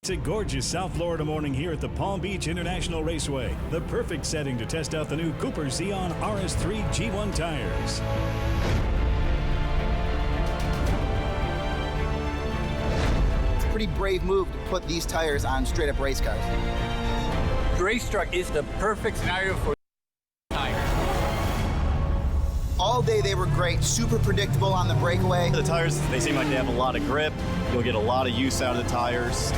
It's a gorgeous South Florida morning here at the Palm Beach International Raceway. The perfect setting to test out the new Cooper Xeon RS3 G1 tires. It's a pretty brave move to put these tires on straight-up race cars. The race truck is the perfect scenario for tires. All day they were great, super predictable on the breakaway. The tires, they seem like they have a lot of grip. You'll get a lot of use out of the tires.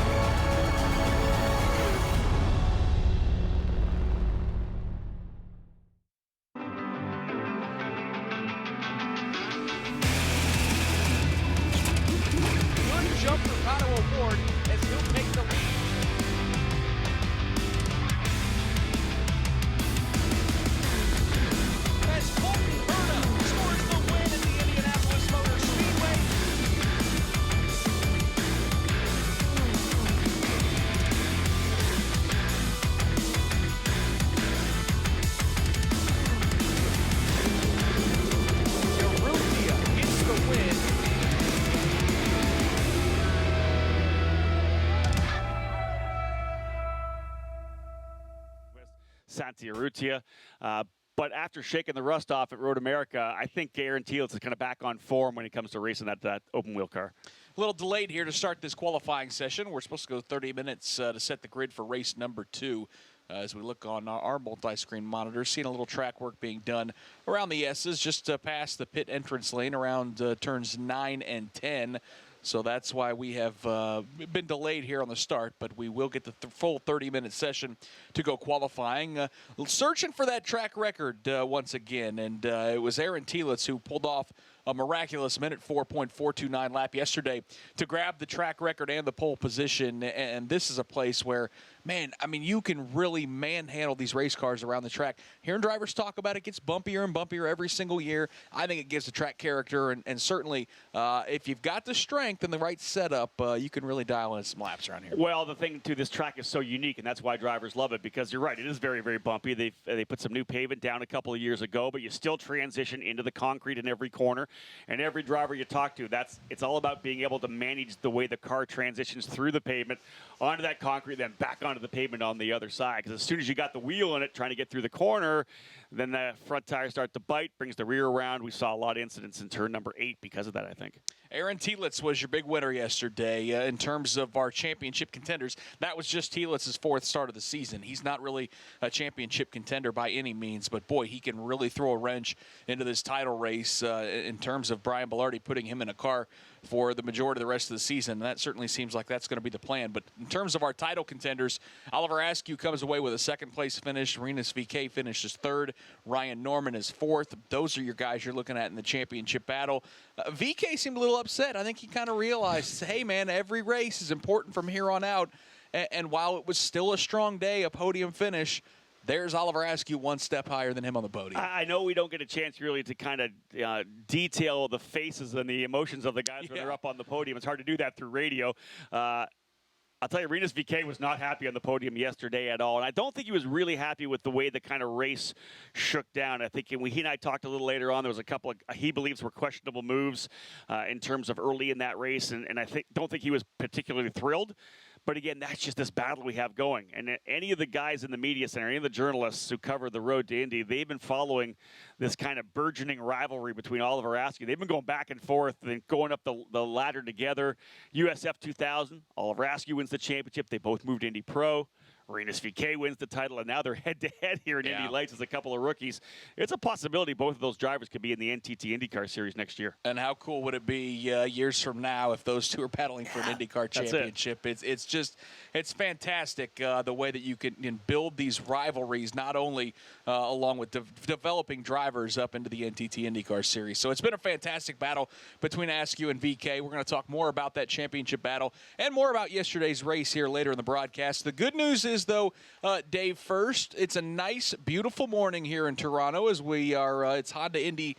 Urrutia. But after shaking the rust off at Road America, I think Aaron Thielitz is kind of back on form when it comes to racing that open wheel car. A little delayed here to start this qualifying session. We're supposed to go 30 minutes to set the grid for race number 2. As we look on our multi-screen monitors, seeing a little track work being done around the S's, just past the pit entrance lane around turns 9 and 10. So that's why we have been delayed here on the start, but we will get the full 30-minute session to go qualifying. Searching for that track record once again, and it was Aaron Thielitz who pulled off a miraculous minute 4.429 lap yesterday to grab the track record and the pole position. And this is a place where, man, I mean, you can really manhandle these race cars around the track. Hearing drivers talk about it gets bumpier and bumpier every single year. I think it gives the track character, and certainly if you've got the strength and the right setup, you can really dial in some laps around here. Well, the thing, too, this track is so unique, and that's why drivers love it, because you're right, it is very, very bumpy. They put some new pavement down a couple of years ago, but you still transition into the concrete in every corner. And every driver you talk to, it's all about being able to manage the way the car transitions through the pavement onto that concrete, then back onto the pavement on the other side. Because as soon as you got the wheel in it trying to get through the corner, then the front tires start to bite, brings the rear around. We saw a lot of incidents in turn number 8 because of that, I think. Aaron Thielitz was your big winner yesterday in terms of our championship contenders. That was just Thielitz's 4th start of the season. He's not really a championship contender by any means, but boy, he can really throw a wrench into this title race in terms of Brian Bellardi putting him in a car for the majority of the rest of the season. And that certainly seems like that's going to be the plan. But in terms of our title contenders, Oliver Askew comes away with a 2nd place finish. Rinus VeeKay finishes 3rd. Ryan Norman is 4th. Those are your guys you're looking at in the championship battle. VeeKay seemed a little upset. I think he kind of realized, hey, man, every race is important from here on out. And while it was still a strong day, a podium finish, there's Oliver Askew 1 step higher than him on the podium. I know we don't get a chance really to kind of detail the faces and the emotions of the guys when they're up on the podium. It's hard to do that through radio. I'll tell you, Rinus VeeKay was not happy on the podium yesterday at all, and I don't think he was really happy with the way the kind of race shook down. I think he and I talked a little later on, there was a couple of, he believes, were questionable moves in terms of early in that race, and I don't think he was particularly thrilled. But again, that's just this battle we have going. And any of the guys in the media center, any of the journalists who cover the road to Indy, they've been following this kind of burgeoning rivalry between Oliver Askew. They've been going back and forth and going up the ladder together. USF2000, Oliver Askew wins the championship. They both moved to Indy Pro. Rinus VeeKay wins the title, and now they're head-to-head here in Indy Lights as a couple of rookies. It's a possibility both of those drivers could be in the NTT IndyCar Series next year. And how cool would it be years from now if those two are battling for an IndyCar championship? It's fantastic the way that you can build these rivalries, not only along with developing drivers up into the NTT IndyCar Series. So it's been a fantastic battle between Askew and VeeKay. We're going to talk more about that championship battle and more about yesterday's race here later in the broadcast. The good news is is, though, Dave, first, it's a nice, beautiful morning here in Toronto as we are, it's Honda Indy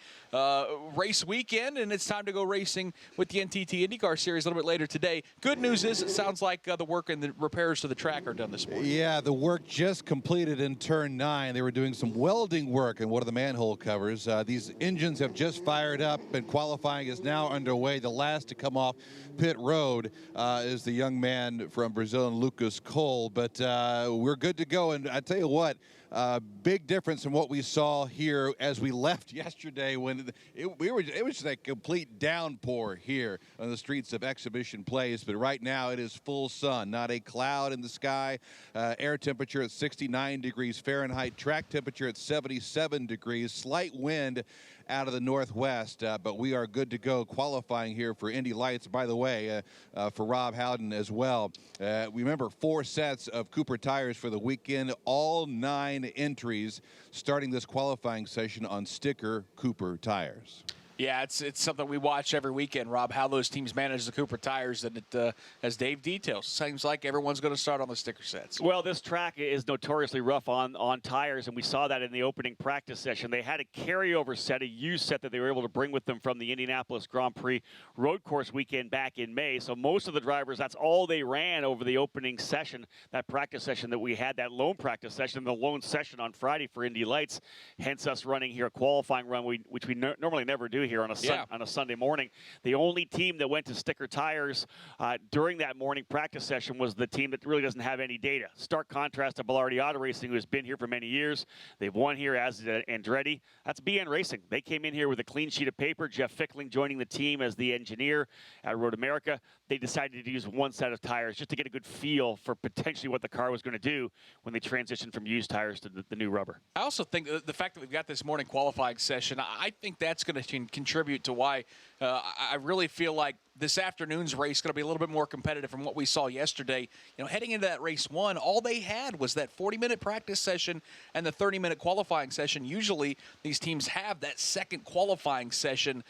race weekend, and it's time to go racing with the NTT IndyCar Series a little bit later today. Good news is it sounds like the work and the repairs to the track are done this morning. Yeah, the work just completed in turn 9. They were doing some welding work in one of the manhole covers. These engines have just fired up, and qualifying is now underway. The last to come off pit road is the young man from Brazil, Lucas Cole. But we're good to go, and I tell you what, big difference from what we saw here as we left yesterday when it was just a complete downpour here on the streets of Exhibition Place. But right now it is full sun, not a cloud in the sky. Air temperature at 69 degrees Fahrenheit, track temperature at 77 degrees, slight wind out of the northwest, but we are good to go qualifying here for Indy Lights. By the way, for Rob Howden as well. Remember, 4 sets of Cooper tires for the weekend, all 9 entries starting this qualifying session on sticker Cooper tires. Yeah, it's something we watch every weekend, Rob, how those teams manage the Cooper tires, and it, as Dave details, seems like everyone's going to start on the sticker sets. Well, this track is notoriously rough on tires, and we saw that in the opening practice session. They had a carryover set, a used set that they were able to bring with them from the Indianapolis Grand Prix road course weekend back in May. So most of the drivers, that's all they ran over the opening session, that practice session that we had, that lone practice session, the lone session on Friday for Indy Lights, hence us running here a qualifying run, which we normally never do here on a Sunday morning. The only team that went to sticker tires during that morning practice session was the team that really doesn't have any data. Stark contrast to Belardi Auto Racing, who has been here for many years. They've won here as Andretti. That's BN Racing. They came in here with a clean sheet of paper. Jeff Fickling joining the team as the engineer at Road America. They decided to use one set of tires just to get a good feel for potentially what the car was going to do when they transitioned from used tires to the new rubber. I also think the fact that we've got this morning qualifying session, I think that's going to contribute to why I really feel like this afternoon's race is going to be a little bit more competitive from what we saw yesterday. You know, heading into that race 1, all they had was that 40-minute practice session and the 30-minute qualifying session. Usually these teams have that second qualifying session,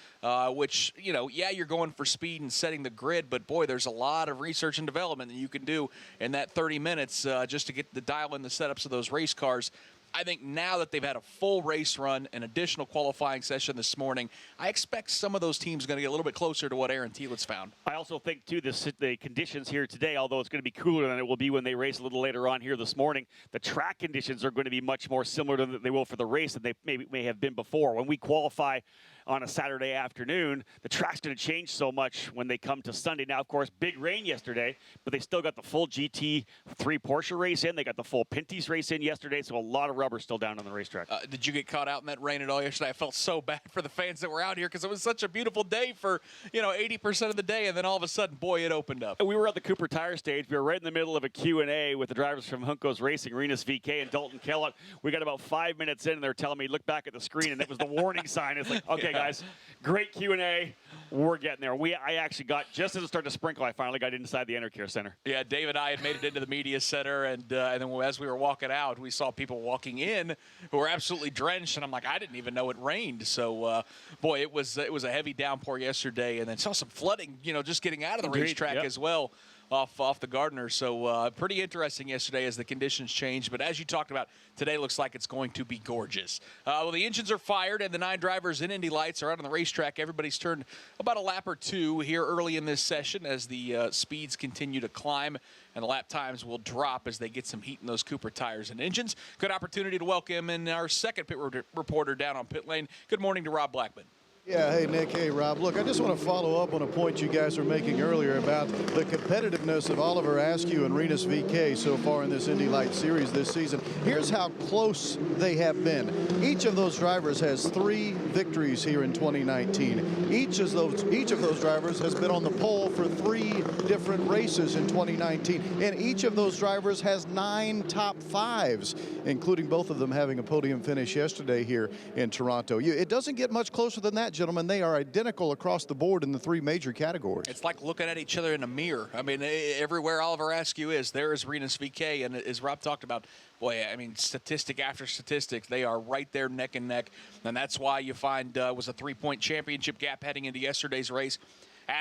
which, you know, yeah, you're going for speed and setting the grid, but boy, there's a lot of research and development that you can do in that 30 minutes just to get the dial in the setups of those race cars. I think now that they've had a full race run, an additional qualifying session this morning, I expect some of those teams are going to get a little bit closer to what Aaron Telitz found. I also think, too, the conditions here today, although it's going to be cooler than it will be when they race a little later on here this morning, the track conditions are going to be much more similar to they will for the race than they may have been before. When we qualify on a Saturday afternoon, the track's going to change so much when they come to Sunday. Now, of course, big rain yesterday, but they still got the full GT3 Porsche race in. They got the full Pinty's race in yesterday, so a lot of rubber still down on the racetrack. Did you get caught out in that rain at all yesterday? I felt so bad for the fans that were out here because it was such a beautiful day for, 80% of the day, and then all of a sudden, boy, it opened up. We were at the Cooper Tire stage. We were right in the middle of a Q&A with the drivers from Hunko's Racing, Renus VK and Dalton Kellett. We got about 5 minutes in, and they're telling me, look back at the screen, and it was the warning sign. It's like, okay, guys, great Q&A. We're getting there. I actually got, just as it started to sprinkle, I finally got inside the Intercare Center. Yeah, Dave and I had made it into the media center, and then as we were walking out, we saw people walking in who were absolutely drenched, and I'm like, I didn't even know it rained. So, boy, it was a heavy downpour yesterday, and then saw some flooding, just getting out of the racetrack as well. Off the Gardner. So pretty interesting yesterday as the conditions changed. But as you talked about, today looks like it's going to be gorgeous. Well, the engines are fired and the 9 drivers in Indy Lights are out on the racetrack. Everybody's turned about a lap or 2 here early in this session as the speeds continue to climb and the lap times will drop as they get some heat in those Cooper tires and engines. Good opportunity to welcome in our second pit reporter down on pit lane. Good morning to Rob Blackman. Yeah, hey, Nick. Hey, Rob. Look, I just want to follow up on a point you guys were making earlier about the competitiveness of Oliver Askew and Renus VK so far in this Indy Lights series this season. Here's how close they have been. Each of those drivers has 3 victories here in 2019. Each of those drivers has been on the pole for 3 different races in 2019. And each of those drivers has 9 top 5s, including both of them having a podium finish yesterday here in Toronto. It doesn't get much closer than that, gentlemen. They are identical across the board in the 3 major categories. It's like looking at each other in a mirror. I mean, everywhere Oliver Askew is, there is Renus VK. And as Rob talked about, boy, I mean, statistic after statistic, they are right there neck and neck. And that's why you find was a 3-point championship gap heading into yesterday's race.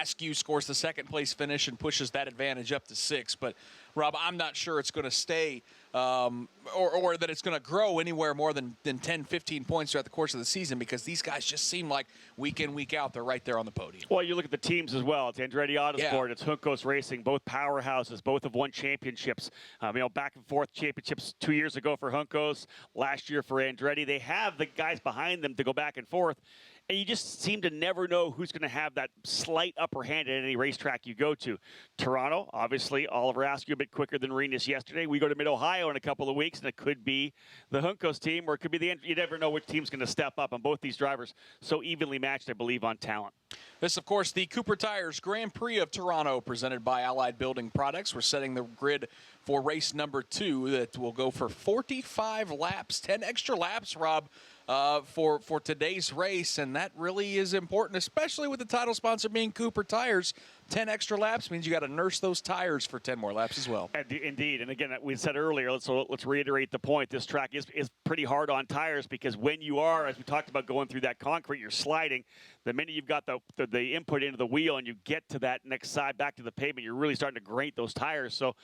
Askew scores the second-place finish and pushes that advantage up to 6. But, Rob, I'm not sure it's going to stay or that it's going to grow anywhere more than 10, 15 points throughout the course of the season, because these guys just seem like week in, week out, they're right there on the podium. Well, you look at the teams as well. It's Andretti Autosport, it's Juncos Racing, both powerhouses, both have won championships. Back and forth championships 2 years ago for Juncos, last year for Andretti. They have the guys behind them to go back and forth. And you just seem to never know who's going to have that slight upper hand at any racetrack you go to. Toronto, obviously, Oliver Askew a bit quicker than Rinus yesterday. We go to Mid-Ohio in a couple of weeks, and it could be the Juncos team, or it could be the – you never know which team's going to step up. On both these drivers, so evenly matched, I believe, on talent. This, of course, the Cooper Tires Grand Prix of Toronto, presented by Allied Building Products. We're setting the grid for race number 2 that will go for 45 laps, 10 extra laps, Rob, for today's race, and that really is important, especially with the title sponsor being Cooper Tires. 10 extra laps means you got to nurse those tires for 10 more laps as well. Indeed, and again, we said earlier, let's reiterate the point. This track is pretty hard on tires, because when you are, as we talked about, going through that concrete, you're sliding. The minute you've got the input into the wheel and you get to that next side back to the pavement, you're really starting to grate those tires. So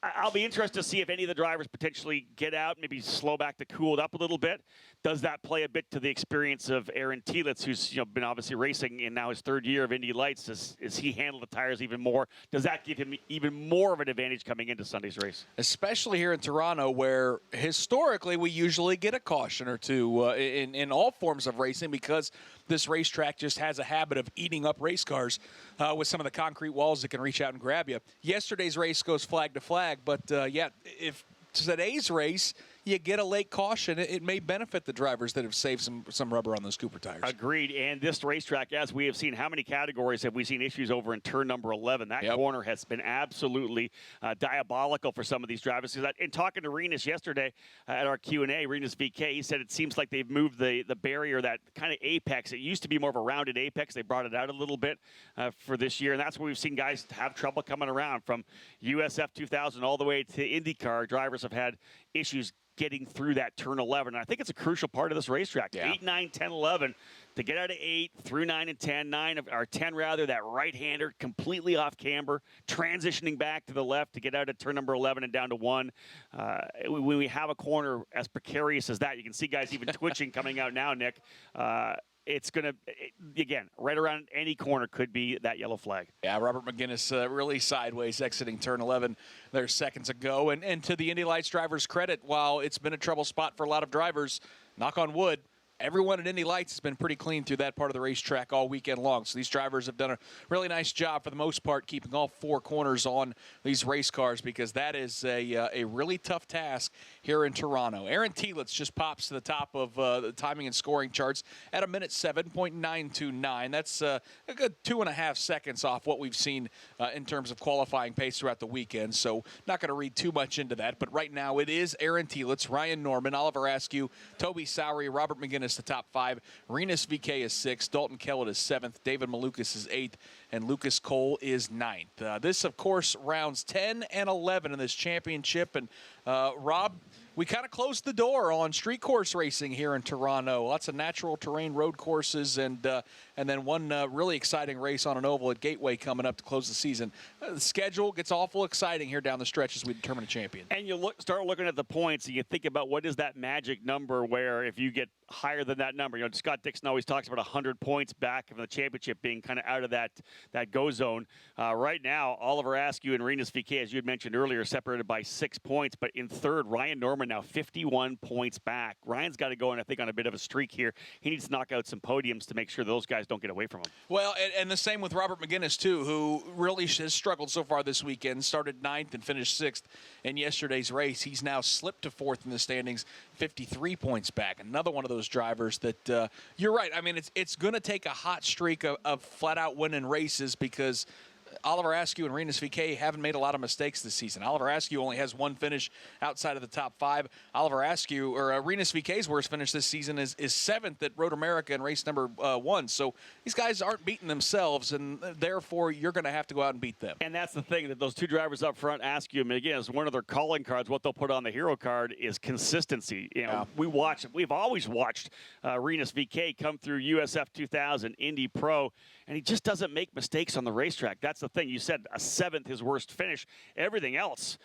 I'll be interested to see if any of the drivers potentially get out, maybe slow back to cool it up a little bit. Does that play a bit to the experience of Aaron Telitz, who's been obviously racing in now his 3rd year of Indy Lights? Does he handle the tires even more? Does that give him even more of an advantage coming into Sunday's race? Especially here in Toronto, where historically we usually get a caution or two in all forms of racing, because this racetrack just has a habit of eating up race cars with some of the concrete walls that can reach out and grab you. Yesterday's race goes flag to flag, but if today's race you get a late caution, it may benefit the drivers that have saved some rubber on those Cooper tires. Agreed. And this racetrack, as we have seen, how many categories have we seen issues over in turn number 11? That corner has been absolutely diabolical for some of these drivers. In talking to Rinus yesterday at our Q&A, Rinus VK, he said it seems like they've moved the barrier, that kind of apex. It used to be more of a rounded apex. They brought it out a little bit for this year, and that's where we've seen guys have trouble coming around. From USF2000 all the way to IndyCar, drivers have had issues getting through that turn 11. And I think it's a crucial part of this racetrack. 8, 9, 10, 11. To get out of 8 through 9 and 10, 10 rather, that right-hander completely off camber, transitioning back to the left to get out of turn number 11 and down to 1. When we have a corner as precarious as that, you can see guys even twitching coming out now, Nick. It's going to, again, right around any corner could be that yellow flag. Yeah, Robert McGinnis really sideways exiting turn 11 there seconds ago. And to the Indy Lights drivers' credit, while it's been a trouble spot for a lot of drivers, knock on wood, everyone at Indy Lights has been pretty clean through that part of the racetrack all weekend long. So these drivers have done a really nice job, for the most part, keeping all 4 corners on these race cars, because that is a really tough task here in Toronto. Aaron Telitz just pops to the top of the timing and scoring charts at 1:07.929. That's a good 2.5 seconds off what we've seen in terms of qualifying pace throughout the weekend. So not going to read too much into that. But right now it is Aaron Telitz, Ryan Norman, Oliver Askew, Toby Sowery, Robert McGinnis, the top 5. Rinus VK is 6th. Dalton Kellett is 7th. David Malukas is 8th. And Lucas Cole is 9th. This, of course, rounds 10 and 11 in this championship. And, Rob, we kind of closed the door on street course racing here in Toronto. Lots of natural terrain road courses, and then one really exciting race on an oval at Gateway coming up to close the season. The schedule gets awful exciting here down the stretch as we determine a champion. And you start looking at the points, and you think about what is that magic number where if you get higher than that number, Scott Dixon always talks about 100 points back from the championship being kind of out of that go zone. Right now, Oliver Askew and Rinus VK, as you had mentioned earlier, separated by 6 points, but in third, Ryan Norman now 51 points back. Ryan's got to go, and I think, on a bit of a streak here. He needs to knock out some podiums to make sure those guys don't get away from him. Well, and the same with Robert McGinnis, too, who really has struggled so far this weekend. Started 9th and finished 6th in yesterday's race. He's now slipped to 4th in the standings, 53 points back. Another one of those drivers that, you're right, I mean, it's going to take a hot streak of flat-out winning races, because Oliver Askew and Rinus VeeKay haven't made a lot of mistakes this season. Oliver Askew only has one finish outside of the top 5. Rinus VeeKay's worst finish this season is 7th at Road America in race number 1. So these guys aren't beating themselves, and therefore you're going to have to go out and beat them. And that's the thing, that those two drivers up front, Askew, and again, is one of their calling cards. What they'll put on the hero card is consistency. We've always watched Rinus VeeKay come through USF2000, Indy Pro, and he just doesn't make mistakes on the racetrack. That's the thing. You said a 7th, his worst finish. Everything else,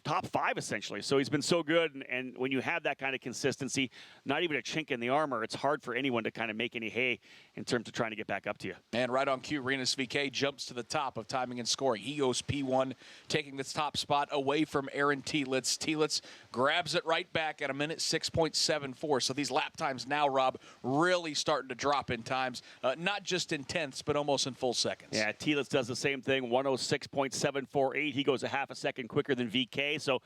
top 5 essentially. So he's been so good, and when you have that kind of consistency, not even a chink in the armor, it's hard for anyone to kind of make any hay in terms of trying to get back up to you. And right on cue, Rinus VeeKay jumps to the top of timing and scoring. He goes P1, taking this top spot away from Aaron Telitz. Telitz grabs it right back at a minute 6.74. So these lap times now, Rob, really starting to drop in times, not just in tenths, but almost in full seconds. Yeah, Telitz does the same thing, 106.748. He goes a half a second quicker than VeeKay. So,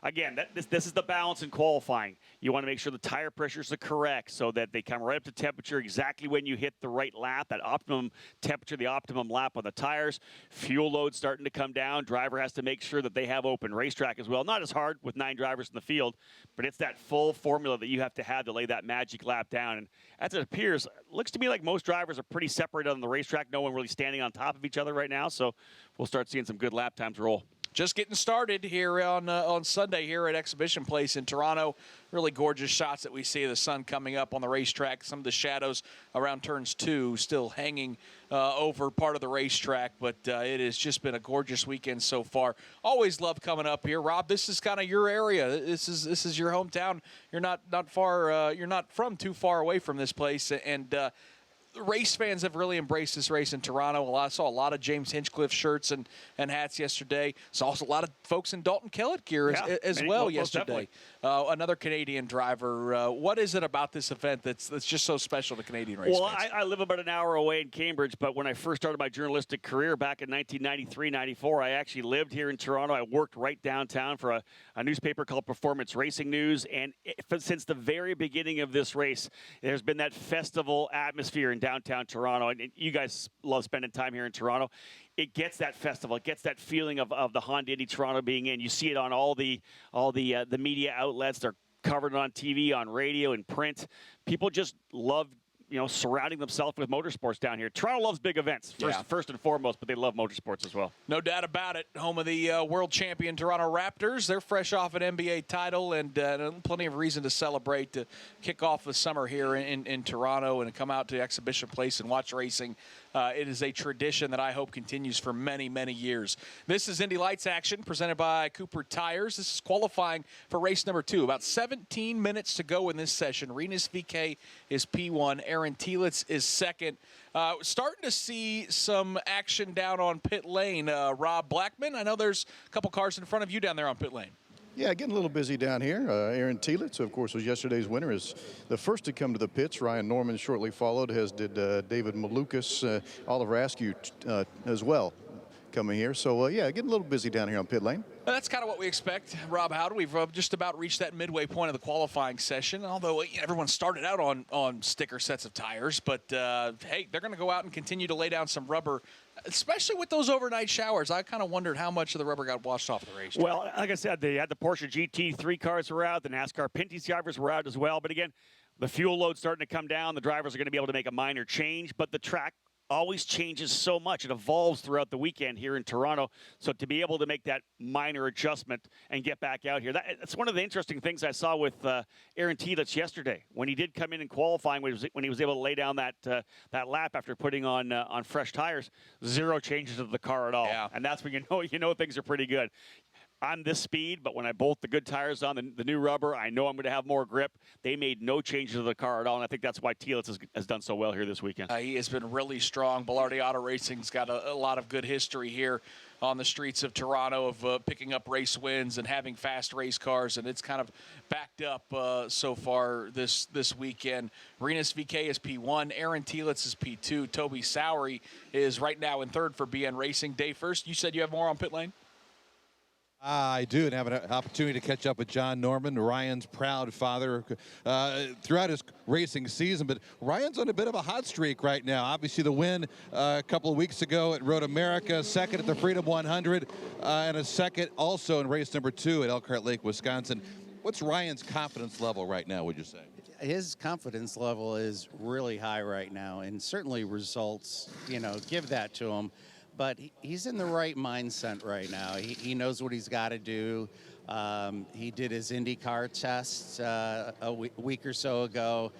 again, this is the balance in qualifying. You want to make sure the tire pressures are correct so that they come right up to temperature exactly when you hit the right lap, that optimum temperature, the optimum lap on the tires. Fuel load starting to come down. Driver has to make sure that they have open racetrack as well. Not as hard with 9 drivers in the field, but it's that full formula that you have to lay that magic lap down. And as it appears, it looks to me like most drivers are pretty separated on the racetrack. No one really standing on top of each other right now, so we'll start seeing some good lap times roll. Just getting started here on Sunday here at Exhibition Place in Toronto. Really gorgeous shots that we see of the sun coming up on the racetrack. Some of the shadows around turns 2 still hanging over part of the racetrack, but it has just been a gorgeous weekend so far. Always love coming up here. Rob, this is kind of your area. This is your hometown. You're not far. You're not from too far away from this place, and race fans have really embraced this race in Toronto. I saw a lot of James Hinchcliffe shirts and hats yesterday. Saw also a lot of folks in Dalton Kellett gear as well yesterday. Another Canadian driver. What is it about this event that's just so special to Canadian race fans? I live about an hour away in Cambridge, but when I first started my journalistic career back in 1993-94, I actually lived here in Toronto. I worked right downtown for a newspaper called Performance Racing News, and since the very beginning of this race, there's been that festival atmosphere in downtown Toronto, and you guys love spending time here in Toronto. It gets that festival. It gets that feeling of the Honda Indy Toronto being in. You see it on all the media outlets. They're covered on TV, on radio, and print. People just love surrounding themselves with motorsports down here. Toronto loves big events, first and foremost, but they love motorsports as well. No doubt about it. Home of the world champion Toronto Raptors. They're fresh off an NBA title and plenty of reason to celebrate to kick off the summer here in Toronto and come out to Exhibition Place and watch racing. It is a tradition that I hope continues for many, many years. This is Indy Lights action presented by Cooper Tires. This is qualifying for race number 2. About 17 minutes to go in this session. Rinus VeeKay is P1. Aaron Telitz is 2nd. Starting to see some action down on pit lane. Rob Blackman, I know there's a couple cars in front of you down there on pit lane. Yeah, getting a little busy down here. Aaron Telitz, of course, was yesterday's winner, is the first to come to the pits. Ryan Norman shortly followed, as did David Malukas, Oliver Askew as well coming here. So, yeah, getting a little busy down here on pit lane. That's kind of what we expect, Rob Howden. We've just about reached that midway point of the qualifying session, although everyone started out on sticker sets of tires. But, hey, they're going to go out and continue to lay down some rubber, especially with those overnight showers. I kind of wondered how much of the rubber got washed off the race. Well, like I said, they had the Porsche GT3 cars were out. The NASCAR Pinty's drivers were out as well. But, again, the fuel load's starting to come down. The drivers are going to be able to make a minor change. But the track always changes so much. It evolves throughout the weekend here in Toronto. So to be able to make that minor adjustment and get back out here, that's one of the interesting things I saw with Aaron Telitz yesterday. When he did come in qualifying, when he was able to lay down that lap after putting on fresh tires, 0 changes of the car at all. Yeah. And that's when you know things are pretty good. I'm this speed, but when I bolt the good tires on, the new rubber, I know I'm going to have more grip. They made no changes to the car at all, and I think that's why Telitz has done so well here this weekend. He has been really strong. Belardi Auto Racing's got a lot of good history here on the streets of Toronto of picking up race wins and having fast race cars, and it's kind of backed up so far this weekend. Rinus VeeKay is P1. Aaron Telitz is P2. Toby Sowery is right now in 3rd for BN Racing. Dave, first, you said you have more on pit lane? I do, and have an opportunity to catch up with John Norman, Ryan's proud father, throughout his racing season. But Ryan's on a bit of a hot streak right now. Obviously, the win a couple of weeks ago at Road America, second at the Freedom 100, and a second also in race number 2 at Elkhart Lake, Wisconsin. What's Ryan's confidence level right now, would you say? His confidence level is really high right now, and certainly results, give that to him. But he's in the right mindset right now. He knows what he's got to do. He did his IndyCar test a week or so ago.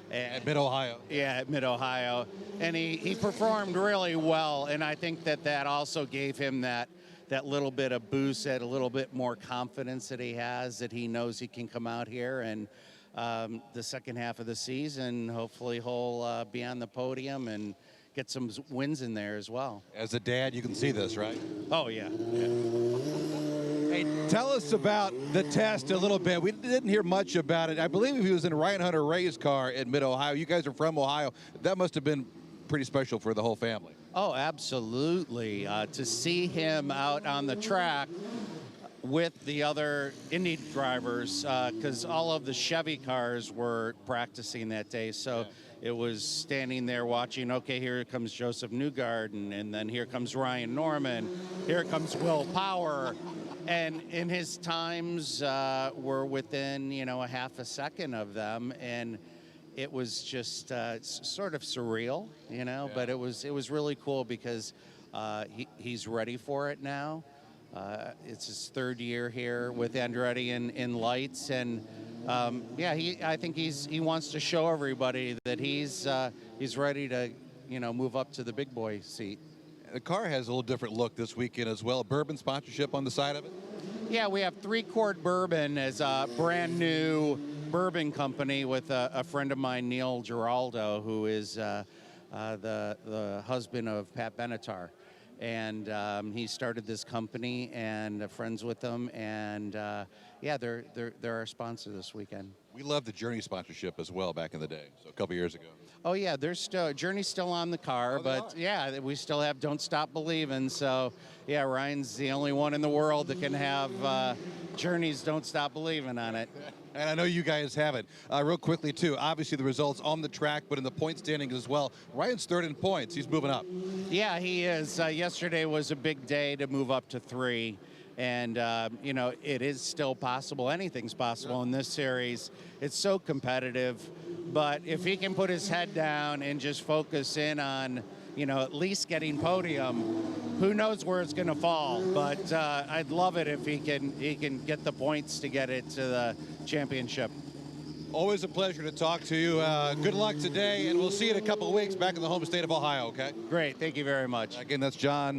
At Mid-Ohio. Yeah, at Mid-Ohio. And he performed really well, and I think that also gave him that little bit of boost, that a little bit more confidence that he has, that he knows he can come out here. And the second half of the season, hopefully he'll be on the podium and get some wins in there as well. As a dad, you can see this, right? Oh, yeah. Hey, tell us about the test a little bit. We didn't hear much about it. I believe he was in Ryan Hunter Ray's car at Mid-Ohio. You guys are from Ohio. That must have been pretty special for the whole family. Oh, absolutely. To see him out on the track with the other Indy drivers, because all of the Chevy cars were practicing that day. So it was standing there watching, okay, here comes Joseph Newgarden, and then here comes Ryan Norman, here comes Will Power. And in his times were within, a half a second of them. And it was just sort of surreal, but it was really cool because he's ready for it now. It's his third year here with Andretti in Lights, and I think he wants to show everybody that he's ready to move up to the big boy seat. The car has a little different look this weekend as well. Bourbon sponsorship on the side of it. Yeah, we have 3 Chord Bourbon as a brand new bourbon company with a friend of mine, Neil Giraldo, who is the husband of Pat Benatar. And he started this company, and friends with them, and they're our sponsor this weekend. We love the Journey sponsorship as well back in the day, so a couple years ago. Oh yeah, there's still Journey's still on the car, but yeah, we still have Don't Stop Believin'. So yeah, Ryan's the only one in the world that can have Journey's Don't Stop Believin' on it. And I know you guys have it. Real quickly too, obviously the results on the track, but in the point standings as well. Ryan's third in points. He's moving up. Yeah, he is. Yesterday was a big day to move up to 3. And, it is still possible. Anything's possible in this series. It's so competitive. But if he can put his head down and just focus in on, at least getting podium, who knows where it's going to fall. But I'd love it if he can get the points to get it to the championship. Always a pleasure to talk to you. Good luck today, and we'll see you in a couple of weeks back in the home state of Ohio, okay? Great. Thank you very much. Again, that's John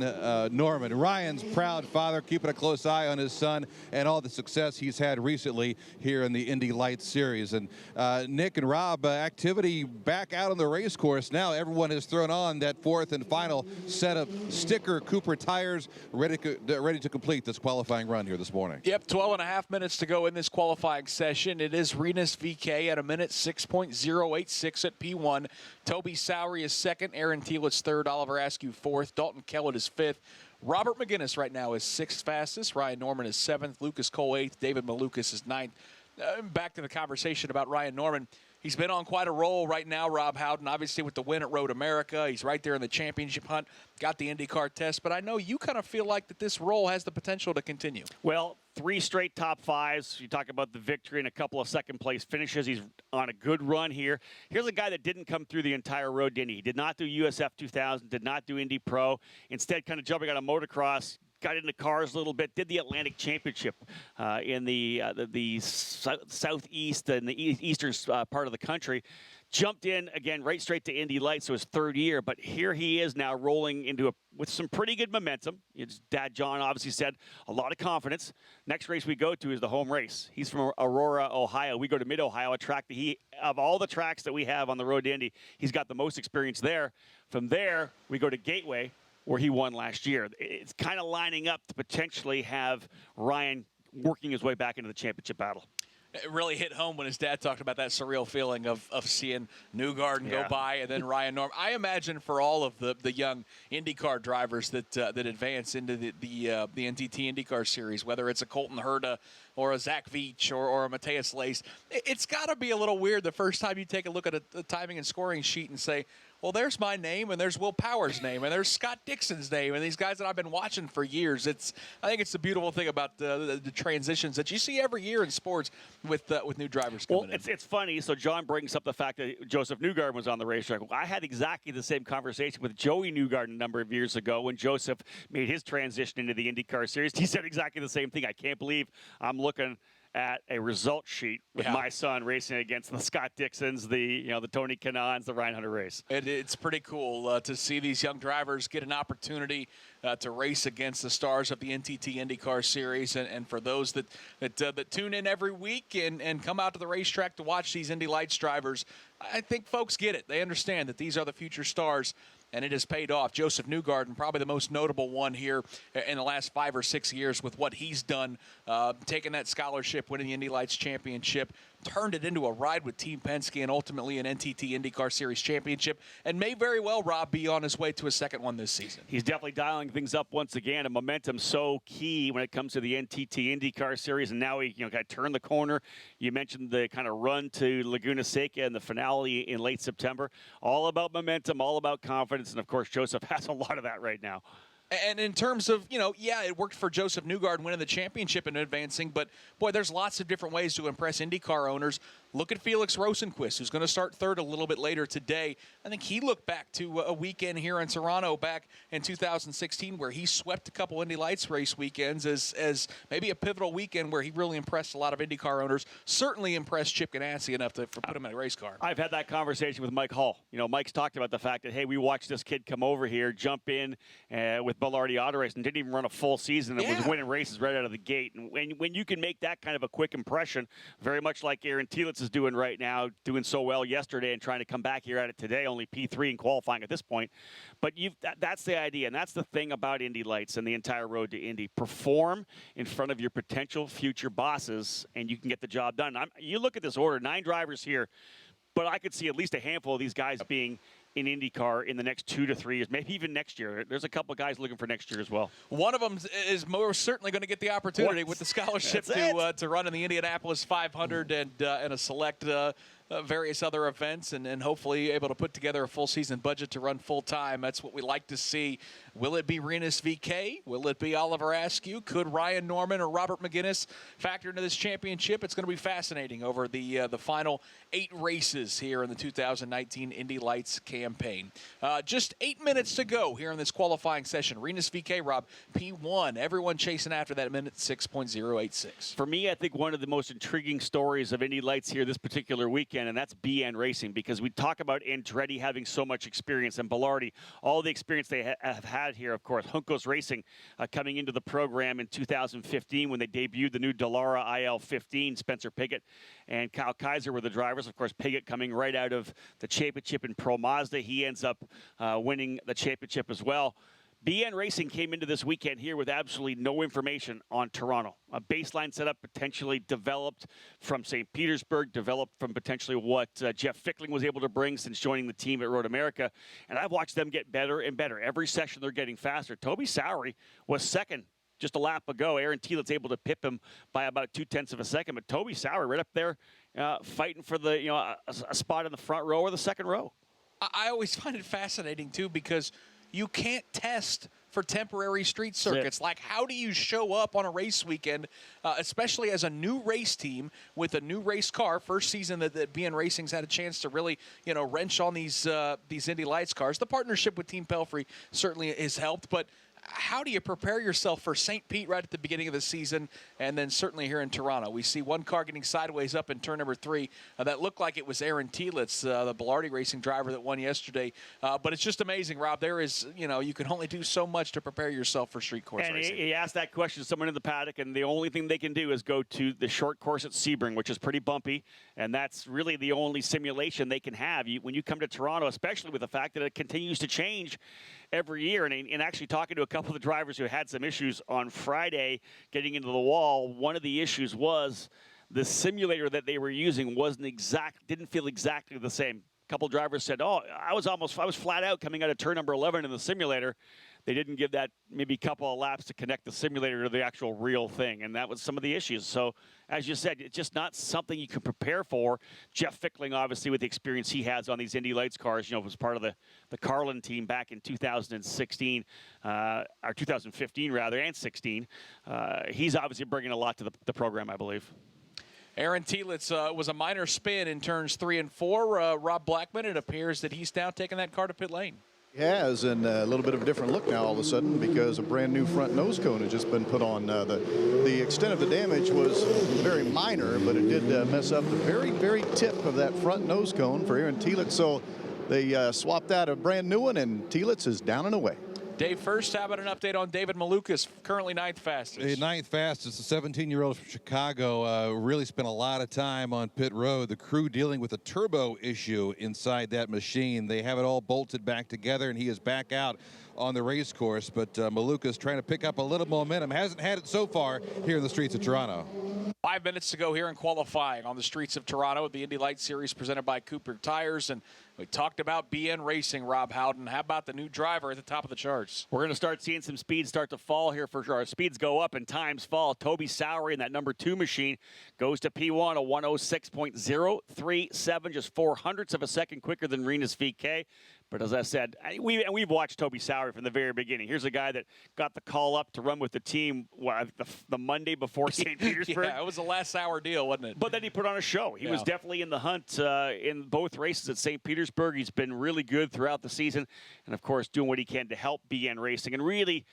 Norman, Ryan's proud father, keeping a close eye on his son and all the success he's had recently here in the Indy Lights series. And Nick and Rob, activity back out on the race course now. Everyone has thrown on that 4th and final set of sticker Cooper tires, ready to complete this qualifying run here this morning. Yep, 12.5 minutes to go in this qualifying session. It is Renus VK at a minute 6.086 at P1. Toby Sowery is second. Aaron Thielitz third. Oliver Askew fourth. Dalton Kellett is fifth. Robert McGinnis right now is 6th fastest. Ryan Norman is 7th. Lucas Cole 8th. David Malukas is 9th. Back to the conversation about Ryan Norman. He's been on quite a roll right now, Rob Howden, obviously with the win at Road America. He's right there in the championship hunt, got the IndyCar test. But I know you kind of feel like that this roll has the potential to continue. Well, 3 straight top 5s. You talk about the victory and a couple of second-place finishes. He's on a good run here. Here's a guy that didn't come through the entire road to Indy. He did not do USF2000, did not do Indy Pro. Instead, kind of jumping out of motocross, got into cars a little bit, did the Atlantic Championship in the southeast and the eastern part of the country. Jumped in, again, right straight to Indy Lights, so his 3rd year. But here he is now rolling into with some pretty good momentum. His dad, John, obviously said a lot of confidence. Next race we go to is the home race. He's from Aurora, Ohio. We go to Mid-Ohio, a track that of all the tracks that we have on the road to Indy, he's got the most experience there. From there, we go to Gateway, where he won last year. It's kind of lining up to potentially have Ryan working his way back into the championship battle. It really hit home when his dad talked about that surreal feeling of seeing Newgarden go by and then Ryan Norman. I imagine for all of the young IndyCar drivers that advance into the NTT IndyCar Series, whether it's a Colton Herta or a Zach Veach or a Matthias Lace, it's got to be a little weird the first time you take a look at a timing and scoring sheet and say, well, there's my name, and there's Will Power's name, and there's Scott Dixon's name, and these guys that I've been watching for years. I think it's the beautiful thing about the transitions that you see every year in sports with new drivers coming in. It's funny. So John brings up the fact that Joseph Newgarden was on the racetrack. I had exactly the same conversation with Joey Newgarden a number of years ago when Joseph made his transition into the IndyCar Series. He said exactly the same thing. I can't believe I'm looking at a result sheet with my son racing against the Scott Dixons, the Tony Kanans, the Ryan Hunter race. It's pretty cool to see these young drivers get an opportunity to race against the stars of the NTT IndyCar Series, and for those that tune in every week and come out to the racetrack to watch these Indy Lights drivers, I think folks get it. They understand that these are the future stars. And it has paid off. Joseph Newgarden, probably the most notable one here in the last 5 or 6 years with what he's done, taking that scholarship, winning the Indy Lights championship, turned it into a ride with Team Penske and ultimately an NTT IndyCar Series championship, and may very well, Rob, be on his way to a second one this season. He's definitely dialing things up once again, and momentum's so key when it comes to the NTT IndyCar Series, and now he got to turn the corner. You mentioned the kind of run to Laguna Seca and the finale in late September. All about momentum, all about confidence, and of course Joseph has a lot of that right now. And in terms of, it worked for Joseph Newgarden winning the championship and advancing, but, boy, there's lots of different ways to impress IndyCar owners. Look at Felix Rosenqvist, who's going to start third a little bit later today. I think he looked back to a weekend here in Toronto back in 2016 where he swept a couple Indy Lights race weekends as maybe a pivotal weekend where he really impressed a lot of IndyCar owners, certainly impressed Chip Ganassi enough to put him in a race car. I've had that conversation with Mike Hall. Mike's talked about the fact that, hey, we watched this kid come over here, jump in with Bellardi Auto Race and didn't even run a full season and was winning races right out of the gate. And when you can make that kind of a quick impression, very much like Aaron Telitz is doing right now, doing so well yesterday and trying to come back here at it today, only P3 in qualifying at this point. But that's the idea, and that's the thing about Indy Lights and the entire road to Indy. Perform in front of your potential future bosses, and you can get the job done. You look at this order, 9 drivers here, but I could see at least a handful of these guys being in IndyCar in the next 2 to 3 years, maybe even next year. There's a couple of guys looking for next year as well. One of them is most certainly going to get the opportunity with the scholarship to run in the Indianapolis 500 and a select various other events, and hopefully able to put together a full season budget to run full time. That's what we like to see. Will it be Rinus VeeKay? Will it be Oliver Askew? Could Ryan Norman or Robert McGinnis factor into this championship? It's going to be fascinating over the final 8 races here in the 2019 Indy Lights campaign. Just 8 minutes to go here in this qualifying session. Rinus VeeKay, Rob, P1. Everyone chasing after that minute 6.086. For me, I think one of the most intriguing stories of Indy Lights here this particular weekend, and that's BN Racing, because we talk about Andretti having so much experience and Bellardi, all the experience they have had here, of course. Juncos Racing coming into the program in 2015 when they debuted the new Dallara IL-15. Spencer Pigot and Kyle Kaiser were the drivers. Of course, Pigot coming right out of the championship in Pro Mazda. He ends up winning the championship as well. BN Racing came into this weekend here with absolutely no information on Toronto. A baseline setup potentially developed from St. Petersburg, developed from potentially what Jeff Fickling was able to bring since joining the team at Road America. And I've watched them get better and better. Every session they're getting faster. Toby Sowery was second just a lap ago. Aaron Telitz able to pip him by about 0.2 of a second. But Toby Sowery right up there fighting for the a spot in the front row or the second row. I always find it fascinating, too, because you can't test for temporary street circuits. Like, how do you show up on a race weekend, especially as a new race team with a new race car? First season that BN Racing's had a chance to really, wrench on these Indy Lights cars. The partnership with Team Pelfrey certainly has helped, but how do you prepare yourself for St. Pete right at the beginning of the season, and then certainly here in Toronto? We see one car getting sideways up in turn number 3. That looked like it was Aaron Telitz, the Bellardi Racing driver that won yesterday. But it's just amazing, Rob. There is, you can only do so much to prepare yourself for street course racing. He asked that question to someone in the paddock, and the only thing they can do is go to the short course at Sebring, which is pretty bumpy, and that's really the only simulation they can have. When you come to Toronto, especially with the fact that it continues to change every year, and actually talking to a couple of the drivers who had some issues on Friday getting into the wall, one of the issues was the simulator that they were using didn't feel exactly the same. A couple drivers said, "Oh, I was flat out coming out of turn number 11 in the simulator." They didn't give that maybe couple of laps to connect the simulator to the actual real thing, and that was some of the issues. So, as you said, it's just not something you can prepare for. Jeff Fickling, obviously, with the experience he has on these Indy Lights cars, was part of the Carlin team back in 2016, or 2015 rather, and 16. He's obviously bringing a lot to the program, I believe. Aaron Telitz was a minor spin in turns 3 and 4. Rob Blackman, it appears that he's now taking that car to pit lane. He has, and a little bit of a different look now all of a sudden because a brand new front nose cone has just been put on. The extent of the damage was very minor, but it did mess up the very, very tip of that front nose cone for Aaron Telitz. So they swapped out a brand new one, and Telitz is down and away. Dave, first, how about an update on David Malukas, currently 9th fastest? Ninth fastest, a 17-year-old from Chicago, really spent a lot of time on pit road. The crew dealing with a turbo issue inside that machine. They have it all bolted back together, and he is back out on the race course. But Malukas trying to pick up a little momentum. Hasn't had it so far here in the streets of Toronto. 5 minutes to go here in qualifying on the streets of Toronto at the Indy Lights Series presented by Cooper Tires. And we talked about BN Racing, Rob Howden. How about the new driver at the top of the charts? We're going to start seeing some speeds start to fall here for sure. Speeds go up and times fall. Toby Sowery in that number 2 machine goes to P1, a 106.037, just 0.04 of a second quicker than Rinus VeeKay. But as I said, we've watched Toby Sowery from the very beginning. Here's a guy that got the call up to run with the team the Monday before St. Petersburg. Yeah, it was a last-hour deal, wasn't it? But then he put on a show. He was definitely in the hunt in both races at St. Petersburg. He's been really good throughout the season, and, of course, doing what he can to help BN Racing. And really,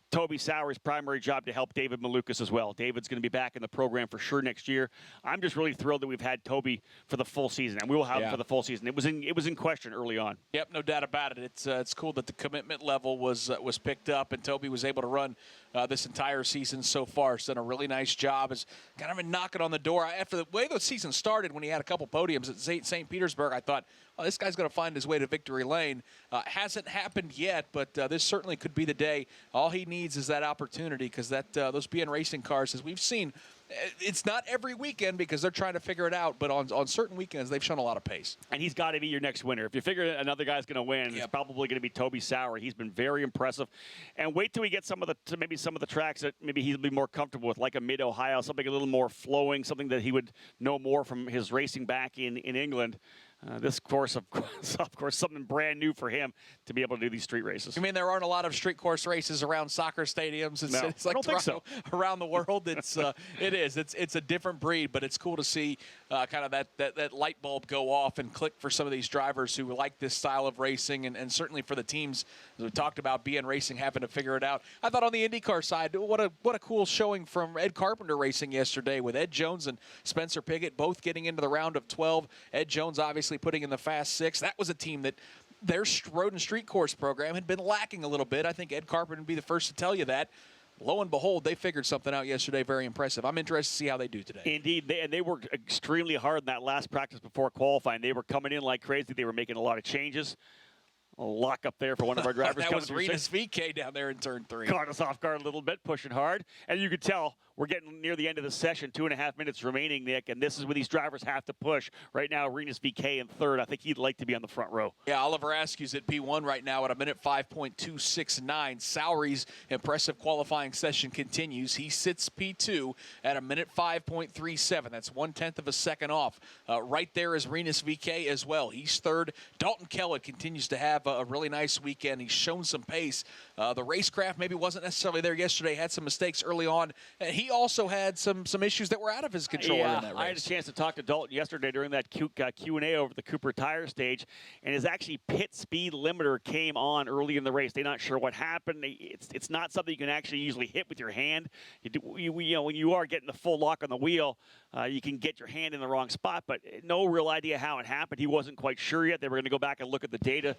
Toby Sowery's primary job to help David Malukas as well. David's going to be back in the program for sure next year. I'm just really thrilled that we've had Toby for the full season, and we will have him for the full season. It was in question early on. Yep, no doubt about it. It's cool that the commitment level was picked up, and Toby was able to run this entire season so far. He's done a really nice job. Has kind of been knocking on the door. After the way the season started, when he had a couple podiums at St. Petersburg, I thought, oh, this guy's going to find his way to victory lane. Hasn't happened yet, but this certainly could be the day. All he needs is that opportunity, because those BN Racing cars, as we've seen, it's not every weekend because they're trying to figure it out, but on certain weekends, they've shown a lot of pace. And he's got to be your next winner. If you figure another guy's going to win, it's probably going to be Toby Sowery. He's been very impressive. And wait till we get some of the tracks that maybe he'll be more comfortable with, like a Mid-Ohio, something a little more flowing, something that he would know more from his racing back in England. This course, of course, something brand new for him to be able to do these street races. You mean there aren't a lot of street course races around soccer stadiums? No, it's like I don't think so. Around the world, it is. It's a different breed, but it's cool to see kind of that light bulb go off and click for some of these drivers who like this style of racing, and certainly for the teams, as we talked about, BN Racing having to figure it out. I thought on the IndyCar side, what a cool showing from Ed Carpenter Racing yesterday, with Ed Jones and Spencer Pigot both getting into the round of 12. Ed Jones obviously putting in the Fast Six. That was a team that their road and street course program had been lacking a little bit. I think Ed Carpenter would be the first to tell you that. Lo and behold, they figured something out yesterday. Very impressive. I'm interested to see how they do today. Indeed, they worked extremely hard in that last practice before qualifying. They were coming in like crazy. They were making a lot of changes. A lock up there for one of our drivers. That was Rinus VeeKay down there in turn 3. Caught us off guard a little bit, pushing hard. And you could tell we're getting near the end of the session, 2.5 minutes remaining, Nick, and this is where these drivers have to push. Right now, Rinus VeeKay in third. I think he'd like to be on the front row. Yeah, Oliver Askew's at P1 right now at a minute 5.269. Sowery's impressive qualifying session continues. He sits P2 at a minute 5.37. That's 1/10 of a second off. Right there is Rinus VeeKay as well. He's third. Dalton Kellett continues to have a really nice weekend. He's shown some pace. The racecraft maybe wasn't necessarily there yesterday. Had some mistakes early on. He also had some issues that were out of his control in that race. I had a chance to talk to Dalton yesterday during that Q&A over the Cooper Tire stage, and his actually pit speed limiter came on early in the race. They're not sure what happened. It's not something you can actually usually hit with your hand. When you are getting the full lock on the wheel, you can get your hand in the wrong spot, but no real idea how it happened. He wasn't quite sure yet. They were going to go back and look at the data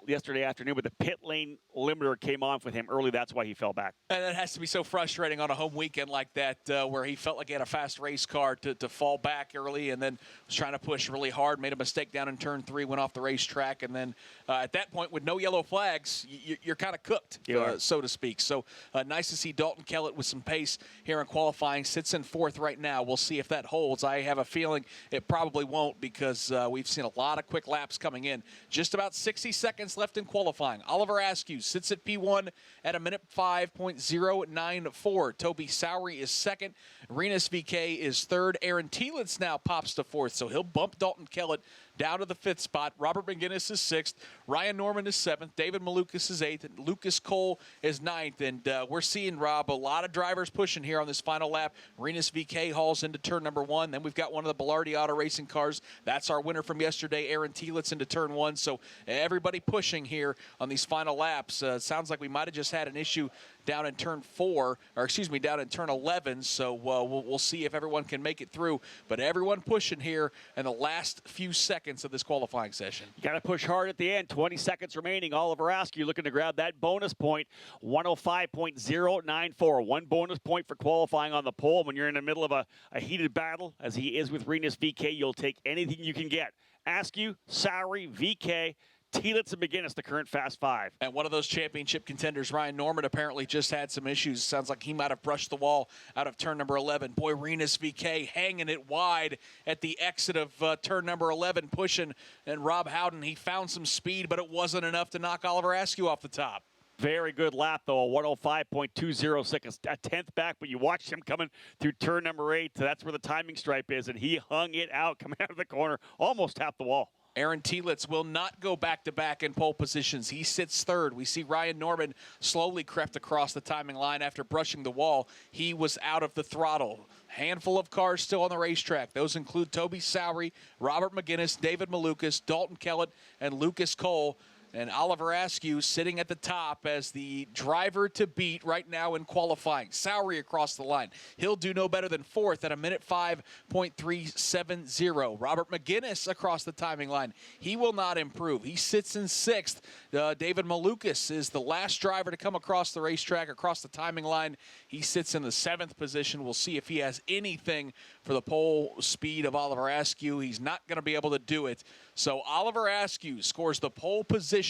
yesterday afternoon, but the pit lane limiter came on with him early. That's why he fell back. And that has to be so frustrating on a home weekend like that, where he felt like he had a fast race car to fall back early, and then was trying to push really hard, made a mistake down in turn 3, went off the racetrack, and then at that point with no yellow flags, you're kind of cooked, so to speak. So nice to see Dalton Kellett with some pace here in qualifying. Sits in fourth right now. We'll see if if that holds. I have a feeling it probably won't because we've seen a lot of quick laps coming in. Just about 60 seconds left in qualifying. Oliver Askew sits at P1 at a minute 5.094. Toby Sowery is second. Rinus VK is third. Aaron Telitz now pops to fourth, so he'll bump Dalton Kellett down to the fifth spot. Robert McGinnis is sixth. Ryan Norman is seventh. David Malukas is eighth. And Lucas Cole is ninth. And we're seeing, Rob, a lot of drivers pushing here on this final lap. Rinus VK hauls into turn number one. Then we've got one of the Bilardi Auto Racing cars. That's our winner from yesterday, Aaron Telitz, into turn one. So everybody pushing here on these final laps. Sounds like we might have just had an issue down in turn 4, or excuse me, down in turn 11. So we'll see if everyone can make it through. But everyone pushing here in the last few seconds of this qualifying session. You got to push hard at the end. 20 seconds remaining. Oliver Askew looking to grab that bonus point, 105.094. One bonus point for qualifying on the pole. When you're in the middle of a heated battle, as he is with Rinus VK, you'll take anything you can get. Askew, Sowery, VK, Telitz and McGinnis, the current Fast Five. And one of those championship contenders, Ryan Norman, apparently just had some issues. Sounds like he might have brushed the wall out of turn number 11. Boy, Rinus VK hanging it wide at the exit of turn number 11, pushing. And Rob Howden, he found some speed, but it wasn't enough to knock Oliver Askew off the top. Very good lap, though, a 105.206, a tenth back, but you watched him coming through turn number 8. That's where the timing stripe is, and he hung it out coming out of the corner, almost tapped the wall. Aaron Telitz will not go back-to-back in pole positions. He sits third. We see Ryan Norman slowly crept across the timing line after brushing the wall. He was out of the throttle. Handful of cars still on the racetrack. Those include Toby Sowery, Robert McGinnis, David Malukas, Dalton Kellett, and Lucas Cole. And Oliver Askew sitting at the top as the driver to beat right now in qualifying. Sowery across the line. He'll do no better than fourth at a minute 5.370. Robert McGinnis across the timing line. He will not improve. He sits in sixth. David Malukas is the last driver to come across the racetrack, across the timing line. He sits in the seventh position. We'll see if he has anything for the pole speed of Oliver Askew. He's not going to be able to do it. So Oliver Askew scores the pole position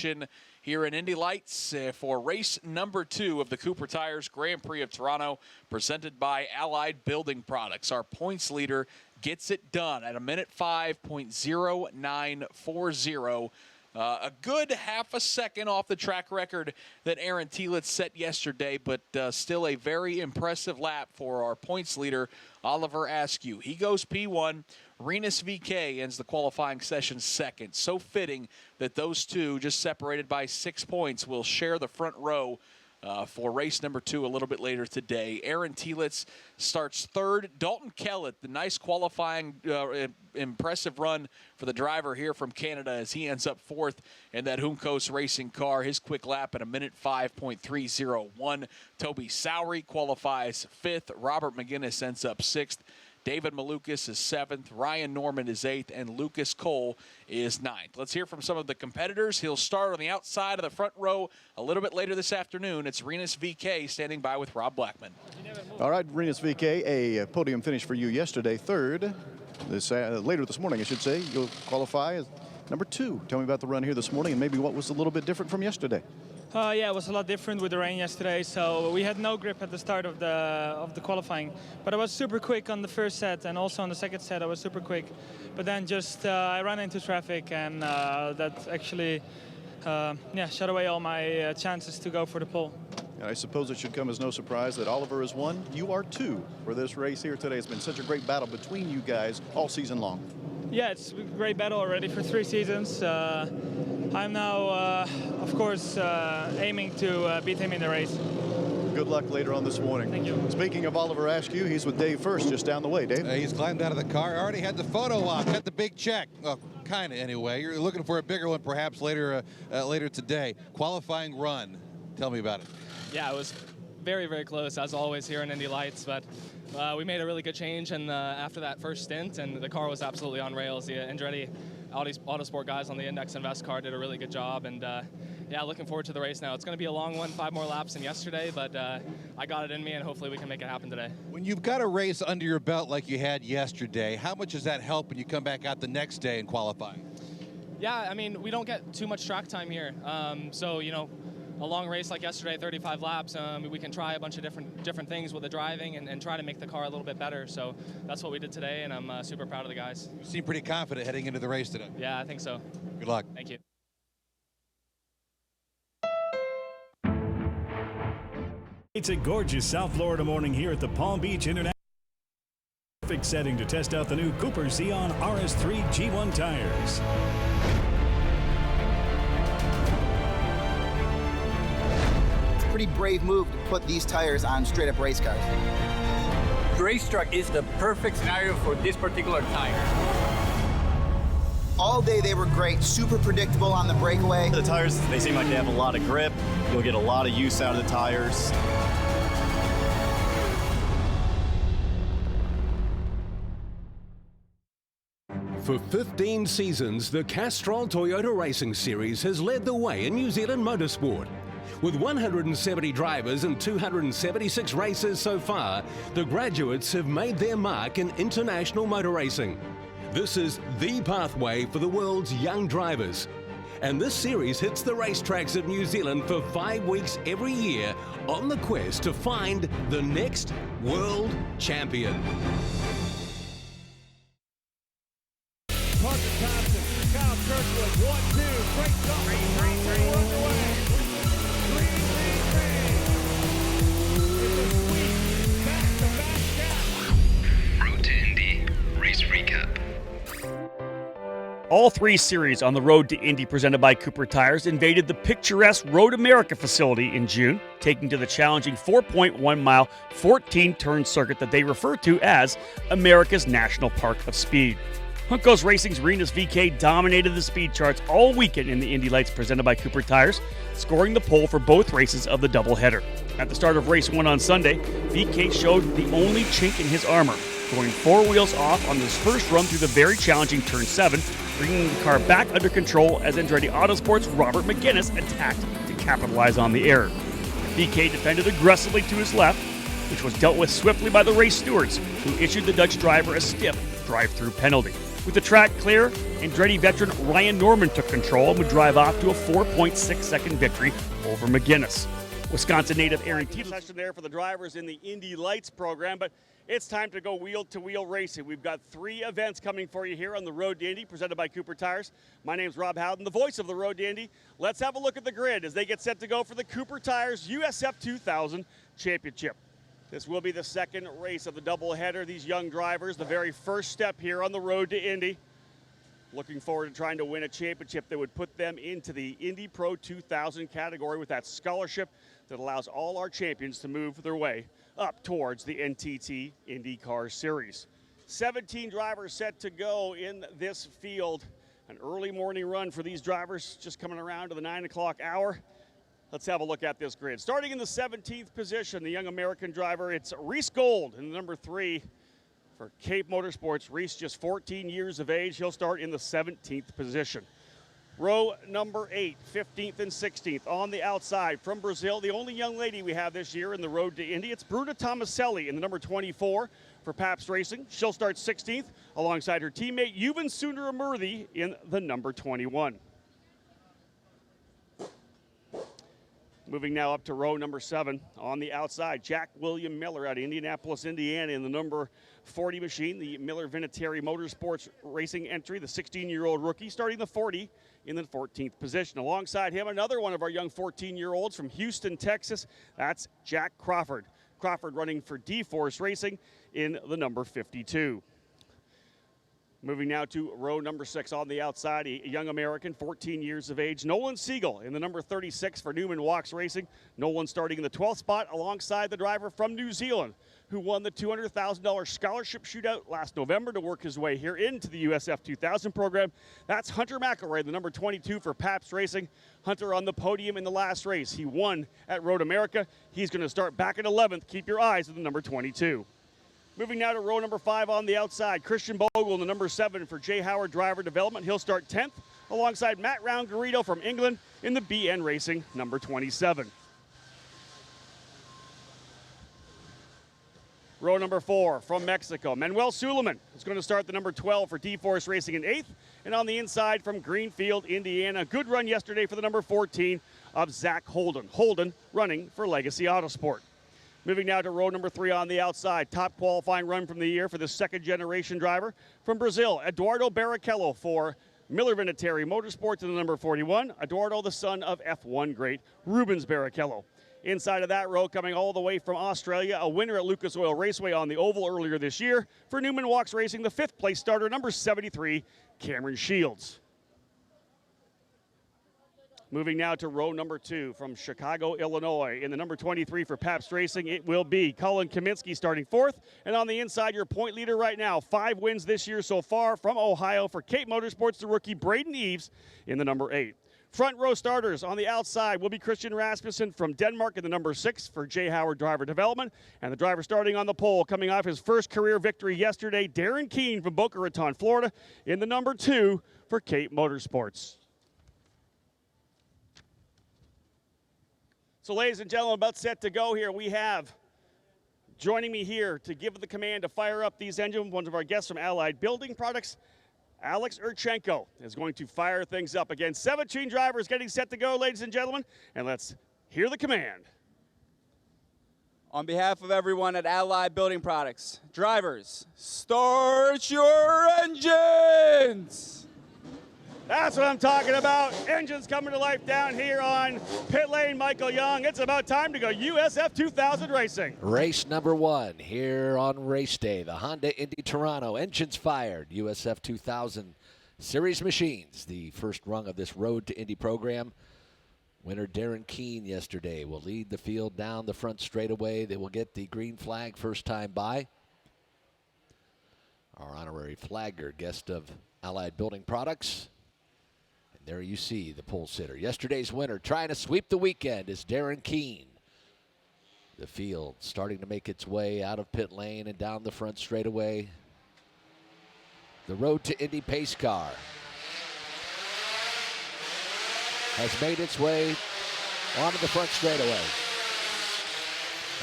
here in Indy Lights for race number 2 of the Cooper Tires Grand Prix of Toronto, presented by Allied Building Products. Our points leader gets it done at a minute 5.0940. A good half a second off the track record that Aaron Telitz set yesterday, but still a very impressive lap for our points leader, Oliver Askew. He goes P1. Rinus VK ends the qualifying session second. So fitting that those two, just separated by 6 points, will share the front row for race number 2 a little bit later today. Aaron Telitz starts third. Dalton Kellett, the nice qualifying, impressive run for the driver here from Canada as he ends up fourth in that Juncos Racing car. His quick lap at a minute 5.301. Toby Sowery qualifies fifth. Robert McGinnis ends up sixth. David Malukas is seventh, Ryan Norman is eighth, and Lucas Cole is ninth. Let's hear from some of the competitors. He'll start on the outside of the front row a little bit later this afternoon. It's Rinus VK standing by with Rob Blackman. All right, Rinus VK, a podium finish for you yesterday, third. Later this morning, I should say, you'll qualify as number 2. Tell me about the run here this morning and maybe what was a little bit different from yesterday. Yeah, it was a lot different with the rain yesterday, so we had no grip at the start of the qualifying. But I was super quick on the first set, and also on the second set I was super quick. But then just I ran into traffic, and that actually shut away all my chances to go for the pole. And I suppose it should come as no surprise that Oliver is 1, you are 2 for this race here today. It's been such a great battle between you guys all season long. Yeah, it's a great battle already for 3 seasons. I'm now, of course, aiming to beat him in the race. Good luck later on this morning. Thank you. Speaking of Oliver Askew, he's with Dave First, just down the way. Dave? He's climbed out of the car, already had the photo op, got the big check. Well, kind of anyway. You're looking for a bigger one perhaps later today. Qualifying run. Tell me about it. Yeah, it was very, very close, as always, here in Indy Lights, but we made a really good change and after that first stint, and the car was absolutely on rails. The Andretti Autosport guys on the Index Invest car did a really good job, and yeah, looking forward to the race now. It's going to be a long one, 5 more laps than yesterday, but I got it in me, and hopefully we can make it happen today. When you've got a race under your belt like you had yesterday, how much does that help when you come back out the next day and qualify? Yeah, I mean, we don't get too much track time here, so, you know, a long race like yesterday, 35 laps, we can try a bunch of different things with the driving and try to make the car a little bit better. So that's what we did today, and I'm super proud of the guys. You seem pretty confident heading into the race today. Yeah, I think so. Good luck. Thank you. It's a gorgeous South Florida morning here at the Palm Beach International. Perfect setting to test out the new Cooper Xeon RS3 G1 tires. It's a pretty brave move to put these tires on straight up race cars. The racetrack is the perfect scenario for this particular tire. All day they were great, super predictable on the breakaway. The tires, they seem like they have a lot of grip. You'll get a lot of use out of the tires. For 15 seasons, the Castrol Toyota Racing Series has led the way in New Zealand motorsport. With 170 drivers and 276 races so far, the graduates have made their mark in international motor racing. This is the pathway for the world's young drivers. And this series hits the racetracks of New Zealand for 5 weeks every year on the quest to find the next world champion. Parker Thompson, Kyle Kirkwood, 1-2, great start. Green. It's a sweep, back-to-back gap. Road to Indy Race Recap. All 3 series on the Road to Indy presented by Cooper Tires invaded the picturesque Road America facility in June, taking to the challenging 4.1-mile, 14-turn circuit that they refer to as America's National Park of Speed. Hunkos Racing's Rinus VeeKay dominated the speed charts all weekend in the Indy Lights presented by Cooper Tires, scoring the pole for both races of the doubleheader. At the start of race 1 on Sunday, VeeKay showed the only chink in his armor, going 4 wheels off on his first run through the very challenging Turn 7, bringing the car back under control as Andretti Autosport's Robert McGinnis attacked to capitalize on the error. VeeKay defended aggressively to his left, which was dealt with swiftly by the race stewards, who issued the Dutch driver a stiff drive-through penalty. With the track clear, Andretti veteran Ryan Norman took control and would drive off to a 4.6-second victory over McGinnis. Wisconsin native Aaron Tito session there for the drivers in the Indy Lights program, but it's time to go wheel-to-wheel racing. We've got 3 events coming for you here on the Road to Indy, presented by Cooper Tires. My name's Rob Howden, the voice of the Road to Indy. Let's have a look at the grid as they get set to go for the Cooper Tires USF2000 Championship. This will be the second race of the doubleheader. These young drivers, the very first step here on the Road to Indy. Looking forward to trying to win a championship that would put them into the Indy Pro 2000 category with that scholarship that allows all our champions to move their way up towards the NTT IndyCar Series. 17 drivers set to go in this field. An early morning run for these drivers just coming around to the 9 o'clock hour. Let's have a look at this grid. Starting in the 17th position, the young American driver, it's Reese Gold in the number 3 for Cape Motorsports. Reese, just 14 years of age. He'll start in the 17th position. Row number 8, 15th and 16th on the outside from Brazil. The only young lady we have this year in the Road to Indy, it's Bruna Tomaselli in the number 24 for Pabst Racing. She'll start 16th alongside her teammate Yuvan Sundaramurthy in the number 21. Moving now up to row number 7 on the outside, Jack William Miller out of Indianapolis, Indiana in the number 40 machine, the Miller Vinatieri Motorsports Racing entry, the 16-year-old rookie, starting the 40 in the 14th position. Alongside him, another one of our young 14-year-olds from Houston, Texas, that's Jack Crawford. Crawford running for D-Force Racing in the number 52. Moving now to row number 6 on the outside, a young American, 14 years of age, Nolan Siegel in the number 36 for Newman Walks Racing. Nolan starting in the 12th spot alongside the driver from New Zealand who won the $200,000 scholarship shootout last November to work his way here into the USF2000 program. That's Hunter McElroy, the number 22 for Pabst Racing. Hunter on the podium in the last race. He won at Road America. He's going to start back in 11th. Keep your eyes on the number 22. Moving now to row number 5 on the outside, Christian Bogle in the number 7 for J. Howard Driver Development. He'll start 10th alongside Matt Round-Garrido from England in the BN Racing number 27. Row number 4 from Mexico, Manuel Suleiman is going to start the number 12 for D-Force Racing in 8th. And on the inside from Greenfield, Indiana, good run yesterday for the number 14 of Zach Holden. Holden running for Legacy Autosport. Moving now to row number 3 on the outside. Top qualifying run from the year for the second-generation driver. From Brazil, Eduardo Barrichello for Miller Vinatieri Motorsports in the number 41. Eduardo, the son of F1 great Rubens Barrichello. Inside of that row, coming all the way from Australia, a winner at Lucas Oil Raceway on the Oval earlier this year. For Newman Walks Racing, the 5th place starter, number 73, Cameron Shields. Moving now to row number 2 from Chicago, Illinois. In the number 23 for Pabst Racing, it will be Colin Kaminsky starting 4th. And on the inside, your point leader right now, 5 wins this year so far from Ohio for Cape Motorsports, the rookie Braden Eves in the number 8. Front row starters on the outside will be Christian Rasmussen from Denmark in the number 6 for Jay Howard Driver Development. And the driver starting on the pole, coming off his first career victory yesterday, Darren Keene from Boca Raton, Florida in the number 2 for Cape Motorsports. So ladies and gentlemen, about set to go here, we have joining me here to give the command to fire up these engines, one of our guests from Allied Building Products, Alex Urchenko is going to fire things up. Again, 17 drivers getting set to go, ladies and gentlemen, and let's hear the command. On behalf of everyone at Allied Building Products, drivers, start your engines! That's what I'm talking about. Engines coming to life down here on pit lane. Michael Young, it's about time to go USF2000 Racing. Race number 1 here on race day. The Honda Indy Toronto. Engines fired. USF2000 Series machines. The first rung of this Road to Indy program. Winner Darren Keene yesterday will lead the field down the front straightaway. They will get the green flag first time by. Our honorary flagger, guest of Allied Building Products. There you see the pole sitter. Yesterday's winner trying to sweep the weekend is Darren Keene. The field starting to make its way out of pit lane and down the front straightaway. The Road to Indy pace car has made its way onto the front straightaway.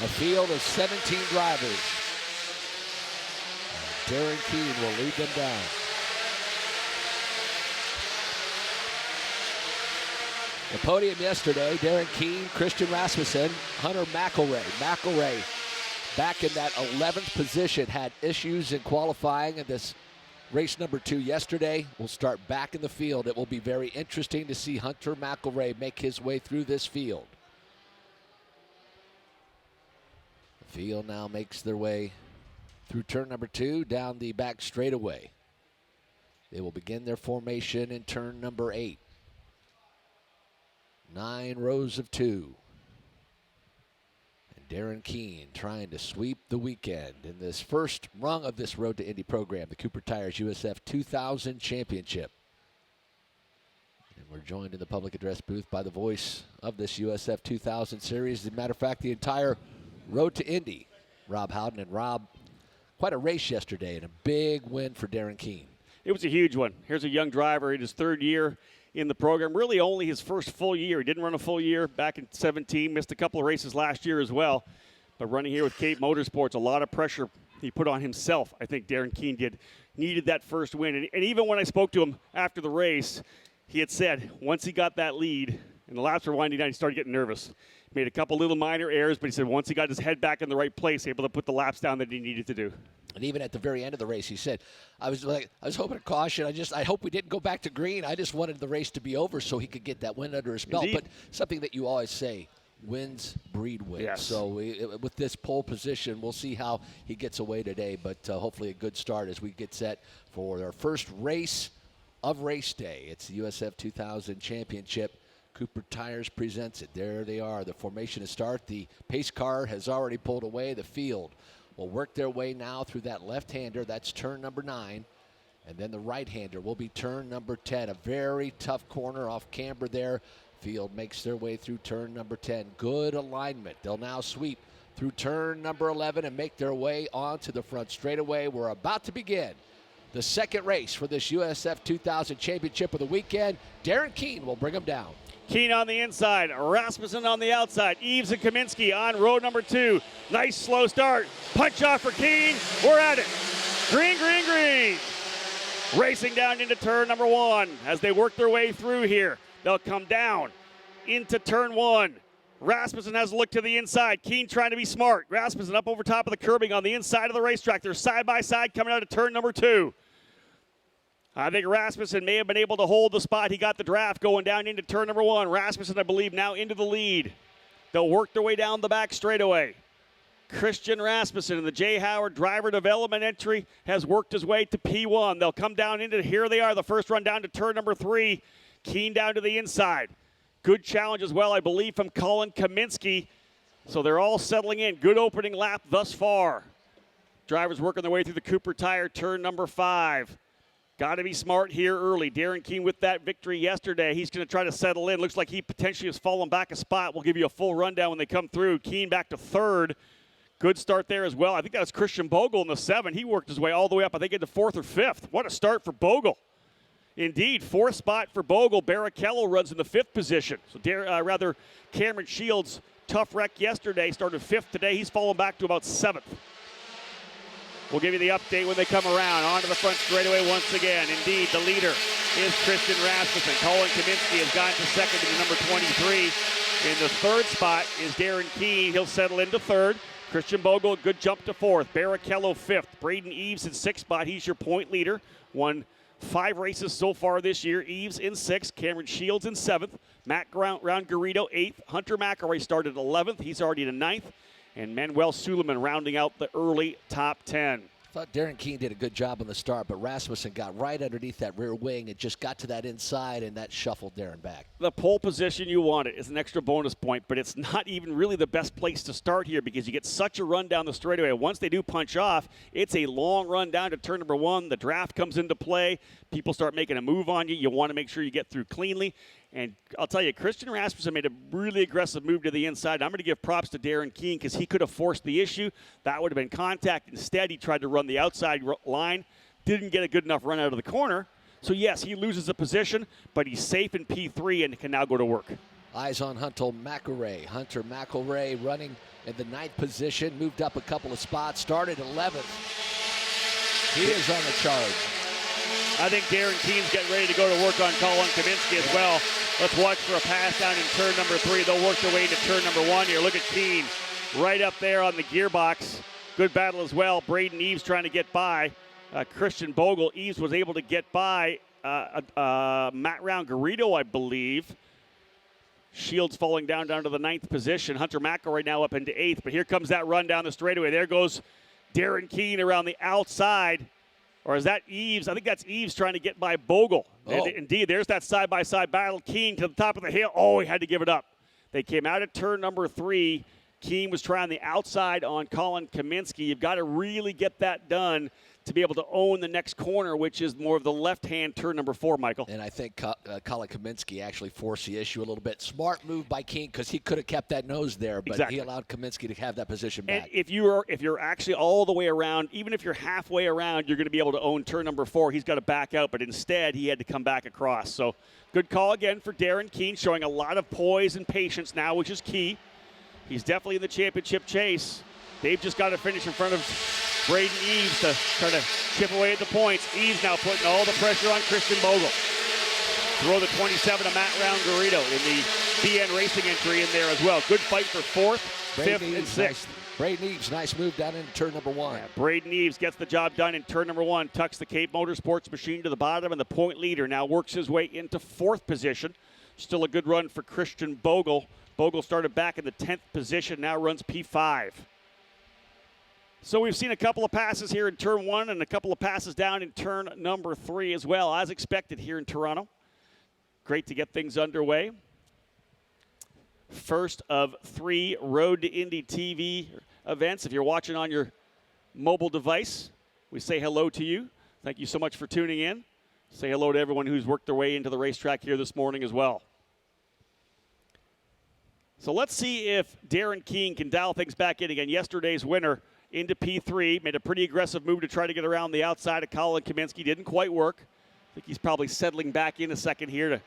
A field of 17 drivers. Darren Keene will lead them down. The podium yesterday, Darren Keene, Christian Rasmussen, Hunter McElray. McElray back in that 11th position, had issues in qualifying in this race number 2 yesterday. Will start back in the field. It will be very interesting to see Hunter McElray make his way through this field. The field now makes their way through turn number 2, down the back straightaway. They will begin their formation in turn number 8. 9 rows of 2. And Darren Keene trying to sweep the weekend in this first rung of this Road to Indy program, the Cooper Tires USF2000 Championship. And we're joined in the public address booth by the voice of this USF2000 series. As a matter of fact, the entire Road to Indy, Rob Howden. And Rob, quite a race yesterday and a big win for Darren Keene. It was a huge one. Here's a young driver in his 3rd year in the program, really only his first full year. He didn't run a full year back in 17, missed a couple of races last year as well. But running here with Cape Motorsports, a lot of pressure he put on himself. I think Darren Keene needed that first win. And even when I spoke to him after the race, he had said once he got that lead and the laps were winding down, he started getting nervous. Made a couple little minor errors, but he said once he got his head back in the right place, able to put the laps down that he needed to do. And even at the very end of the race, he said, I was hoping to caution. I hope we didn't go back to green. I just wanted the race to be over so he could get that win under his belt. Indeed. But something that you always say, wins breed wins. Yes. So with this pole position, we'll see how he gets away today. But hopefully a good start as we get set for our first race of race day. It's the USF2000 Championship. Cooper Tires presents it. There they are, the formation to start. The pace car has already pulled away. The field will work their way now through that left-hander. That's turn number 9. And then the right-hander will be turn number 10. A very tough corner off camber there. Field makes their way through turn number 10. Good alignment. They'll now sweep through turn number 11 and make their way onto the front straightaway. We're about to begin the second race for this USF2000 Championship of the weekend. Darren Keene will bring them down. Keene on the inside, Rasmussen on the outside, Eves and Kaminsky on road number 2. Nice slow start. Punch off for Keene. We're at it. Green, green, green. Racing down into turn number 1 as they work their way through here. They'll come down into turn one. Rasmussen has a look to the inside. Keen trying to be smart. Rasmussen up over top of the curbing on the inside of the racetrack. They're side by side coming out of turn number 2. I think Rasmussen may have been able to hold the spot. He got the draft going down into turn number 1. Rasmussen, I believe, now into the lead. They'll work their way down the back straightaway. Christian Rasmussen in the J. Howard driver development entry has worked his way to P1. They'll come down into, here they are, the first run down to turn number 3. Keen down to the inside. Good challenge as well, I believe, from Colin Kaminsky. So they're all settling in. Good opening lap thus far. Drivers working their way through the Cooper tire, turn number 5. Got to be smart here early. Darren Keen with that victory yesterday. He's going to try to settle in. Looks like he potentially has fallen back a spot. We'll give you a full rundown when they come through. Keen back to 3rd. Good start there as well. I think that was Christian Bogle in the 7. He worked his way all the way up, I think, into 4th or 5th. What a start for Bogle. Indeed, 4th spot for Bogle. Barrichello runs in the 5th position. So Cameron Shields, tough wreck yesterday, started 5th today. He's fallen back to about 7th. We'll give you the update when they come around. Onto the front straightaway once again. Indeed, the leader is Christian Rasmussen. Colin Kaminsky has gone to 2nd to number 23. In the 3rd spot is Darren Keen. He'll settle into 3rd. Christian Bogle, good jump to 4th. Barrichello 5th. Braden Eves in 6th spot. He's your point leader. Won 5 races so far this year. Eves in 6th. Cameron Shields in 7th. Matt Round-Garrido 8th. Hunter McElroy started 11th. He's already to 9th. And Manuel Suleiman rounding out the early top 10. I thought Darren Keen did a good job on the start, but Rasmussen got right underneath that rear wing and just got to that inside, and that shuffled Darren back. The pole position you wanted is an extra bonus point, but it's not even really the best place to start here because you get such a run down the straightaway. Once they do punch off, it's a long run down to turn number 1. The draft comes into play. People start making a move on you. You want to make sure you get through cleanly. And I'll tell you, Christian Rasmussen made a really aggressive move to the inside. I'm going to give props to Darren Keen because he could have forced the issue. That would have been contact. Instead, he tried to run the outside line. Didn't get a good enough run out of the corner. So, yes, he loses a position, but he's safe in P3 and can now go to work. Eyes on Hunter McElroy. Hunter McElroy running in the 9th position. Moved up a couple of spots. Started 11th. He is on the charge. I think Darren Keen's getting ready to go to work on Colin Kaminsky as well. Let's watch for a pass down in turn number 3. They'll work their way into turn number 1 here. Look at Keen right up there on the gearbox. Good battle as well. Braden Eves trying to get by Christian Bogle. Eves was able to get by Matt Round-Garrido, I believe. Shields falling down to the 9th position. Hunter McElroy now up into 8th. But here comes that run down the straightaway. There goes Darren Keen around the outside. Or is that Eves? I think that's Eves trying to get by Bogle. Oh. Indeed, there's that side-by-side battle. Keen to the top of the hill. Oh, he had to give it up. They came out at turn number 3. Keen was trying the outside on Colin Kaminsky. You've got to really get that done to be able to own the next corner, which is more of the left-hand turn number 4, Michael. And I think Colin Kaminsky actually forced the issue a little bit. Smart move by Keen because he could have kept that nose there, but He allowed Kaminsky to have that position back. And if you're actually all the way around, even if you're halfway around, you're going to be able to own turn number 4. He's got to back out, but instead he had to come back across. So good call again for Darren Keen, showing a lot of poise and patience now, which is key. He's definitely in the championship chase. They've just got to finish in front of Braden Eves to try to chip away at the points. Eves now putting all the pressure on Christian Bogle. Throw the 27 to Matt Round-Garrido in the BN Racing entry in there as well. Good fight for 4th, Braden 5th, and Eves, 6th. Braden Eves, nice move down into turn number 1. Yeah, Braden Eves gets the job done in turn number 1. Tucks the Cape Motorsports machine to the bottom, and the point leader now works his way into 4th position. Still a good run for Christian Bogle. Bogle started back in the 10th position, now runs P5. So we've seen a couple of passes here in turn 1 and a couple of passes down in turn number 3 as well, as expected here in Toronto. Great to get things underway. First of 3 Road to Indy TV events. If you're watching on your mobile device, we say hello to you. Thank you so much for tuning in. Say hello to everyone who's worked their way into the racetrack here this morning as well. So let's see if Darren Keen can dial things back in again. Yesterday's winner into P3, made a pretty aggressive move to try to get around the outside of Colin Kaminsky. Didn't quite work. I think he's probably settling back in a second here to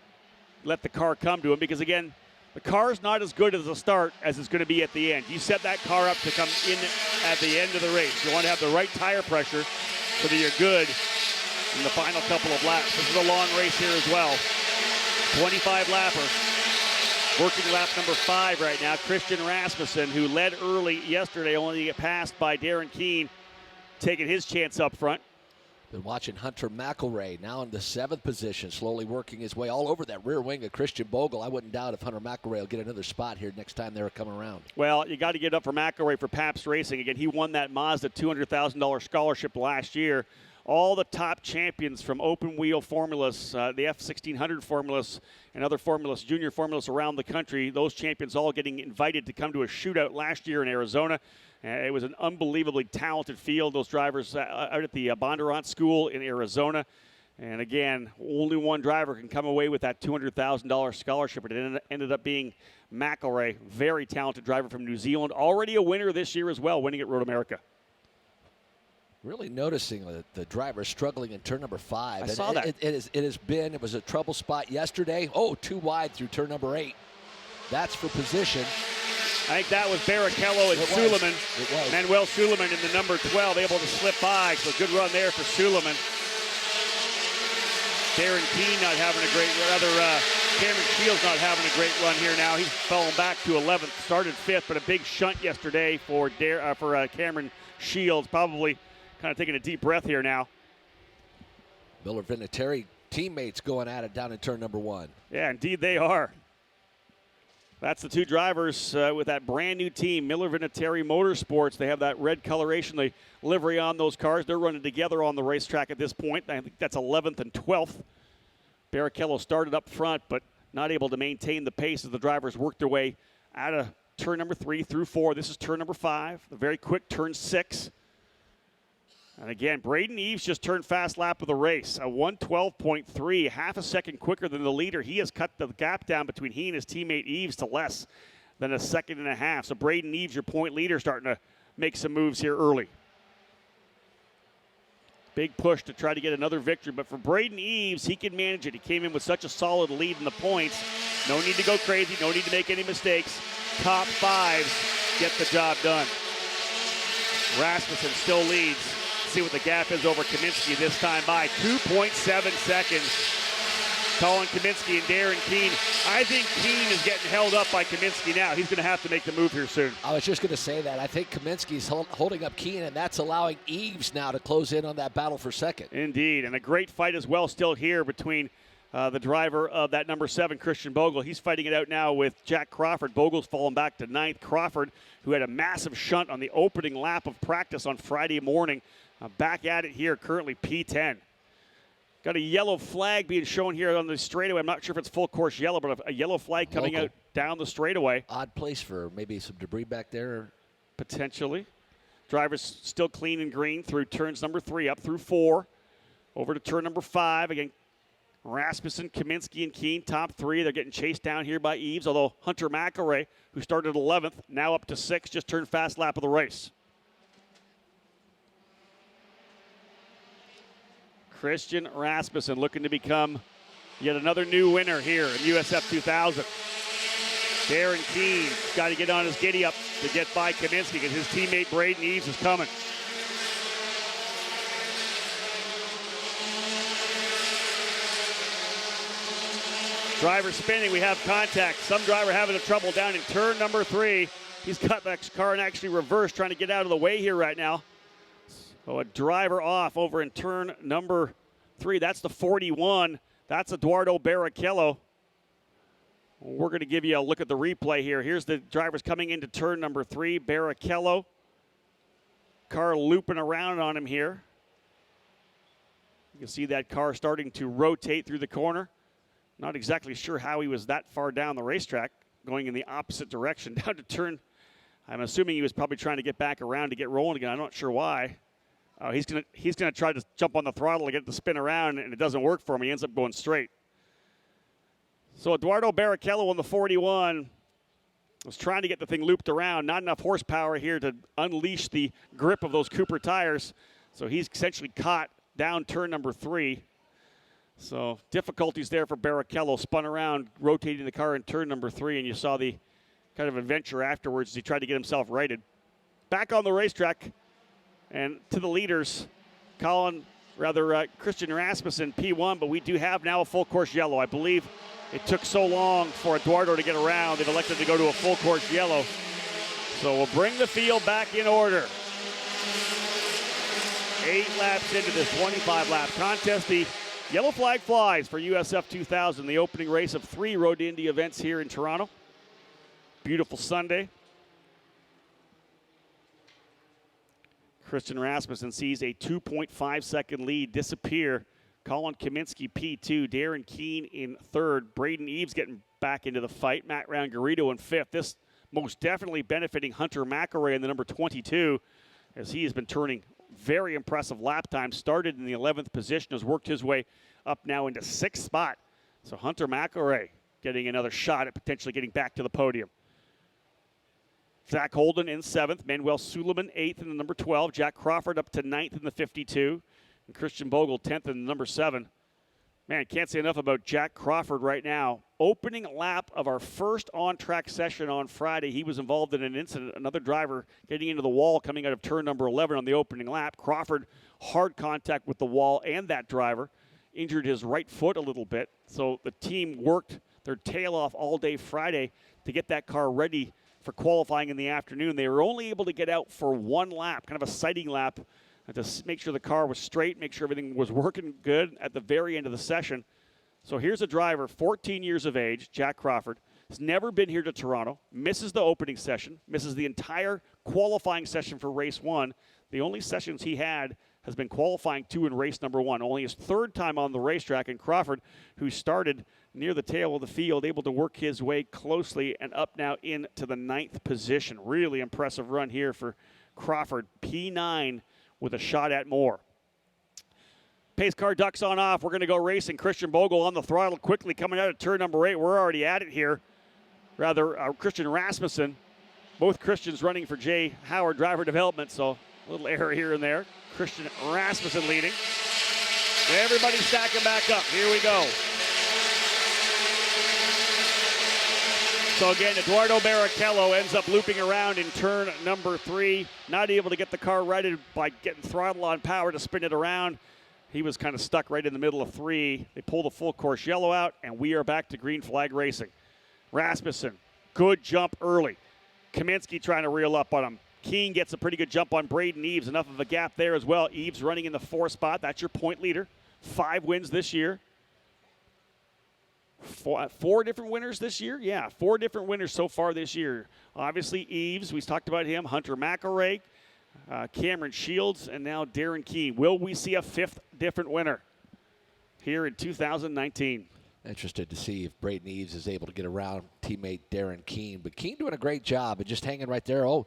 let the car come to him because, again, the car's not as good as the start as it's going to be at the end. You set that car up to come in at the end of the race. You want to have the right tire pressure so that you're good in the final couple of laps. This is a long race here as well. 25 lapper. Working lap number 5 right now, Christian Rasmussen, who led early yesterday, only to get passed by Darren Keene, taking his chance up front. Been watching Hunter McElray now in the 7th position, slowly working his way all over that rear wing of Christian Bogle. I wouldn't doubt if Hunter McElray will get another spot here next time they're coming around. Well, you got to get up for McElray for Pabst Racing. Again, he won that Mazda $200,000 scholarship last year. All the top champions from open wheel formulas, the F1600 formulas, and other formulas, junior formulas around the country, those champions all getting invited to come to a shootout last year in Arizona. It was an unbelievably talented field, those drivers out at the Bondurant School in Arizona. And again, only one driver can come away with that $200,000 scholarship. It ended up being McElray, very talented driver from New Zealand, already a winner this year as well, winning at Road America. Really noticing the driver struggling in turn number 5. I saw that. It was a trouble spot yesterday. Oh, too wide through turn number 8. That's for position. I think that was Barrichello and Suleiman. Manuel Suleiman in the number 12, able to slip by. So good run there for Suleiman. Darren Keene not having a great run. Cameron Shields not having a great run here now. He's fallen back to 11th, started 5th, but a big shunt yesterday for Cameron Shields. Probably kind of taking a deep breath here now. Miller Vinatieri teammates going at it down in turn number 1. Yeah, indeed they are. That's the two drivers with that brand new team, Miller Vinatieri Motorsports. They have that red coloration, the livery on those cars. They're running together on the racetrack at this point. I think that's 11th and 12th. Barrichello started up front, but not able to maintain the pace as the drivers worked their way out of turn number 3 through 4. This is turn number 5, a very quick turn 6. And again, Braden Eves just turned fast lap of the race, a 1:12.3, half a second quicker than the leader. He has cut the gap down between he and his teammate Eves to less than a second and a half. So Braden Eves, your point leader, starting to make some moves here early. Big push to try to get another victory, but for Braden Eves, he can manage it. He came in with such a solid lead in the points. No need to go crazy, no need to make any mistakes. Top 5s get the job done. Rasmussen still leads. See what the gap is over Kaminsky this time by 2.7 seconds. Colin Kaminsky and Darren Keene. I think Keene is getting held up by Kaminsky now. He's going to have to make the move here soon. I was just going to say that. I think Kaminsky's holding up Keene, and that's allowing Eves now to close in on that battle for second. Indeed, and a great fight as well still here between the driver of that number 7, Christian Bogle. He's fighting it out now with Jack Crawford. Bogle's fallen back to 9th. Crawford, who had a massive shunt on the opening lap of practice on Friday morning, back at it here, currently P10. Got a yellow flag being shown here on the straightaway. I'm not sure if it's full course yellow, but a yellow flag coming out down the straightaway. Odd place for maybe some debris back there. Potentially. Drivers still clean and green through turns number 3, up through 4. Over to turn number 5. Again, Rasmussen, Kaminsky, and Keene, top 3. They're getting chased down here by Eves, although Hunter McElray, who started 11th, now up to 6th, just turned fast lap of the race. Christian Rasmussen looking to become yet another new winner here in USF2000. Darren Keene got to get on his giddy up to get by Kaminsky because his teammate Braden Eves is coming. Driver spinning, we have contact. Some driver having trouble down in turn number 3. He's got that car and actually reversed, trying to get out of the way here right now. So a driver off over in turn number 3. That's the 41. That's Eduardo Barrichello. We're going to give you a look at the replay here. Here's the drivers coming into turn number 3. Barrichello. Car looping around on him here. You can see that car starting to rotate through the corner. Not exactly sure how he was that far down the racetrack, going in the opposite direction down to turn. I'm assuming he was probably trying to get back around to get rolling again. I'm not sure why. He's gonna try to jump on the throttle to get the spin around, and it doesn't work for him. He ends up going straight. So Eduardo Barrichello on the 41 was trying to get the thing looped around. Not enough horsepower here to unleash the grip of those Cooper tires. So he's essentially caught down turn number 3. So difficulties there for Barrichello. Spun around, rotating the car in turn number 3, and you saw the kind of adventure afterwards as he tried to get himself righted. Back on the racetrack. And to the leaders, Colin Christian Rasmussen P1, but we do have now a full course yellow. I believe it took so long for Eduardo to get around. They've elected to go to a full course yellow. So we'll bring the field back in order. 8 laps into this 25-lap contest. The yellow flag flies for USF2000, the opening race of 3 Road to Indy events here in Toronto. Beautiful Sunday. Christian Rasmussen sees a 2.5-second lead disappear. Colin Kaminsky P2, Darren Keene in 3rd. Braden Eves getting back into the fight. Matt Rangarito in 5th. This most definitely benefiting Hunter McElroy in the number 22, as he has been turning very impressive lap time. Started in the 11th position, has worked his way up now into 6th spot. So Hunter McElroy getting another shot at potentially getting back to the podium. Zach Holden in 7th. Manuel Suleiman 8th in the number 12. Jack Crawford up to 9th in the 52. And Christian Bogle 10th in the number 7. Man, can't say enough about Jack Crawford right now. Opening lap of our first on-track session on Friday, he was involved in an incident. Another driver getting into the wall coming out of turn number 11 on the opening lap. Crawford, hard contact with the wall and that driver. Injured his right foot a little bit. So the team worked their tail off all day Friday to get that car ready for qualifying in the afternoon. They were only able to get out for 1 lap, kind of a sighting lap, to make sure the car was straight, make sure everything was working good at the very end of the session. So here's a driver, 14 years of age, Jack Crawford, has never been here to Toronto, misses the opening session, misses the entire qualifying session for race 1. The only sessions he had has been qualifying 2 in race number 1. Only his 3rd time on the racetrack, and Crawford, who started near the tail of the field, able to work his way closely and up now into the 9th position. Really impressive run here for Crawford. P9 with a shot at more. Pace car ducks on off. We're going to go racing. Christian Bogle on the throttle quickly coming out of turn number 8. We're already at it here. Christian Rasmussen. Both Christians running for Jay Howard Driver Development, so a little error here and there. Christian Rasmussen leading. Everybody stacking back up. Here we go. So again, Eduardo Barrichello ends up looping around in turn number 3. Not able to get the car righted by getting throttle on power to spin it around. He was kind of stuck right in the middle of 3. They pull the full course yellow out, and we are back to green flag racing. Rasmussen, good jump early. Kaminsky trying to reel up on him. Keene gets a pretty good jump on Braden Eves. Enough of a gap there as well. Eves running in the 4th spot. That's your point leader. 5 wins this year. 4 different winners this year? Yeah, 4 different winners so far this year. Obviously, Eves, we talked about him. Hunter McElroy, Cameron Shields, and now Darren Keene. Will we see a 5th different winner here in 2019? Interested to see if Braden Eves is able to get around teammate Darren Keene. But Keene doing a great job and just hanging right there. Oh,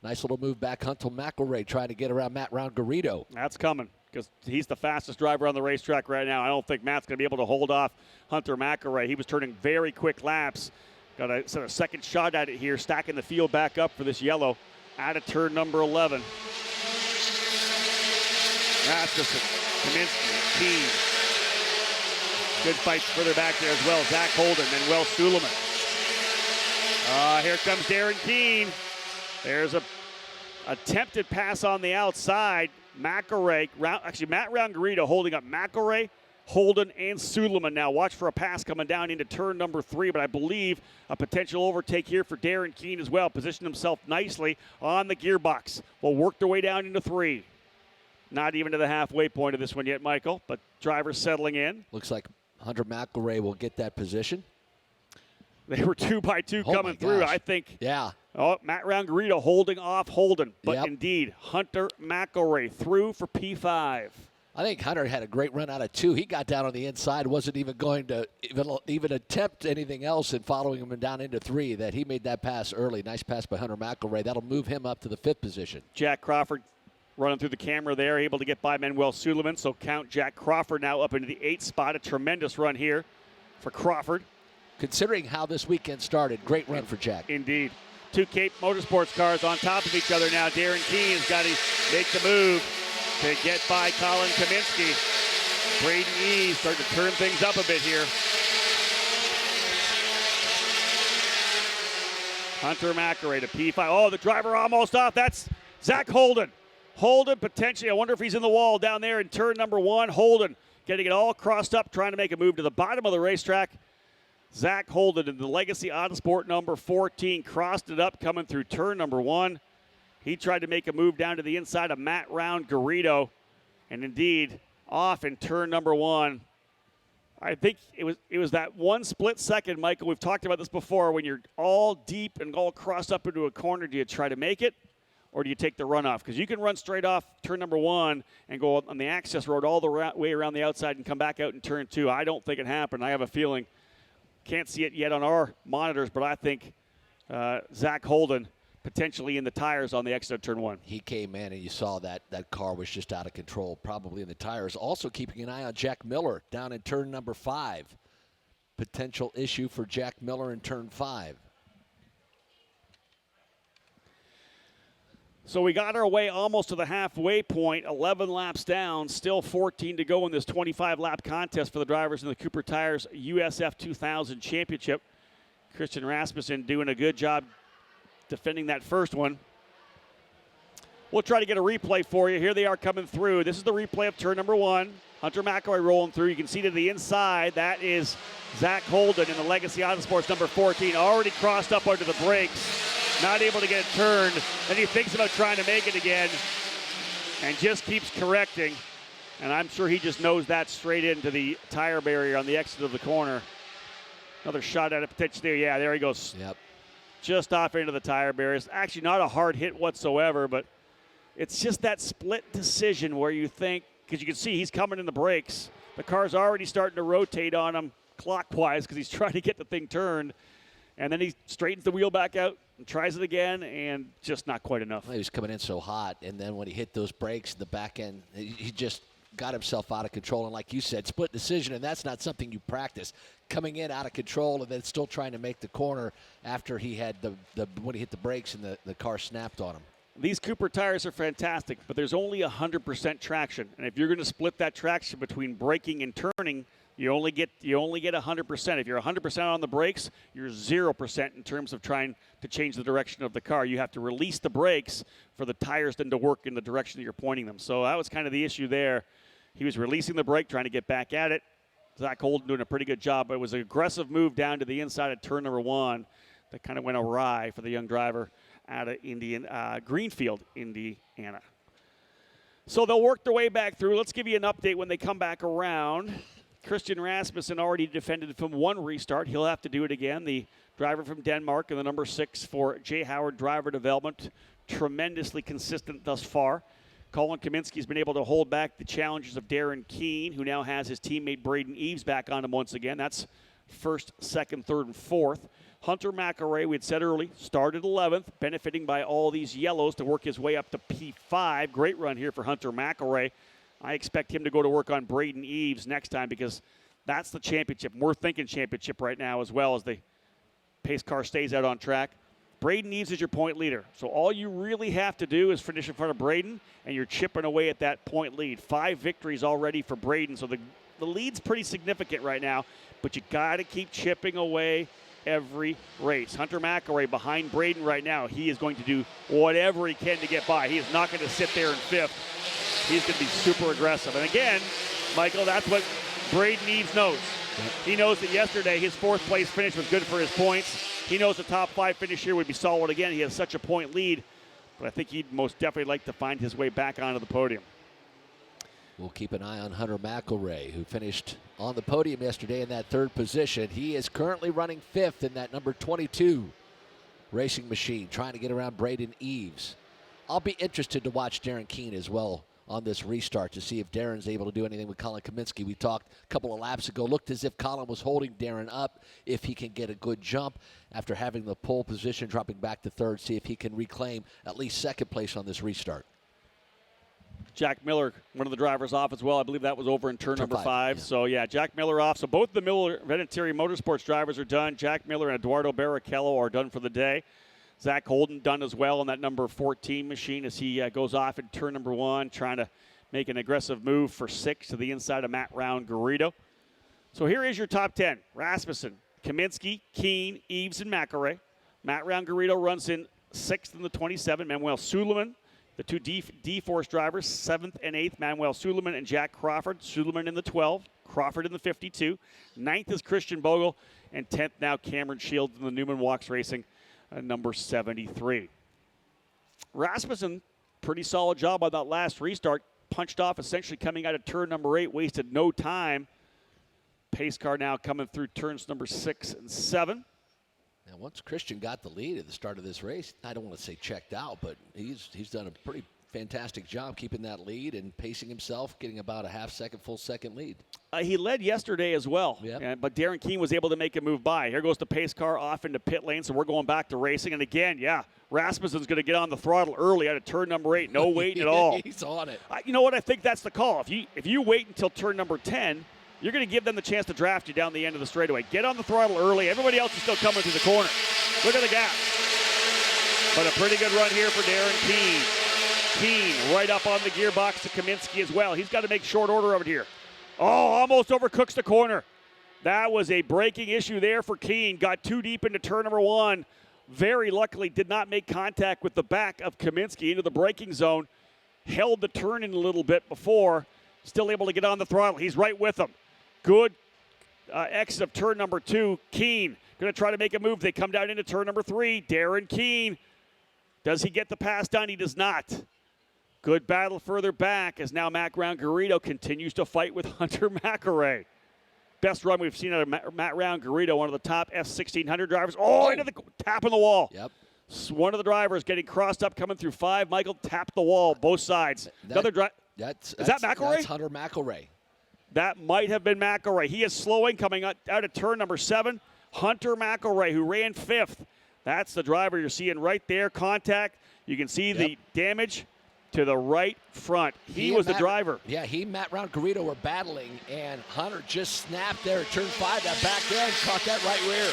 nice little move back. Hunter McElroy trying to get around Matt Rangarito. That's coming because he's the fastest driver on the racetrack right now. I don't think Matt's going to be able to hold off Hunter McElroy. He was turning very quick laps. Got a second shot at it here, stacking the field back up for this yellow out of turn number 11. Rasmussen, Kaminsky, Keene. Good fights further back there as well. Zach Holden, Manuel Suleiman. Here comes Darren Keene. There's a attempted pass on the outside. McElroy, actually Matt Rangarito holding up McElroy, Holden, and Suleiman. Now watch for a pass coming down into turn number 3, but I believe a potential overtake here for Darren Keene as well. Positioned himself nicely on the gearbox. Will work their way down into 3. Not even to the halfway point of this one yet, Michael, but drivers settling in. Looks like Hunter McElroy will get that position. They were 2 by 2 coming through, I think. Yeah. Oh, Matt Rangarito holding off Holden. But indeed, Hunter McElroy through for P5. I think Hunter had a great run out of 2. He got down on the inside, wasn't even going to even attempt anything else in following him down into 3. That he made that pass early. Nice pass by Hunter McElroy. That'll move him up to the 5th position. Jack Crawford running through the camera there, able to get by Manuel Suleiman. So count Jack Crawford now up into the 8th spot. A tremendous run here for Crawford. Considering how this weekend started, great run for Jack. Indeed. 2 Cape Motorsports cars on top of each other now. Darren Keene has got to make the move to get by Colin Kaminsky. Braden Eves starting to turn things up a bit here. Hunter McElroy to P5. Oh, the driver almost off. That's Zach Holden. Holden potentially, I wonder if he's in the wall down there in turn number 1. Holden getting it all crossed up, trying to make a move to the bottom of the racetrack. Zach Holden in the Legacy Autosport number 14 crossed it up coming through turn number 1. He tried to make a move down to the inside of Matt Round Garrido, and indeed off in turn number 1. I think it was that one split second, Michael. We've talked about this before. When you're all deep and all crossed up into a corner, do you try to make it, or do you take the runoff? Because you can run straight off turn number 1 and go on the access road all the way around the outside and come back out in turn 2. I don't think it happened. I have a feeling, can't see it yet on our monitors, but I think Zach Holden potentially in the tires on the exit of turn 1. He came in, and you saw that car was just out of control, probably in the tires. Also keeping an eye on Jack Miller down in turn number 5. Potential issue for Jack Miller in turn 5. So we got our way almost to the halfway point, 11 laps down, still 14 to go in this 25-lap contest for the drivers in the Cooper Tires USF2000 Championship. Christian Rasmussen doing a good job defending that first one. We'll try to get a replay for you. Here they are coming through. This is the replay of turn number 1. Hunter McElroy rolling through. You can see to the inside, that is Zach Holden in the Legacy Autosports number 14. Already crossed up under the brakes. Not able to get it turned. Then he thinks about trying to make it again and just keeps correcting. And I'm sure he just knows that straight into the tire barrier on the exit of the corner. Another shot at it potentially there. Yeah, there he goes. Yep. Just off into the tire barrier. It's actually not a hard hit whatsoever, but it's just that split decision where you think, because you can see he's coming in the brakes. The car's already starting to rotate on him clockwise because he's trying to get the thing turned. And then he straightens the wheel back out and tries it again, and just not quite enough. Well, he was coming in so hot, and then when he hit those brakes in the back end, he just got himself out of control. And like you said, split decision, and that's not something you practice. Coming in out of control and then still trying to make the corner after he had when he hit the brakes and the car snapped on him. These Cooper tires are fantastic, but there's only 100% traction. And if you're going to split that traction between braking and turning, you only get 100%. If you're 100% on the brakes, you're 0% in terms of trying to change the direction of the car. You have to release the brakes for the tires then to work in the direction that you're pointing them. So that was kind of the issue there. He was releasing the brake, trying to get back at it. Zach Holden doing a pretty good job, but it was an aggressive move down to the inside of turn number 1 that kind of went awry for the young driver out of Greenfield, Indiana. So they'll work their way back through. Let's give you an update when they come back around. Christian Rasmussen already defended from 1 restart. He'll have to do it again. The driver from Denmark and the number 6 for Jay Howard Driver Development. Tremendously consistent thus far. Colin Kaminsky's been able to hold back the challenges of Darren Keene, who now has his teammate Braden Eves back on him once again. That's first, second, third, and fourth. Hunter McElroy, we had said early, started 11th, benefiting by all these yellows to work his way up to P5. Great run here for Hunter McElroy. I expect him to go to work on Braden Eves next time because that's the championship. We're thinking championship right now as well as the pace car stays out on track. Braden Eves is your point leader. So all you really have to do is finish in front of Braden, and you're chipping away at that point lead. 5 victories already for Braden, so the lead's pretty significant right now, but you got to keep chipping away every race. Hunter McElroy behind Braden right now. He is going to do whatever he can to get by. He is not going to sit there in 5th. He's going to be super aggressive. And again, Michael, that's what Braden Eves knows. He knows that yesterday his 4th place finish was good for his points. He knows the top 5 finish here would be solid again. He has such a point lead, but I think he'd most definitely like to find his way back onto the podium. We'll keep an eye on Hunter McElroy, who finished on the podium yesterday in that 3rd position. He is currently running 5th in that number 22 racing machine, trying to get around Braden Eves. I'll be interested to watch Darren Keene as well on this restart to see if Darren's able to do anything with Colin Kaminsky. We talked a couple of laps ago. Looked as if Colin was holding Darren up, if he can get a good jump after having the pole position, dropping back to 3rd, see if he can reclaim at least 2nd place on this restart. Jack Miller, one of the drivers, off as well. I believe that was over in turn number 5. Yeah. So, yeah, Jack Miller off. So both the Miller Venetiri Motorsports drivers are done. Jack Miller and Eduardo Barrichello are done for the day. Zach Holden done as well on that number 14 machine as he goes off in turn number 1, trying to make an aggressive move for 6 to the inside of Matt Round Garrido. So here is your top 10. Rasmussen, Kaminsky, Keene, Eves, and McElroy. Matt Round Garrido runs in 6th in the 27. Manuel Suleiman The two D-Force drivers, 7th and 8th, Manuel Suleiman and Jack Crawford. Suleiman in the 12, Crawford in the 52. 9th is Christian Bogle, and 10th now Cameron Shields in the Newman Walks Racing, number 73. Rasmussen, pretty solid job on that last restart. Punched off essentially coming out of turn number 8, wasted no time. Pace car now coming through turns number 6 and 7. Now, once Christian got the lead at the start of this race, I don't want to say checked out, but he's done a pretty fantastic job keeping that lead and pacing himself, getting about a half-second, full-second lead. He led yesterday as well, but Darren Keene was able to make a move by. Here goes the pace car off into pit lane, so we're going back to racing. And again, Rasmussen's going to get on the throttle early out of turn number 8. No waiting at all. He's on it. You know what? I think that's the call. If you wait until turn number 10, you're going to give them the chance to draft you down the end of the straightaway. Get on the throttle early. Everybody else is still coming through the corner. Look at the gap. But a pretty good run here for Darren Keene. Keene right up on the gearbox to Kaminsky as well. He's got to make short order of it here. Oh, almost overcooks the corner. That was a braking issue there for Keene. Got too deep into turn number 1. Very luckily did not make contact with the back of Kaminsky into the braking zone. Held the turn in a little bit before. Still able to get on the throttle. He's right with him. Good exit of turn number 2. Keene going to try to make a move. They come down into turn number 3. Darren Keene. Does he get the pass done? He does not. Good battle further back as now Matt Round-Garrido continues to fight with Hunter McElray. Best run we've seen out of Matt Round-Garrido, one of the top F1600 drivers. Oh, into the tap on the wall. Yep. One of the drivers getting crossed up coming through 5. Michael tapped the wall, both sides. Another driver. Is that McElray? That's Hunter McElray. That might have been McElray. He is slowing coming out of turn number 7. Hunter McElray, who ran 5th. That's the driver you're seeing right there. Contact. You can see the damage to the right front. He was the driver. Yeah, Matt Round-Garrido were battling, and Hunter just snapped there at turn 5. That back end caught that right rear.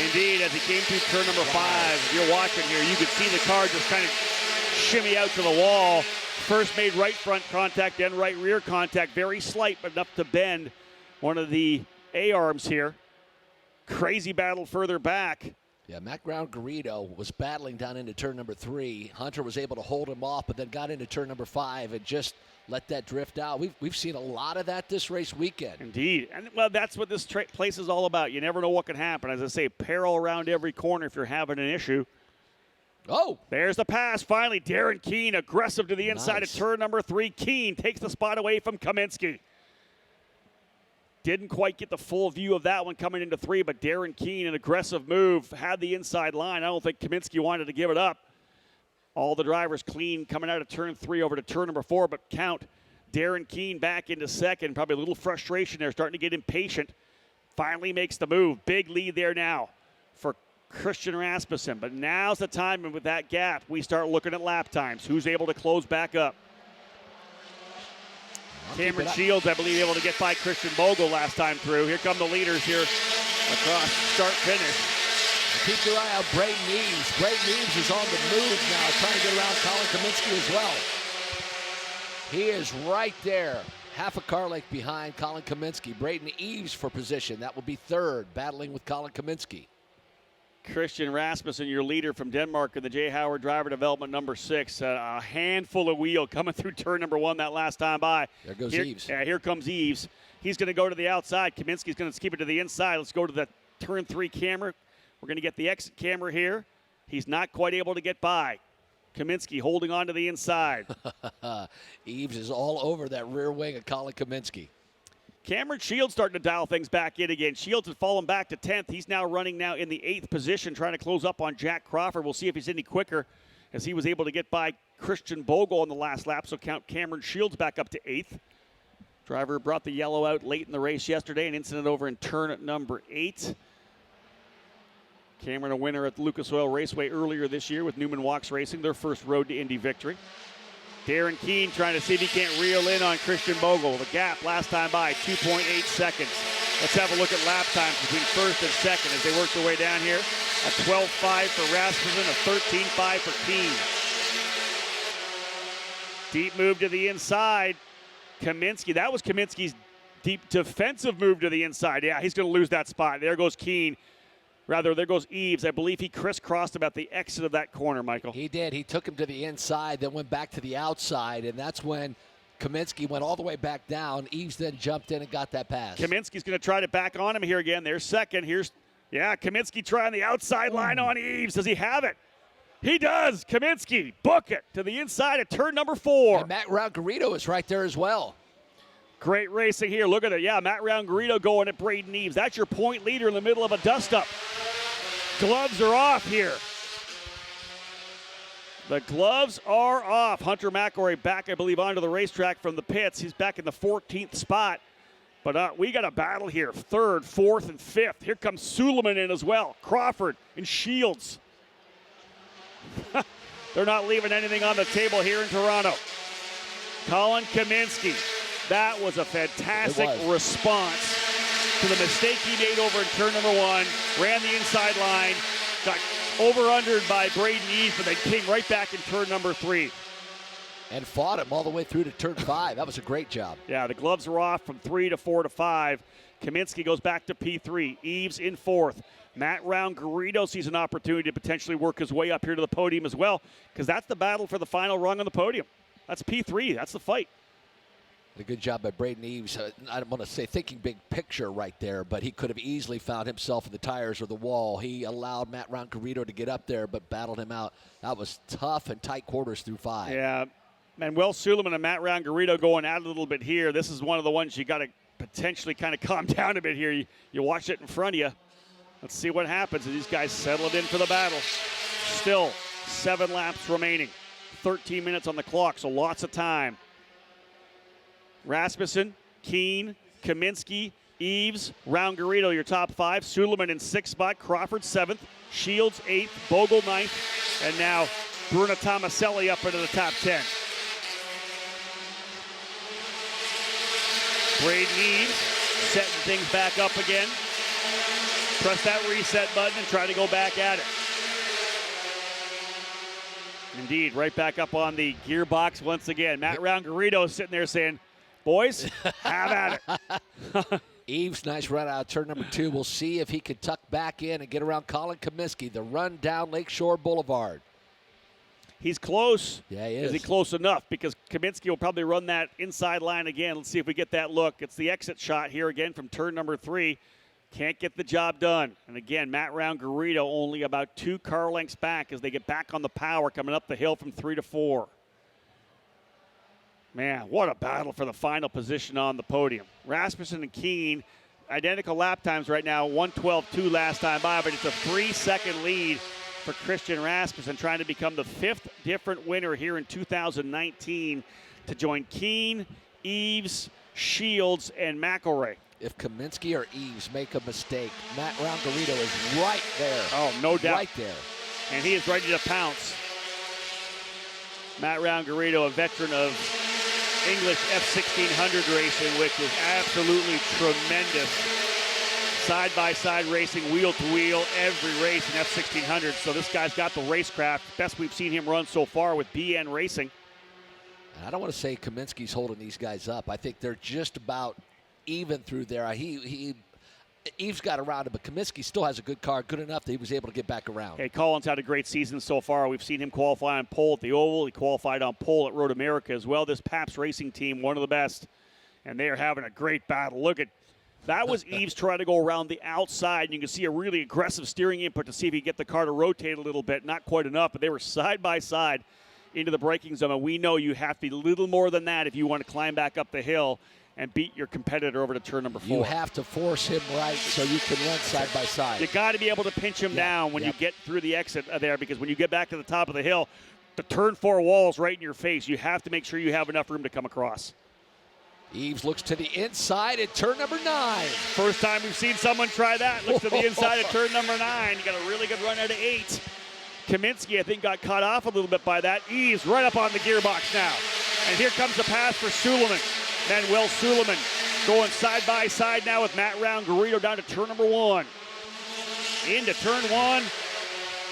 Indeed, as he came through turn number 5, if you're watching here, you can see the car just kind of shimmy out to the wall. First made right front contact, then right rear contact. Very slight, but enough to bend one of the A-arms here. Crazy battle further back. Yeah, Matt Round-Garrido was battling down into turn number 3. Hunter was able to hold him off, but then got into turn number 5 and just let that drift out. We've seen a lot of that this race weekend. Indeed. And, well, that's what this place is all about. You never know what can happen. As I say, peril around every corner if you're having an issue. Oh. There's the pass. Finally, Darren Keene aggressive to the inside of turn number 3. Keene takes the spot away from Kaminsky. Didn't quite get the full view of that one coming into 3, but Darren Keene, an aggressive move, had the inside line. I don't think Kaminsky wanted to give it up. All the drivers clean coming out of turn 3 over to turn number 4, but count Darren Keene back into second. Probably a little frustration there, starting to get impatient. Finally makes the move. Big lead there now for Christian Rasmussen. But now's the time, and with that gap, we start looking at lap times. Who's able to close back up? Cameron Shields, I believe, able to get by Christian Bogle last time through. Here come the leaders here across start-finish. Keep your eye out, Braden Eves. Braden Eves is on the move now, trying to get around Colin Kaminsky as well. He is right there, half a car length behind Colin Kaminsky. Braden Eves for position. That will be 3rd, battling with Colin Kaminsky. Christian Rasmussen, your leader from Denmark in the J. Howard driver development number 6. A handful of wheel coming through turn number 1 that last time by. There goes Eves. Yeah, here comes Eves. He's going to go to the outside. Kaminsky's going to keep it to the inside. Let's go to the turn 3 camera. We're going to get the exit camera here. He's not quite able to get by. Kaminsky holding on to the inside. Eves is all over that rear wing of Colin Kaminsky. Cameron Shields starting to dial things back in again. Shields had fallen back to 10th. He's now running now in the 8th position, trying to close up on Jack Crawford. We'll see if he's any quicker, as he was able to get by Christian Bogle on the last lap, so count Cameron Shields back up to 8th. Driver brought the yellow out late in the race yesterday, an incident over in turn number 8. Cameron a winner at the Lucas Oil Raceway earlier this year with Newman Walks Racing, their first road to Indy victory. Darren Keene trying to see if he can't reel in on Christian Bogle. The gap last time by 2.8 seconds. Let's have a look at lap times between 1st and 2nd as they work their way down here. A 12.5 for Rasmussen, a 13.5 for Keene. Deep move to the inside. Kaminsky, that was Kaminsky's deep defensive move to the inside. Yeah, he's going to lose that spot. There goes Keene. Rather, there goes Eves. I believe he crisscrossed him at the exit of that corner, Michael. He did. He took him to the inside, then went back to the outside, and that's when Kaminsky went all the way back down. Eves then jumped in and got that pass. Kaminsky's going to try to back on him here again. There's second. Kaminsky trying the outside line on Eves. Does he have it? He does. Kaminsky, book it to the inside of turn number 4. And Matt Round-Garrido is right there as well. Great racing here. Look at it. Yeah, Matt Round-Garrido going at Braden Eves. That's your point leader in the middle of a dust-up. Gloves are off here. The gloves are off. Hunter McElroy back, I believe, onto the racetrack from the pits. He's back in the 14th spot. But we got a battle here. 3rd, 4th, and 5th. Here comes Suleiman in as well. Crawford and Shields. They're not leaving anything on the table here in Toronto. Colin Kaminsky. That was a fantastic response to the mistake he made over in turn number 1. Ran the inside line. Got over-undered by Braden Eves, but then came right back in turn number 3. And fought him all the way through to turn 5. That was a great job. Yeah, the gloves are off from 3 to 4 to 5. Kaminsky goes back to P3. Eves in 4th. Matt Round-Garrido sees an opportunity to potentially work his way up here to the podium as well, because that's the battle for the final rung on the podium. That's P3. That's the fight. A good job by Braden Eves. I don't want to say thinking big picture right there, but he could have easily found himself in the tires or the wall. He allowed Matt Round-Garrido to get up there, but battled him out. That was tough and tight quarters through 5. Yeah, Manuel Suleiman and Matt Round-Garrido going out a little bit here. This is one of the ones you got to potentially kind of calm down a bit here. You watch it in front of you. Let's see what happens as these guys settle it in for the battle. Still 7 laps remaining. 13 minutes on the clock, so lots of time. Rasmussen, Keene, Kaminsky, Eves, Round-Garrido, your top 5. Suleiman in 6th spot, Crawford 7th, Shields 8th, Bogle 9th, and now Bruno Tomaselli up into the top 10. Braden Eves setting things back up again. Press that reset button and try to go back at it. Indeed, right back up on the gearbox once again. Matt Round-Garrido is sitting there saying, boys, have at it. Eves, nice run out of turn number 2. We'll see if he can tuck back in and get around Colin Kaminsky, the run down Lakeshore Boulevard. He's close. Yeah, he is. Is he close enough? Because Kaminsky will probably run that inside line again. Let's see if we get that look. It's the exit shot here again from turn number 3. Can't get the job done. And again, Matt Round-Garrido only about 2 car lengths back as they get back on the power coming up the hill from 3 to 4. Man, what a battle for the final position on the podium. Rasmussen and Keene, identical lap times right now, 1:12.2 last time by, but it's a 3-second lead for Christian Rasmussen, trying to become the 5th different winner here in 2019 to join Keene, Eves, Shields, and McElroy. If Kaminsky or Eves make a mistake, Matt Round-Garrido is right there. Oh, no doubt. Right there. And he is ready to pounce. Matt Round-Garrido, a veteran of English F1600 racing, which is absolutely tremendous. Side-by-side racing, wheel-to-wheel, every race in F1600. So this guy's got the racecraft. Best we've seen him run so far with BN Racing. I don't want to say Kaminsky's holding these guys up. I think they're just about even through there. Eves got around him, but Kaminsky still has a good car, good enough that he was able to get back around. Hey, Colin's had a great season so far. We've seen him qualify on pole at the Oval. He qualified on pole at Road America as well. This Pabst Racing team, one of the best, and they are having a great battle. Look at that was Eves trying to go around the outside, and you can see a really aggressive steering input to see if he can get the car to rotate a little bit. Not quite enough, but they were side by side into the braking zone, and we know you have to be a little more than that if you want to climb back up the hill and beat your competitor over to turn number 4. You have to force him right so you can run side by side. You got to be able to pinch him down when you get through the exit there, because when you get back to the top of the hill, the turn 4 wall's right in your face. You have to make sure you have enough room to come across. Eves looks to the inside at turn number 9. First time we've seen someone try that. Looks to the inside at turn number 9. You got a really good run out of 8. Kaminsky, I think, got caught off a little bit by that. Eves right up on the gearbox now. And here comes the pass for Suleiman. Manuel Suleiman going side by side now with Matt Round-Garrido down to turn number 1. Into turn 1.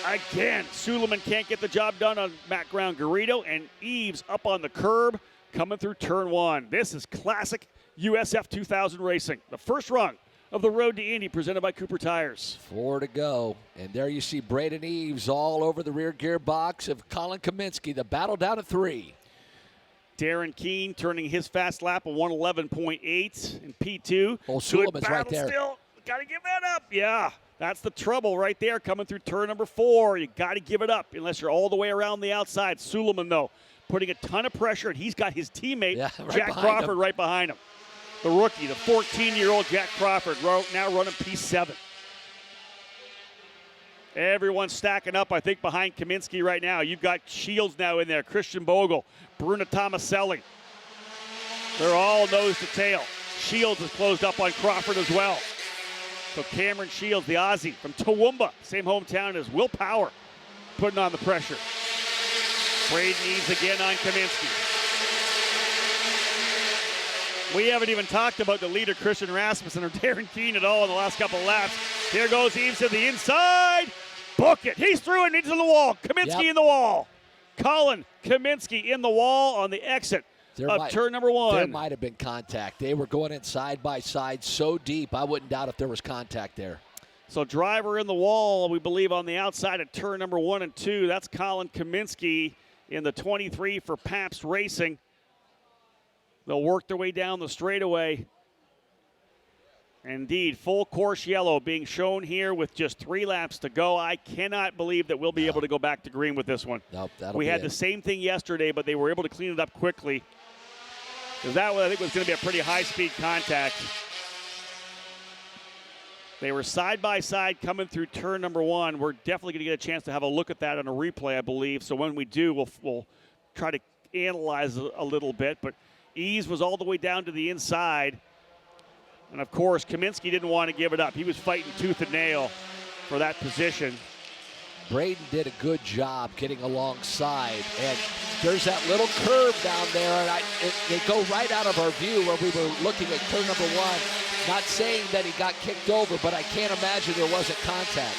Again, Suleiman can't get the job done on Matt Round-Garrido, and Eves up on the curb coming through turn 1. This is classic USF2000 racing. The first rung of the Road to Indy, presented by Cooper Tires. 4 to go. And there you see Braden Eves all over the rear gear box of Colin Kaminsky. The battle down to 3. Darren Keene turning his fast lap of 111.8 in P2. Oh, Suleiman's right there. Still. Got to give that up. Yeah, that's the trouble right there coming through turn number 4. You got to give it up unless you're all the way around the outside. Suleiman, though, putting a ton of pressure, and he's got his teammate, Jack Crawford, right behind him. The rookie, the 14-year-old Jack Crawford, now running P7. Everyone's stacking up, I think, behind Kaminsky right now. You've got Shields now in there, Christian Bogle, Bruno Tomaselli. They're all nose to tail. Shields has closed up on Crawford as well. So Cameron Shields, the Aussie from Toowoomba, same hometown as Will Power, putting on the pressure. Braden Eves again on Kaminsky. We haven't even talked about the leader, Christian Rasmussen, or Darren Keene at all in the last couple of laps. Here goes Eves to the inside. Book it. He's through it into the wall. Kaminsky in the wall. Colin Kaminsky in the wall on the exit of turn number 1. There might have been contact. They were going in side by side so deep, I wouldn't doubt if there was contact there. So driver in the wall, we believe, on the outside of turn number 1 and 2. That's Colin Kaminsky in the 23 for Pabst Racing. They'll work their way down the straightaway. Indeed, full course yellow being shown here with just 3 laps to go. I cannot believe that we'll be able to go back to green with this one. Nope, we had the same thing yesterday, but they were able to clean it up quickly. Because that one, I think, was going to be a pretty high-speed contact. They were side by side coming through turn number 1. We're definitely going to get a chance to have a look at that on a replay, I believe. So when we do, we'll try to analyze a little bit. But Eves was all the way down to the inside. And, of course, Kaminsky didn't want to give it up. He was fighting tooth and nail for that position. Braden did a good job getting alongside. And there's that little curve down there. And they go right out of our view where we were looking at turn number 1. Not saying that he got kicked over, but I can't imagine there wasn't contact.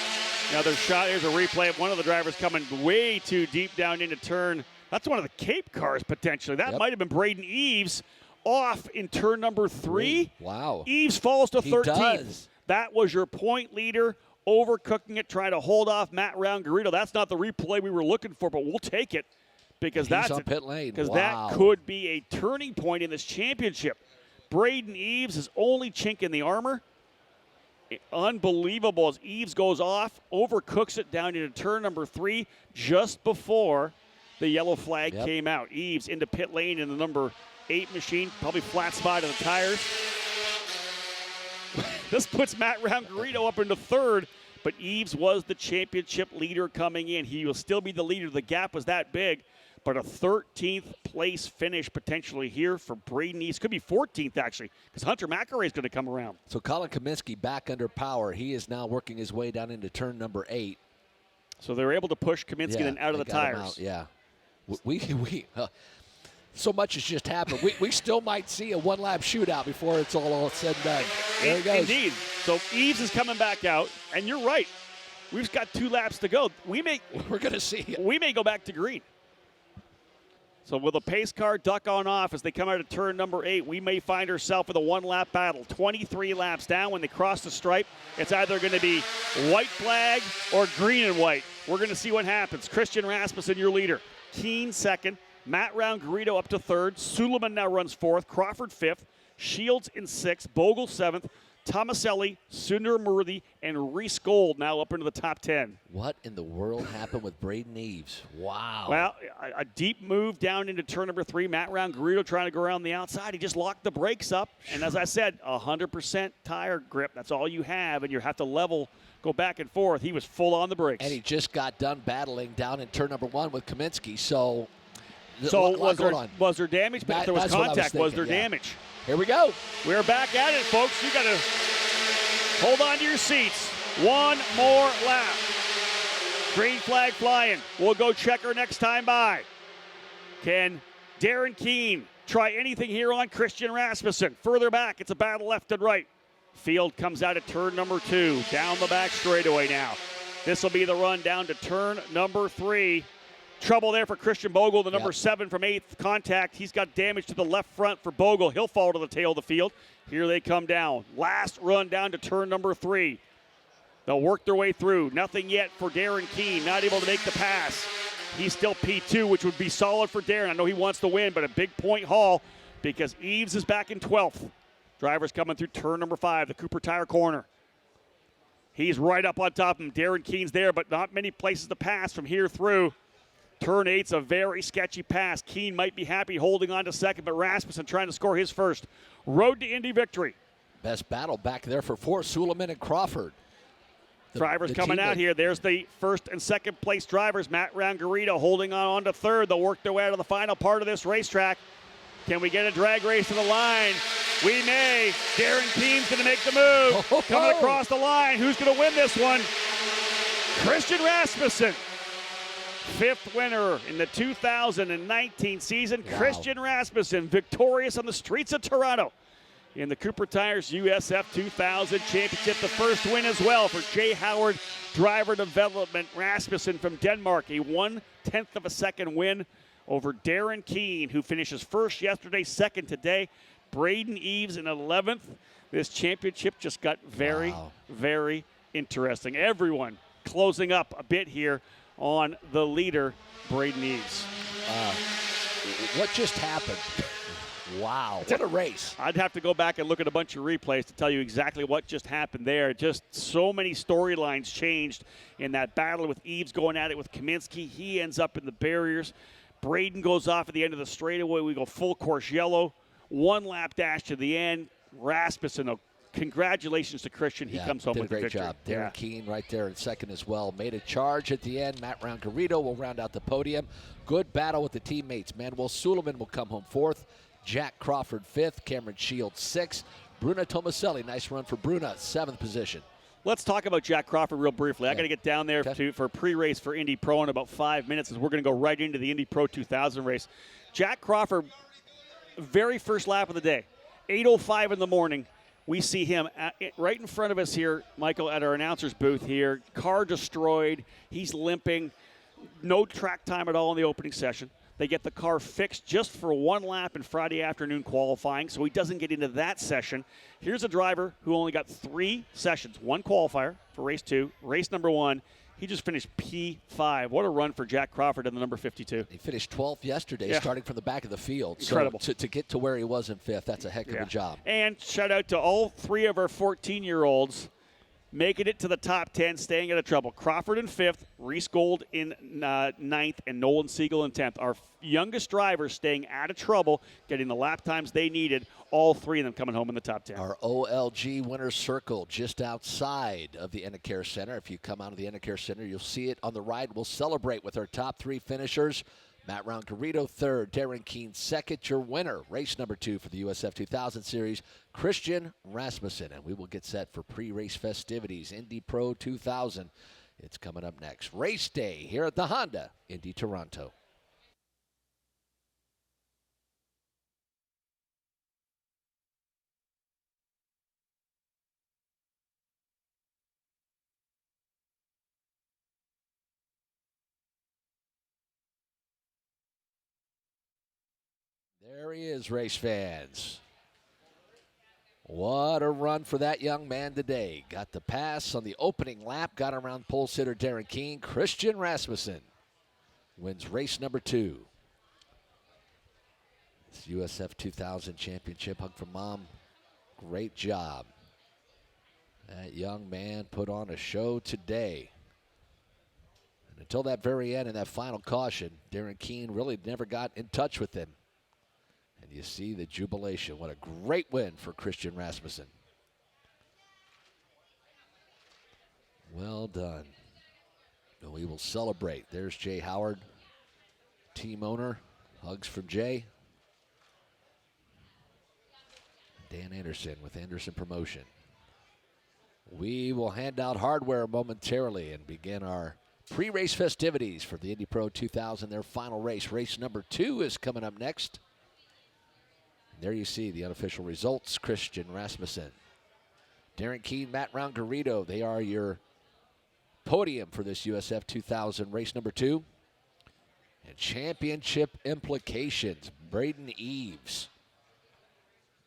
Another shot. Here's a replay of one of the drivers coming way too deep down into turn. That's one of the Cape cars, potentially. That might have been Braden Eves off in turn number 3. Wow. Eves falls to 13th. Does. That was your point leader, overcooking it, trying to hold off Matt Round-Garrido. That's not the replay we were looking for, but we'll take it because He's on pit lane. Because wow. that could be a turning point in this championship. Braden Eves is only chink in the armor. Unbelievable as Eves goes off, overcooks it down into turn number 3 just before the yellow flag came out. Eves into pit lane in the number 8 machine, probably flat spot of the tires. This puts Matt Round-Garrido up into 3rd, but Eves was the championship leader coming in. He will still be the leader. The gap was that big, but a 13th place finish potentially here for Braden Eves. Could be 14th, actually, because Hunter McElroy is going to come around. So Colin Kaminsky back under power. He is now working his way down into turn number 8. So they're able to push Kaminsky then out of the tires. Yeah. So much has just happened. We still might see a one-lap shootout before it's all said and done. There he goes. Indeed. So Eves is coming back out, and you're right. We've got 2 laps to go. We're going to see it. We may go back to green. So will the pace car duck on off as they come out of turn number 8? We may find ourselves with a 1-lap battle. 23 laps down when they cross the stripe. It's either going to be white flag or green and white. We're going to see what happens. Christian Rasmussen, your leader. Keene second. Matt Round-Garrido up to 3rd. Suleiman now runs 4th. Crawford 5th. Shields in 6th. Bogle 7th. Tomaselli, Sundermurthy, and Reese Gold now up into the top 10. What in the world happened with Braden Eves? Wow. Well, a deep move down into turn number 3. Matt Round-Garrido trying to go around the outside. He just locked the brakes up. And as I said, 100% tire grip. That's all you have, and you have to level, go back and forth. He was full on the brakes. And he just got done battling down in turn number 1 with Kaminsky. So was there damage? But if there was contact, was there damage? Here we go. We're back at it, folks. You got to hold on to your seats. 1 more lap. Green flag flying. We'll go checker next time by. Can Darren Keene try anything here on Christian Rasmussen? Further back, it's a battle left and right. Field comes out at turn number 2. Down the back straightaway now. This will be the run down to turn number 3. Trouble there for Christian Bogle, the number 7 from 8th contact. He's got damage to the left front for Bogle. He'll fall to the tail of the field. Here they come down. Last run down to turn number 3. They'll work their way through. Nothing yet for Darren Keene, not able to make the pass. He's still P2, which would be solid for Darren. I know he wants to win, but a big point haul because Eves is back in 12th. Drivers coming through turn number 5, the Cooper Tire corner. He's right up on top of him. Darren Keene's there, but not many places to pass from here through. Turn 8's a very sketchy pass. Keene might be happy holding on to second, but Rasmussen trying to score his first. Road to Indy victory. Best battle back there for Suleiman and Crawford. Drivers coming out here. There's the first and second place drivers. Matt Rangarito holding on to third. They'll work their way out of the final part of this racetrack. Can we get a drag race to the line? We may. Darren Keene's going to make the move. Coming across the line. Who's going to win this one? Christian Rasmussen. 5th winner in the 2019 season. Wow. Christian Rasmussen victorious on the streets of Toronto in the Cooper Tires USF2000 Championship. The first win as well for Jay Howard Driver Development. Rasmussen from Denmark, a 1/10 of a second win over Darren Keene, who finishes first yesterday, second today. Braden Eves in 11th. This championship just got very, very interesting. Everyone closing up a bit here on the leader, Braden Eves. What just happened? Wow, what a race. I'd have to go back and look at a bunch of replays to tell you exactly what just happened there. Just so many storylines changed in that battle with Eves going at it with Kaminsky. He ends up in the barriers. Braden goes off at the end of the straightaway. We go full course yellow. 1 lap dash to the end. Rasmussen, congratulations to Christian. He comes home with the victory. Did a great job. Darren Keene right there in second as well. Made a charge at the end. Matt Rangarito will round out the podium. Good battle with the teammates. Manuel Suleiman will come home 4th. Jack Crawford 5th. Cameron Shields 6th. Bruna Tomaselli, nice run for Bruna, 7th position. Let's talk about Jack Crawford real briefly. I got to get down there for pre-race for Indy Pro in about 5 minutes, as we're going to go right into the Indy Pro 2000 race. Jack Crawford, very first lap of the day, 8:05 in the morning. We see him right in front of us here, Michael, at our announcer's booth here. Car destroyed. He's limping. No track time at all in the opening session. They get the car fixed just for 1 lap in Friday afternoon qualifying, so he doesn't get into that session. Here's a driver who only got 3 sessions, 1 qualifier for race 2, race number 1. He just finished P5. What a run for Jack Crawford in the number 52. He finished 12th yesterday, starting from the back of the field. Incredible. So to get to where he was in 5th, that's a heck of a job. And shout out to all 3 of our 14-year-olds making it to the top 10, staying out of trouble. Crawford in 5th, Reese Gold in 9th, and Nolan Siegel in 10th. Our youngest drivers staying out of trouble, getting the lap times they needed, all 3 of them coming home in the top 10. Our OLG winner's circle just outside of the Enercare Center. If you come out of the Enercare Center, you'll see it on the right. We'll celebrate with our top 3 finishers. Matt Rangarito 3rd, Darren Keene 2nd. Your winner, race number 2 for the USF2000 series, Christian Rasmussen. And we will get set for pre-race festivities. Indy Pro 2000. It's coming up next. Race day here at the Honda Indy Toronto. There he is, race fans. What a run for that young man today. Got the pass on the opening lap, got around pole sitter Darren Keene. Christian Rasmussen wins race number 2. It's USF2000 Championship. Hug from Mom. Great job. That young man put on a show today. And until that very end and that final caution, Darren Keene really never got in touch with him. And you see the jubilation. What a great win for Christian Rasmussen. Well done. And we will celebrate. There's Jay Howard, team owner. Hugs from Jay. Dan Anderson with Anderson Promotion. We will hand out hardware momentarily and begin our pre-race festivities for the Indy Pro 2000, their final race. Race number 2 is coming up next. And there you see the unofficial results. Christian Rasmussen, Darren Keene, Matt Rangarito, they are your podium for this USF 2000 race number 2. And championship implications. Braden Eves.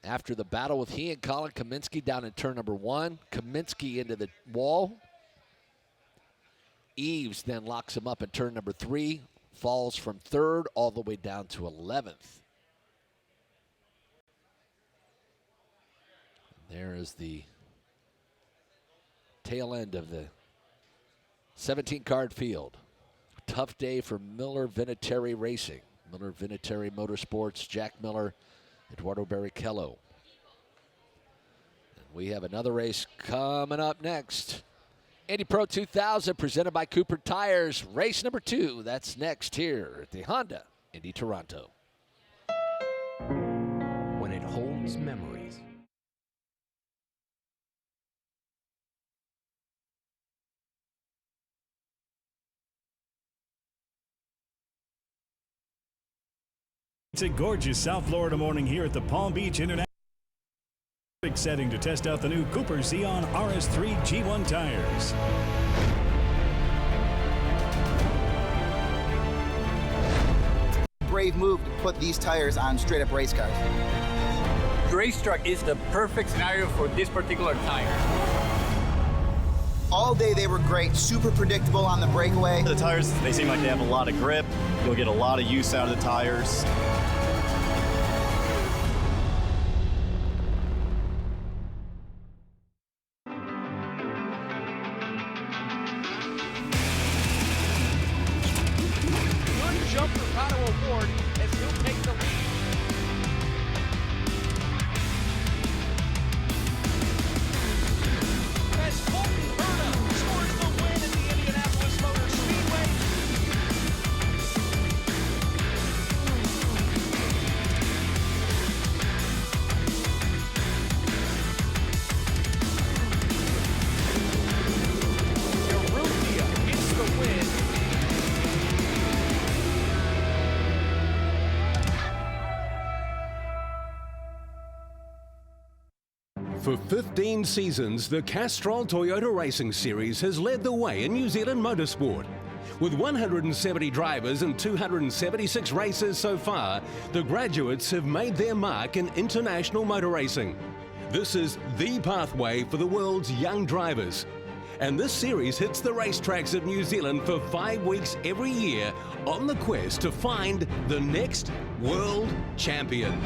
After the battle with he and Colin Kaminsky down in turn number 1, Kaminsky into the wall. Eves then locks him up in turn number 3, falls from 3rd all the way down to 11th. There is the tail end of the 17-card field. Tough day for Miller Vinatieri Racing. Miller Vinatieri Motorsports, Jack Miller, Eduardo Barrichello. And we have another race coming up next. Indy Pro 2000 presented by Cooper Tires. Race number 2, that's next here at the Honda Indy Toronto. When it holds memories. It's a gorgeous South Florida morning here at the Palm Beach International setting to test out the new Cooper Xeon RS3 G1 tires. Brave move to put these tires on straight up race cars. The racetrack is the perfect scenario for this particular tire. All day they were great, super predictable on the breakaway. The tires, they seem like they have a lot of grip. You'll get a lot of use out of the tires. Good jump for Pato Award as he'll take the lead. As Colton Herta scores the win at the Indianapolis Motor Speedway. Urrutia gets the win. For 15 seasons, the Castrol Toyota Racing Series has led the way in New Zealand motorsport. With 170 drivers and 276 races so far, the graduates have made their mark in international motor racing. This is the pathway for the world's young drivers. And this series hits the racetracks of New Zealand for 5 weeks every year on the quest to find the next world champion.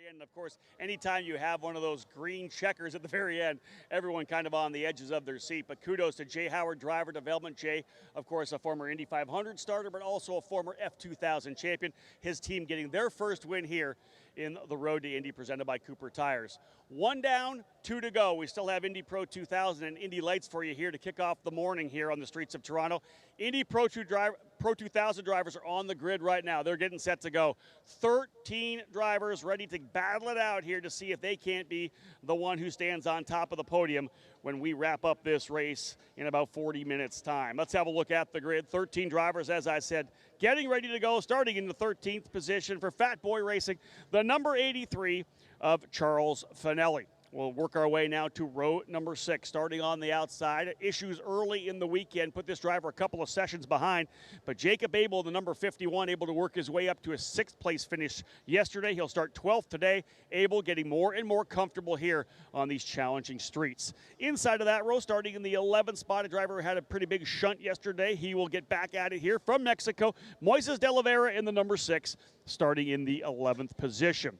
And of course, anytime you have one of those green checkers at the very end, everyone kind of on the edges of their seat. But kudos to Jay Howard, driver development. Jay, of course, a former Indy 500 starter, but also a former F2000 champion. His team getting their first win here in the Road to Indy presented by Cooper Tires. 1 down, 2 to go. We still have Indy Pro 2000 and Indy Lights for you here to kick off the morning here on the streets of Toronto. Indy Pro 2000 drivers are on the grid right now. They're getting set to go. 13 drivers ready to battle it out here to see if they can't be the one who stands on top of the podium when we wrap up this race in about 40 minutes time. Let's have a look at the grid. 13 drivers, as I said, getting ready to go, starting in the 13th position for Fat Boy Racing, the number 83 of Charles Finelli. We'll work our way now to row number 6, starting on the outside. Issues early in the weekend put this driver a couple of sessions behind, but Jacob Abel, the number 51, able to work his way up to a 6th place finish yesterday. He'll start 12th today. Abel getting more and more comfortable here on these challenging streets. Inside of that row, starting in the 11th spot, a driver who had a pretty big shunt yesterday. He will get back at it here from Mexico. Moises de Oliveira in the number 6, starting in the 11th position.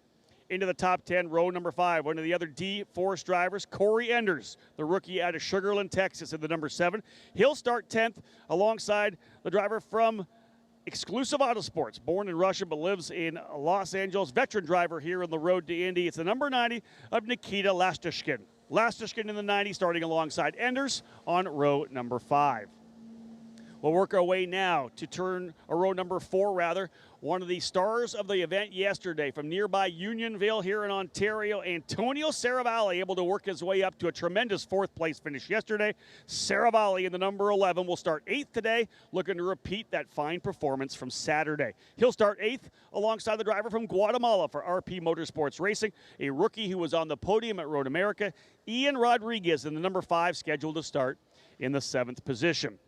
Into the top 10, row number 5, one of the other D-Force drivers, Corey Enders, the rookie out of Sugar Land, Texas, in the number 7. He'll start 10th alongside the driver from Exclusive Autosports, born in Russia but lives in Los Angeles, veteran driver here on the Road to Indy. It's the number 90 of Nikita Lastishkin. Lastishkin in the 90, starting alongside Enders on row number 5. We'll work our way now to row number 4, rather. One of the stars of the event yesterday from nearby Unionville here in Ontario, Antonio Saravalli, able to work his way up to a tremendous 4th place finish yesterday. Saravalli in the number 11 will start 8th today, looking to repeat that fine performance from Saturday. He'll start 8th alongside the driver from Guatemala for RP Motorsports Racing, a rookie who was on the podium at Road America, Ian Rodriguez in the number 5, scheduled to start in the 7th position.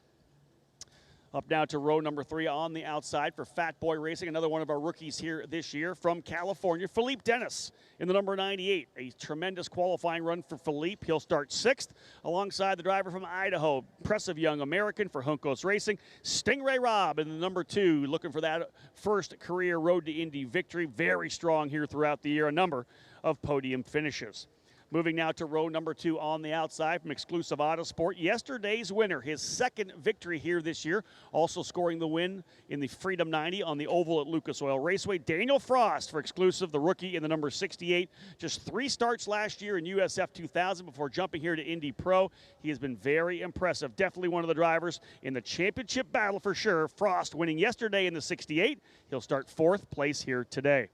Up now to row number 3 on the outside for Fat Boy Racing, another one of our rookies here this year from California, Philippe Dennis in the number 98. A tremendous qualifying run for Philippe. He'll start 6th alongside the driver from Idaho, impressive young American for Juncos Racing, Stingray Robb in the number 2, looking for that first career Road to Indy victory. Very strong here throughout the year, a number of podium finishes. Moving now to row number 2 on the outside from Exclusive Autosport. Yesterday's winner, his 2nd victory here this year, also scoring the win in the Freedom 90 on the oval at Lucas Oil Raceway. Daniel Frost for Exclusive, the rookie in the number 68. Just 3 starts last year in USF2000 before jumping here to Indy Pro. He has been very impressive. Definitely one of the drivers in the championship battle for sure. Frost winning yesterday in the 68. He'll start 4th place here today.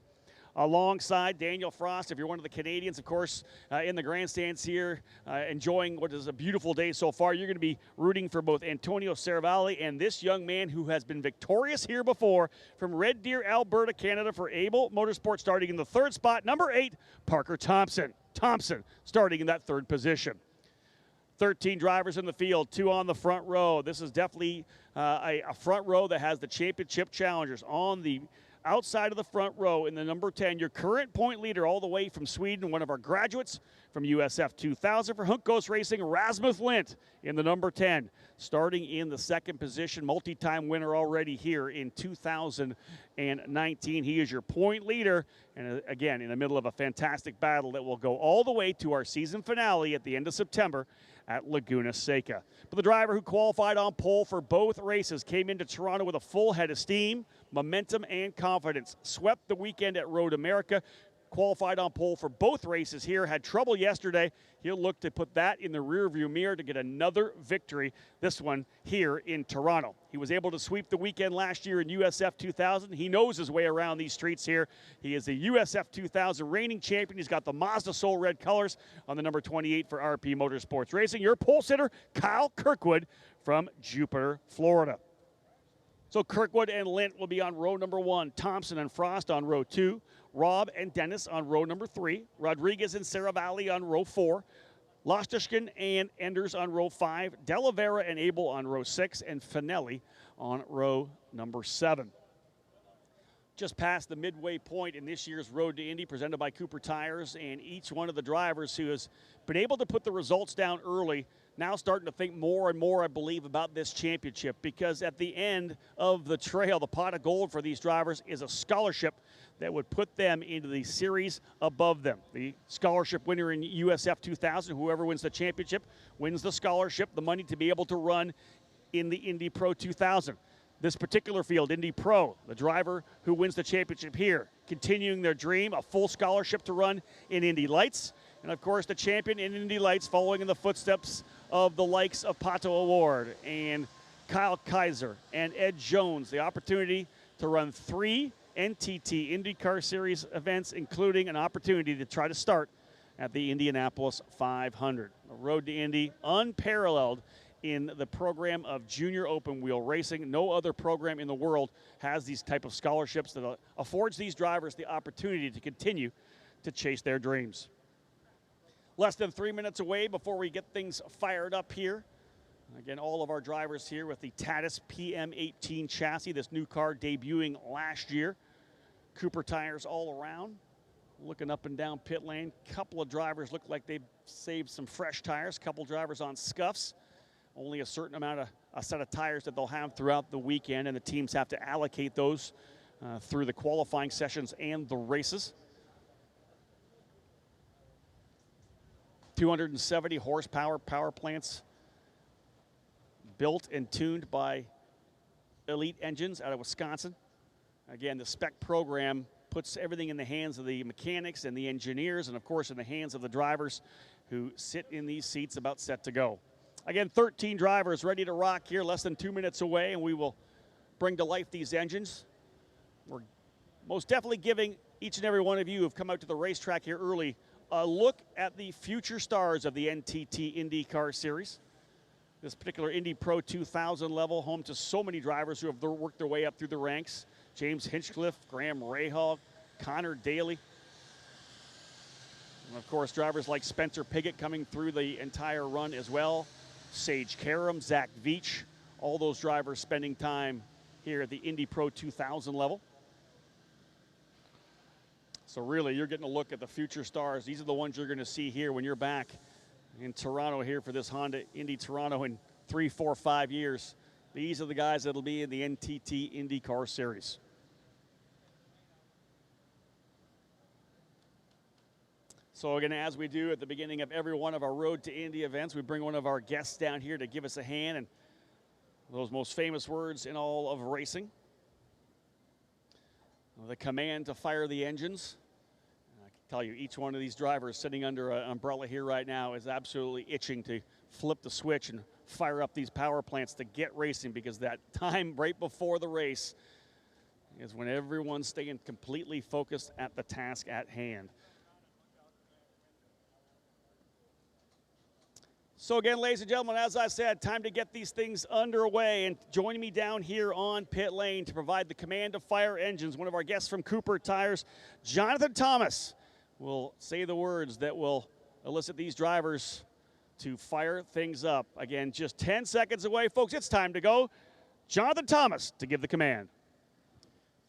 Alongside Daniel Frost, if you're one of the Canadians, of course, in the grandstands here, enjoying what is a beautiful day so far, you're going to be rooting for both Antonio Saravalli and this young man who has been victorious here before from Red Deer, Alberta, Canada for Abel Motorsports, starting in the 3rd spot. Number 8, Parker Thompson. Thompson starting in that 3rd position. 13 drivers in the field, 2 on the front row. This is definitely a front row that has the championship challengers on the outside of the front row in the number 10, your current point leader all the way from Sweden, one of our graduates from USF2000 for Juncos Racing, Rasmussen in the number 10, starting in the 2nd position, multi-time winner already here in 2019. He is your point leader, and again, in the middle of a fantastic battle that will go all the way to our season finale at the end of September at Laguna Seca. But the driver who qualified on pole for both races came into Toronto with a full head of steam, momentum, and confidence. Swept the weekend at Road America, qualified on pole for both races here, had trouble yesterday. He'll look to put that in the rearview mirror to get another victory, this one here in Toronto. He was able to sweep the weekend last year in USF2000. He knows his way around these streets here. He is the USF2000 reigning champion. He's got the Mazda Soul Red colors on the number 28 for RP Motorsports Racing. Your pole sitter, Kyle Kirkwood from Jupiter, Florida. So Kirkwood and Lint will be on row number 1. Thompson and Frost on row 2. Robb and Dennis on row number 3. Rodriguez and Saravalli on row 4. Lostishkin and Enders on row 5. De Oliveira and Abel on row 6. And Finelli on row number 7. Just past the midway point in this year's Road to Indy presented by Cooper Tires, and each one of the drivers who has been able to put the results down early now starting to think more and more, I believe, about this championship, because at the end of the trail, the pot of gold for these drivers is a scholarship that would put them into the series above them. The scholarship winner in USF2000, whoever wins the championship, wins the scholarship, the money to be able to run in the Indy Pro 2000. This particular field, Indy Pro, the driver who wins the championship here continuing their dream, a full scholarship to run in Indy Lights. And, of course, the champion in Indy Lights following in the footsteps of the likes of Pato Award and Kyle Kaiser and Ed Jones, the opportunity to run 3 NTT IndyCar Series events, including an opportunity to try to start at the Indianapolis 500. The road to Indy, unparalleled in the program of junior open wheel racing. No other program in the world has these type of scholarships that affords these drivers the opportunity to continue to chase their dreams. Less than 3 minutes away before we get things fired up here. Again, all of our drivers here with the Tatis PM18 chassis, this new car debuting last year. Cooper tires all around. Looking up and down pit lane, couple of drivers look like they've saved some fresh tires, couple drivers on scuffs. Only a certain amount of a set of tires that they'll have throughout the weekend, and the teams have to allocate those through the qualifying sessions and the races. 270 horsepower power plants built and tuned by Elite Engines out of Wisconsin. Again, the spec program puts everything in the hands of the mechanics and the engineers, and of course in the hands of the drivers who sit in these seats about set to go. Again, 13 drivers ready to rock here, less than 2 minutes away, and we will bring to life these engines. We're most definitely giving each and every one of you who have come out to the racetrack here early a look at the future stars of the NTT IndyCar Series. This particular Indy Pro 2000 level, home to so many drivers who have worked their way up through the ranks. James Hinchcliffe, Graham Rahal, Connor Daly. And of course, drivers like Spencer Piggott coming through the entire run as well. Sage Karam, Zach Veach, all those drivers spending time here at the Indy Pro 2000 level. So really, you're getting a look at the future stars. These are the ones you're going to see here when you're back in Toronto here for this Honda Indy Toronto in 3, 4, 5 years. These are the guys that'll be in the NTT IndyCar Series. So again, as we do at the beginning of every one of our Road to Indy events, we bring one of our guests down here to give us a hand, and those most famous words in all of racing. The command to fire the engines. I can tell you, each one of these drivers sitting under an umbrella here right now is absolutely itching to flip the switch and fire up these power plants to get racing, because that time right before the race is when everyone's staying completely focused at the task at hand. So again, ladies and gentlemen, as I said, time to get these things underway, and joining me down here on pit lane to provide the command to fire engines, one of our guests from Cooper Tires, Jonathan Thomas, will say the words that will elicit these drivers to fire things up. Again, just 10 seconds away, folks. It's time to go. Jonathan Thomas to give the command.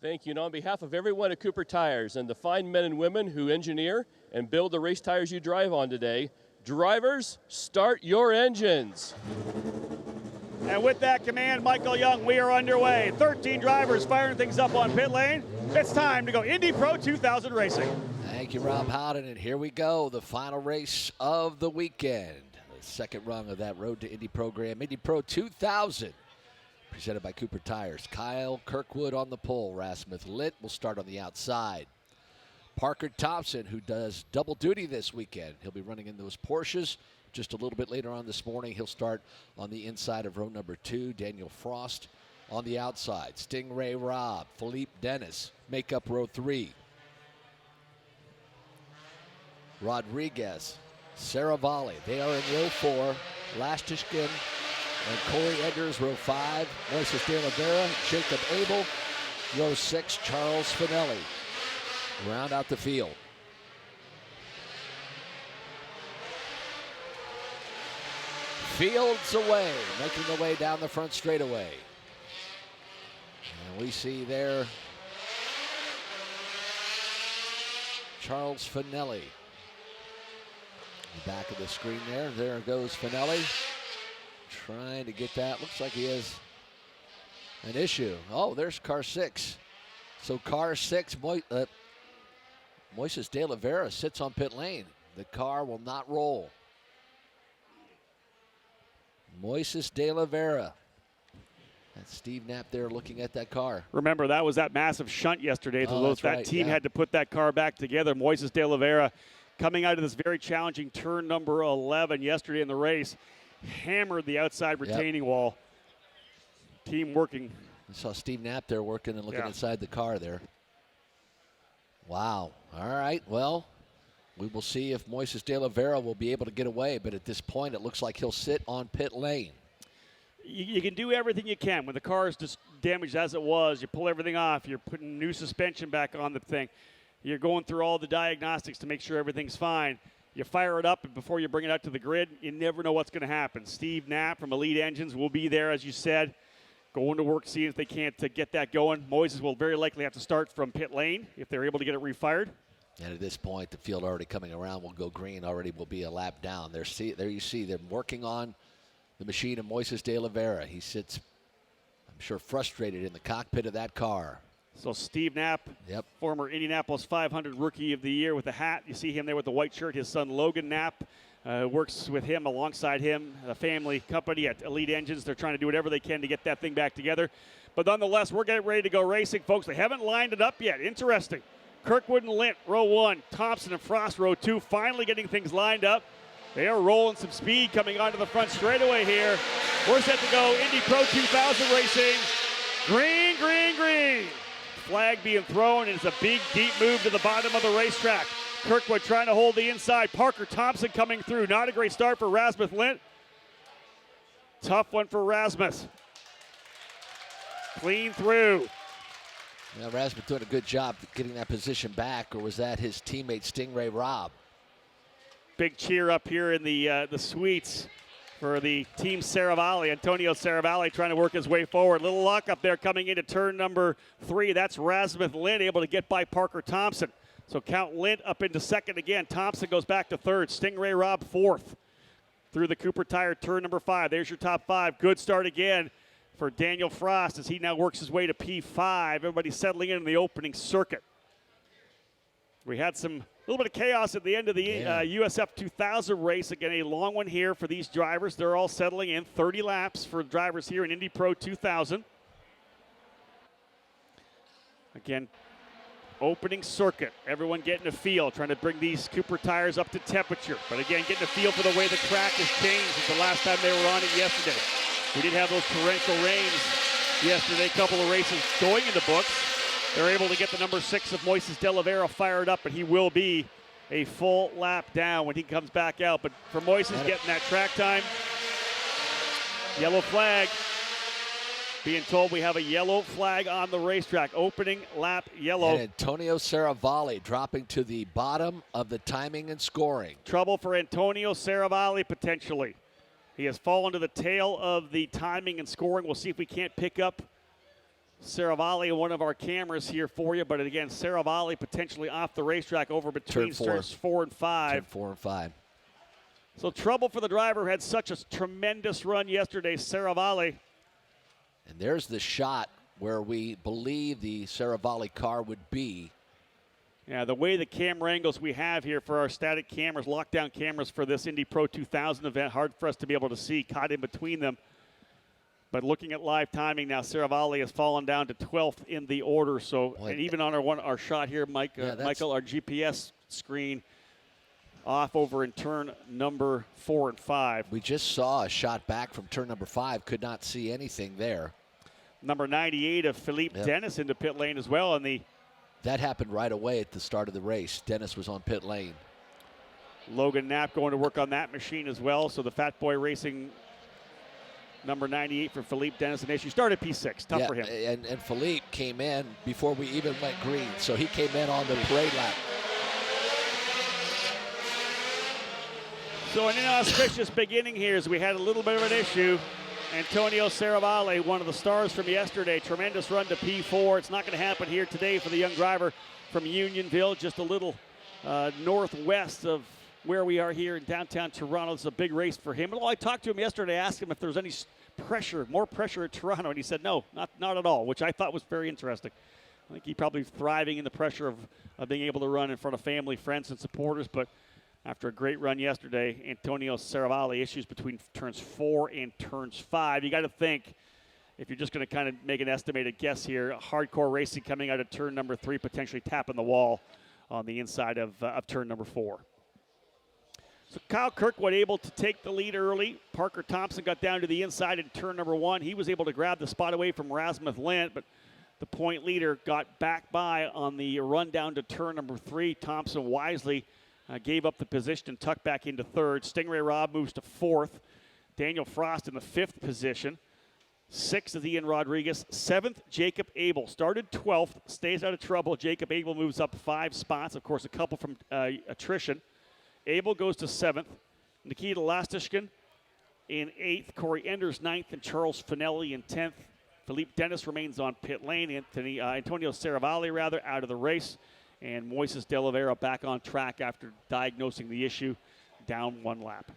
Thank you. And on behalf of everyone at Cooper Tires and the fine men and women who engineer and build the race tires you drive on today, drivers, start your engines. And with that command, Michael Young, we are underway. 13 drivers firing things up on pit lane. It's time to go Indy Pro 2000 Racing. Thank you, Rob Howden, and here we go, the final race of the weekend. The second rung of that Road to Indy program, Indy Pro 2000, presented by Cooper Tires. Kyle Kirkwood on the pole. Rasmussen Litt will start on the outside. Parker Thompson, who does double duty this weekend. He'll be running in those Porsches just a little bit later on this morning. He'll start on the inside of row number 2. Daniel Frost on the outside. Stingray Robb, Philippe Dennis make up row 3. Rodriguez, Saravalli, they are in row 4. Lastishkin and Corey Eggers, row 5. Moises de Oliveira, Jacob Abel, row 6. Charles Finelli round out the field. Fields away, making the way down the front straightaway. And we see there Charles Finelli. The back of the screen there. There goes Finelli. Trying to get that. Looks like he has an issue. Oh, there's car 6. So car 6, Moises de Oliveira sits on pit lane. The car will not roll. Moises de Oliveira That's Steve Knapp there looking at that car. Remember, that was that massive shunt yesterday. Oh, that's that right, team yeah. had to put that car back together. Moises de Oliveira coming out of this very challenging turn number 11 yesterday in the race, hammered the outside retaining wall. Team working. You saw Steve Knapp there working and looking Yeah. inside the car there. Wow. All right. Well, we will see if Moises de Oliveira will be able to get away, but at this point it looks like he'll sit on pit lane. You can do everything you can. When the car is just damaged as it was, you pull everything off. You're putting new suspension back on the thing. You're going through all the diagnostics to make sure everything's fine. You fire it up, and before you bring it out to the grid, you never know what's going to happen. Steve Knapp from Elite Engines will be there, as you said, going to work, seeing if they can't get that going. Moises will very likely have to start from pit lane if they're able to get it refired. And at this point, the field already coming around will go green, already will be a lap down. There you see them working on the machine of Moises de Oliveira. He sits, I'm sure, frustrated in the cockpit of that car. So Steve Knapp, former Indianapolis 500 Rookie of the Year with the hat. You see him there with the white shirt. His son Logan Knapp works with him, alongside him, the family company at Elite Engines. They're trying to do whatever they can to get that thing back together. But nonetheless, we're getting ready to go racing, folks. They haven't lined it up yet. Interesting. Kirkwood and Lint, row 1. Thompson and Frost, row 2. Finally getting things lined up. They are rolling some speed coming onto the front straightaway here. We're set to go Indy Pro 2000 racing. Green, green, green. Flag being thrown, and it's a big, deep move to the bottom of the racetrack. Kirkwood trying to hold the inside. Parker Thompson coming through. Not a great start for Rasmus Lint. Tough one for Rasmus. Clean through. Yeah, Rasmus doing a good job getting that position back, or was that his teammate Stingray Robb? Big cheer up here in the suites for the team Saravalli. Antonio Saravalli trying to work his way forward. Little luck up there coming into turn number 3. That's Rasmus Lint able to get by Parker Thompson. So count Lint up into second again. Thompson goes back to third. Stingray Robb fourth through the Cooper Tire turn number 5. There's your top 5. Good start again for Daniel Frost as he now works his way to P5. Everybody settling in the opening circuit. We had a little bit of chaos at the end of the USF2000 race. Again, a long one here for these drivers. They're all settling in. 30 laps for drivers here in Indy Pro 2000. Again, opening circuit. Everyone getting a feel, trying to bring these Cooper tires up to temperature. But again, getting a feel for the way the track has changed since the last time they were on it yesterday. We did have those torrential rains yesterday. A couple of races going in the books. They're able to get the number 6 of Moises de Oliveira fired up, but he will be a full lap down when he comes back out. But for Moises getting that track time, yellow flag. Being told we have a yellow flag on the racetrack. Opening lap yellow. And Antonio Saravalli dropping to the bottom of the timing and scoring. Trouble for Antonio Saravalli potentially. He has fallen to the tail of the timing and scoring. We'll see if we can't pick up Saravalli on one of our cameras here for you. But again, Saravalli potentially off the racetrack over between turns 4 and 5. Turn 4 and 5. So trouble for the driver who had such a tremendous run yesterday, Saravalli. And there's the shot where we believe the Saravalli car would be. Yeah, the way the camera angles we have here for our static cameras, lockdown cameras for this Indy Pro 2000 event, hard for us to be able to see, caught in between them. But looking at live timing now, Saravalli has fallen down to 12th in the order. So, and even on our shot here, Michael, our GPS screen off over in turn number 4 and 5. We just saw a shot back from turn number 5. Could not see anything there. Number 98 of Philippe Dennis into pit lane as well. And that happened right away at the start of the race. Dennis was on pit lane. Logan Knapp going to work on that machine as well. So the Fat Boy Racing number 98 for Philippe Dennis. And she started P6. Tough for him. And Philippe came in before we even went green. So he came in on the parade lap. So an inauspicious beginning here as we had a little bit of an issue. Antonio Saravalli, one of the stars from yesterday, tremendous run to P4. It's not going to happen here today for the young driver from Unionville, just a little northwest of where we are here in downtown Toronto. It's a big race for him. And I talked to him yesterday, asked him if there was any pressure, more pressure at Toronto, and he said no, not at all, which I thought was very interesting. I think he's probably thriving in the pressure of being able to run in front of family, friends, and supporters, but after a great run yesterday, Antonio Saravalli issues between turns 4 and turns 5. You got to think if you're just going to kind of make an estimated guess here, Hardcore Racing coming out of turn number 3, potentially tapping the wall on the inside of turn number 4. So Kyle Kirkwood able to take the lead early. Parker Thompson got down to the inside in turn number 1. He was able to grab the spot away from Rasmussen, but the point leader got back by on the run down to turn number 3. Thompson wisely gave up the position and tucked back into 3rd. Stingray Robb moves to 4th. Daniel Frost in the 5th position. 6th is Ian Rodriguez. 7th, Jacob Abel. Started 12th, stays out of trouble. Jacob Abel moves up 5 spots. Of course, a couple from attrition. Abel goes to 7th. Nikita Lastishkin in 8th. Corey Enders 9th, and Charles Finelli in 10th. Philippe Dennis remains on pit lane. Antonio Saravalli, out of the race. And Moises De Oliveira back on track after diagnosing the issue, down 1 lap.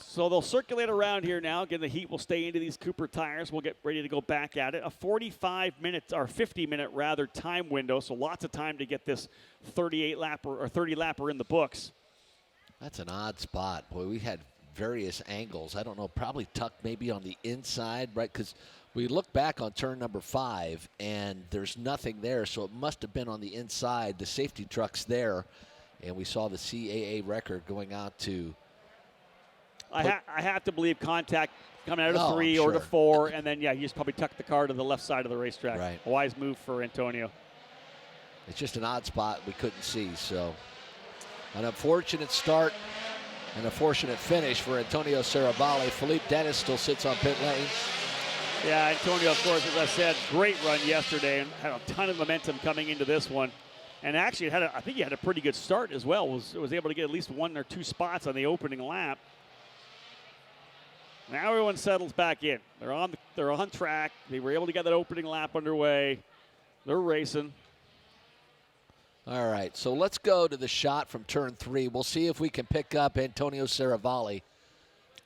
So they'll circulate around here now. Again, the heat will stay into these Cooper tires. We'll get ready to go back at it. A 45-minute, or 50-minute rather, time window. So lots of time to get this 38-lapper or 30-lapper in the books. That's an odd spot. Boy, we had various angles. I don't know, probably tucked maybe on the inside, right? Because we look back on turn number 5, and there's nothing there. So it must have been on the inside. The safety truck's there. And we saw the CAA record going out to... I have to believe contact coming out of 3 or to 4, and then, yeah, he just probably tucked the car to the left side of the racetrack. Right. A wise move for Antonio. It's just an odd spot we couldn't see. So an unfortunate start, an unfortunate finish for Antonio Saravalli. Philippe Dennis still sits on pit lane. Yeah, Antonio, of course, as I said, great run yesterday and had a ton of momentum coming into this one. And actually, I think he had a pretty good start as well. Was able to get at least 1 or 2 spots on the opening lap. Now everyone settles back in. They're on track. They were able to get that opening lap underway. They're racing. All right, so let's go to the shot from turn 3. We'll see if we can pick up Antonio Saravalli.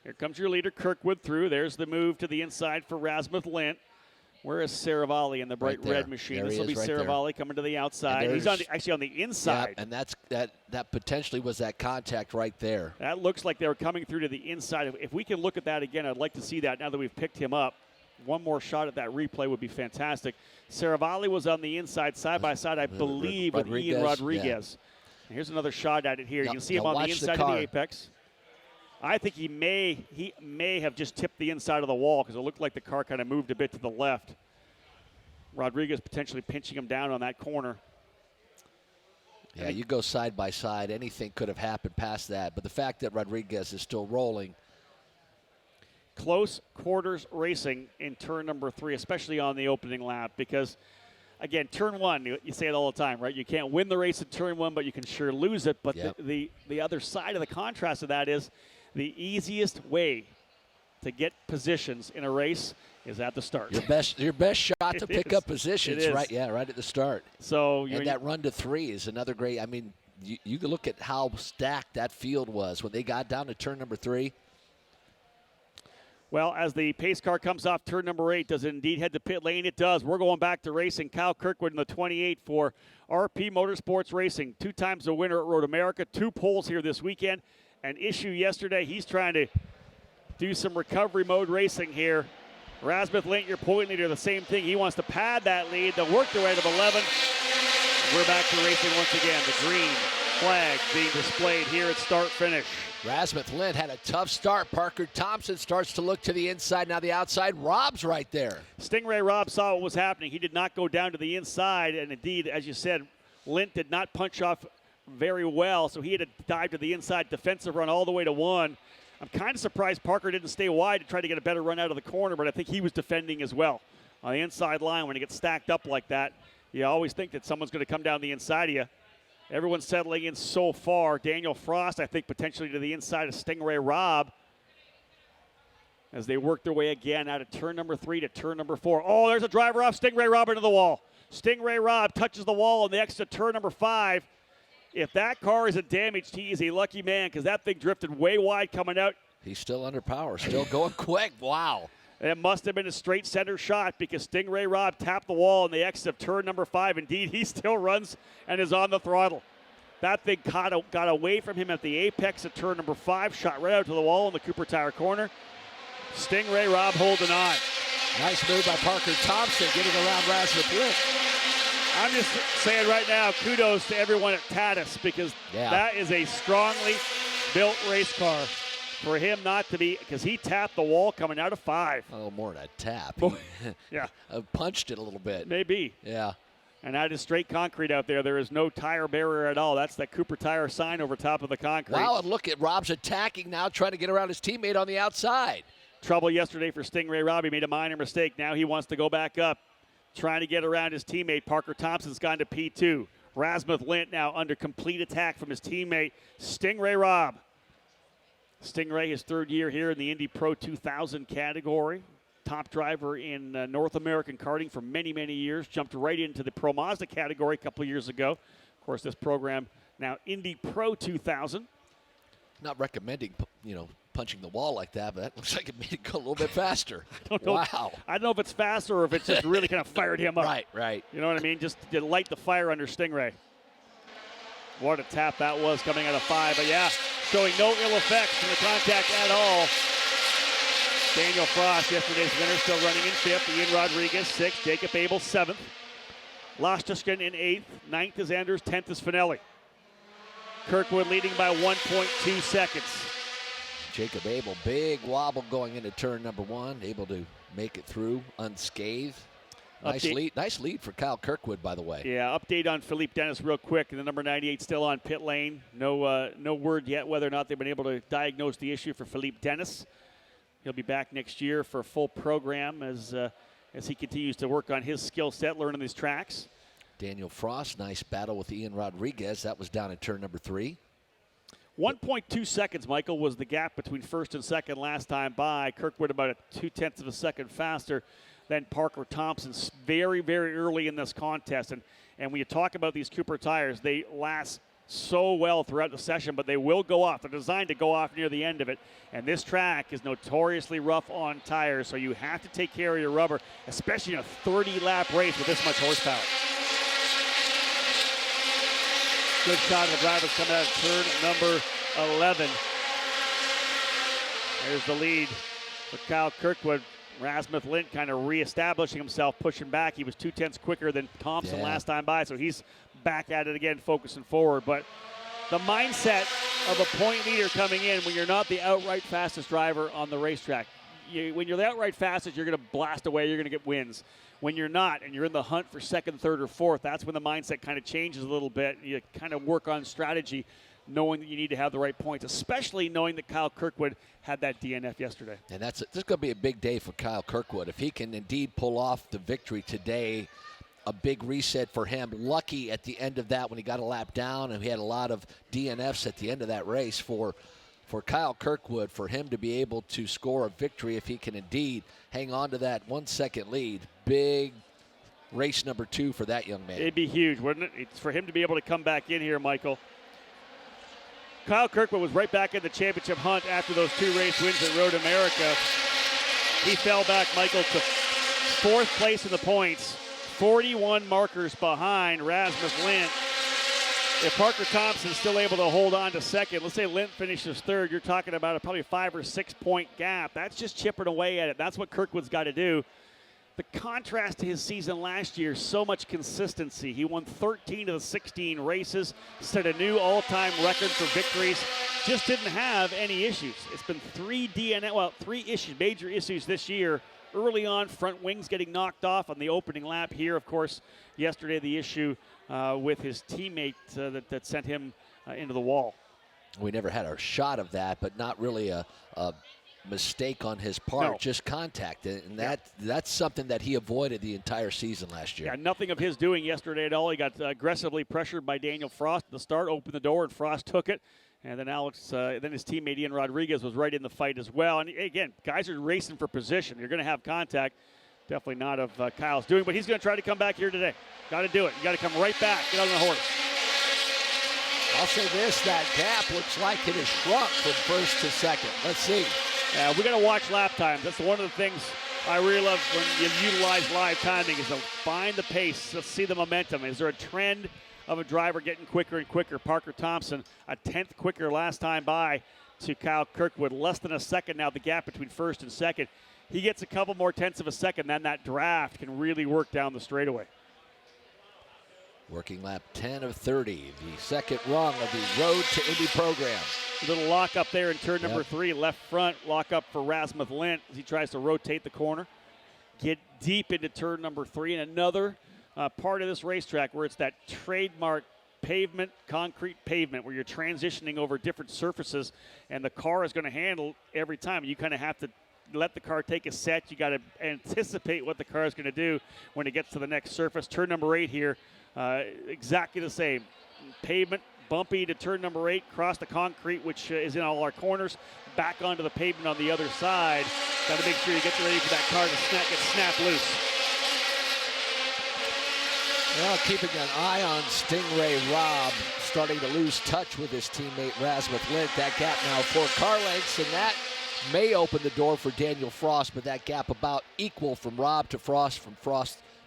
Here comes your leader, Kirkwood, through. There's the move to the inside for Rasmussen. Where is Saravalli in the bright red machine? This will be Saravalli coming to the outside. He's actually on the inside. Yeah, and that potentially was that contact right there. That looks like they were coming through to the inside. If we can look at that again, I'd like to see that now that we've picked him up. One more shot at that replay would be fantastic. Saravalli was on the inside, side by side, I believe, with Ian Rodriguez. Yeah. Here's another shot at it here. You can see him on the inside of the apex. I think he may have just tipped the inside of the wall because it looked like the car kind of moved a bit to the left. Rodriguez potentially pinching him down on that corner. Yeah, you go side by side. Anything could have happened past that. But the fact that Rodriguez is still rolling. Close quarters racing in turn number 3, especially on the opening lap because, again, turn 1, you say it all the time, right? You can't win the race in turn 1, but you can sure lose it. But the other side of the contrast of that is the easiest way to get positions in a race is at the start. Your best shot to pick up positions, right? Yeah, right at the start. So and that run to 3 is another great. I mean, you can look at how stacked that field was when they got down to turn number 3. Well, as the pace car comes off turn number 8, does it indeed head to pit lane? It does. We're going back to racing. Kyle Kirkwood in the 28 for RP Motorsports Racing. 2 times the winner at Road America. 2 poles here this weekend. An issue yesterday. He's trying to do some recovery mode racing here. Rasmussen, your point leader, the same thing. He wants to pad that lead. They'll work their way to 11. We're back to racing once again. The green flag being displayed here at start-finish. Rasmussen had a tough start. Parker Thompson starts to look to the inside. Now the outside. Rob's right there. Stingray Robb saw what was happening. He did not go down to the inside. And indeed, as you said, Lint did not punch off very well. So he had to dive to the inside defensive run all the way to 1. I'm kind of surprised Parker didn't stay wide to try to get a better run out of the corner, but I think he was defending as well. On the inside line, when it gets stacked up like that, you always think that someone's going to come down the inside of you. Everyone's settling in so far. Daniel Frost, I think, potentially to the inside of Stingray Robb as they work their way again out of turn number 3 to turn number 4. Oh, there's a driver off Stingray Robb into the wall. Stingray Robb touches the wall on the exit to turn number 5. If that car isn't damaged, he is a lucky man because that thing drifted way wide coming out. He's still under power, still going quick. Wow. It must have been a straight center shot because Stingray Robb tapped the wall on the exit of turn number 5. Indeed, he still runs and is on the throttle. That thing got away from him at the apex of turn number 5, shot right out to the wall in the Cooper Tire corner. Stingray Robb holding on. Nice move by Parker Thompson, getting around Rasmussen. I'm just saying right now, kudos to everyone at Tatis, because that is a strongly built race car. For him not to be, because he tapped the wall coming out of 5. Oh, more than a tap. Yeah. Punched it a little bit. Maybe. Yeah. And that is straight concrete out there. There is no tire barrier at all. That's that Cooper Tire sign over top of the concrete. Wow, and look at Robb's attacking now, trying to get around his teammate on the outside. Trouble yesterday for Stingray Robb. He made a minor mistake. Now he wants to go back up, trying to get around his teammate. Parker Thompson's gone to P2. Rasmussen Lint now under complete attack from his teammate, Stingray Robb. Stingray, his 3rd year here in the Indy Pro 2000 category. Top driver in North American karting for many, many years. Jumped right into the Pro Mazda category a couple of years ago. Of course, this program now Indy Pro 2000. Not recommending, punching the wall like that, but that looks like it made it go a little bit faster. Wow. I don't know if it's faster or if it's just really kind of fired him up. Right. You know what I mean? Just to light the fire under Stingray. What a tap that was coming out of 5. But yeah, showing no ill effects from the contact at all. Daniel Frost, yesterday's winner, still running in 5th. Ian Rodriguez, 6th. Jacob Abel, 7th. Lostuskin in 8th. 9th is Anders. 10th is Finelli. Kirkwood leading by 1.2 seconds. Jacob Abel, big wobble going into turn number 1. Able to make it through unscathed. Nice lead for Kyle Kirkwood, by the way. Yeah, update on Philippe Dennis real quick. And the number 98 still on pit lane. No word yet whether or not they've been able to diagnose the issue for Philippe Dennis. He'll be back next year for a full program as he continues to work on his skill set, learning these tracks. Daniel Frost, nice battle with Ian Rodriguez. That was down in turn number 3. 1.2 seconds, Michael, was the gap between 1st and 2nd last time by. Kirkwood about a 0.2 of a second faster than Parker Thompson very, very early in this contest. And when you talk about these Cooper tires, they last so well throughout the session, but they will go off. They're designed to go off near the end of it. And this track is notoriously rough on tires, so you have to take care of your rubber, especially in a 30-lap race with this much horsepower. Good shot of the drivers coming out of turn number 11. There's the lead for Kyle Kirkwood. Rasmussen Lint kind of reestablishing himself, pushing back. He was 0.2 quicker than Thompson last time by, so he's back at it again, focusing forward. But the mindset of a point leader coming in when you're not the outright fastest driver on the racetrack. When you're the outright fastest, you're going to blast away, you're going to get wins. When you're not, and you're in the hunt for 2nd, 3rd, or 4th, that's when the mindset kind of changes a little bit. You kind of work on strategy, knowing that you need to have the right points, especially knowing that Kyle Kirkwood had that DNF yesterday. And this is going to be a big day for Kyle Kirkwood. If he can indeed pull off the victory today, a big reset for him. Lucky at the end of that when he got a lap down, and he had a lot of DNFs at the end of that race for Kyle Kirkwood, for him to be able to score a victory if he can indeed hang on to that 1 second lead. Big race number 2 for that young man. It'd be huge, wouldn't it? It's for him to be able to come back in here, Michael. Kyle Kirkwood was right back in the championship hunt after those 2 race wins at Road America. He fell back, Michael, to 4th place in the points, 41 markers behind Rasmussen Lint. If Parker Thompson's still able to hold on to 2nd, let's say Lint finishes 3rd, you're talking about a probably 5 or 6 point gap. That's just chipping away at it. That's what Kirkwood's got to do. The contrast to his season last year, so much consistency. He won 13 of the 16 races, set a new all-time record for victories, just didn't have any issues. It's been 3 issues, major issues this year. Early on, front wings getting knocked off on the opening lap here. Of course, yesterday the issue with his teammate that sent him into the wall. We never had a shot of that, but not really a mistake on his part, just contact. And that's something that he avoided the entire season last year. Yeah, nothing of his doing yesterday at all. He got aggressively pressured by Daniel Frost at the start, opened the door, and Frost took it. And then then his teammate Ian Rodriguez was right in the fight as well. And again, guys are racing for position. You're going to have contact. Definitely not of Kyle's doing, but he's going to try to come back here today. Got to do it. You got to come right back. Get on the horse. I'll say this, that gap looks like it has shrunk from 1st to 2nd. Let's see. We got to watch lap times. That's one of the things I really love when you utilize live timing is to find the pace. Let's see the momentum. Is there a trend of a driver getting quicker and quicker? Parker Thompson, a 10th quicker last time by. to Kyle Kirkwood. Less than a second now, the gap between first and second. He gets a couple more tenths of a second, then that draft can really work down the straightaway. Working lap 10 of 30, the second rung of the Road to Indy program. A little lock up there in turn number 3, left front, lock up for Rasmussen as he tries to rotate the corner. Get deep into turn number 3, and another part of this racetrack where it's that trademark pavement, concrete pavement, where you're transitioning over different surfaces, and the car is going to handle every time. You kind of have to let the car take a set. You got to anticipate what the car is going to do when it gets to the next surface. Turn number 8 here, exactly the same. Pavement, bumpy to turn number 8, cross the concrete, which is in all our corners, back onto the pavement on the other side. Got to make sure you get ready for that car to get snapped loose. Well, keeping an eye on Stingray Robb, starting to lose touch with his teammate Rasmussen. That gap now 4 car lengths, and that may open the door for Daniel Frost, but that gap about equal from Robb to Frost, from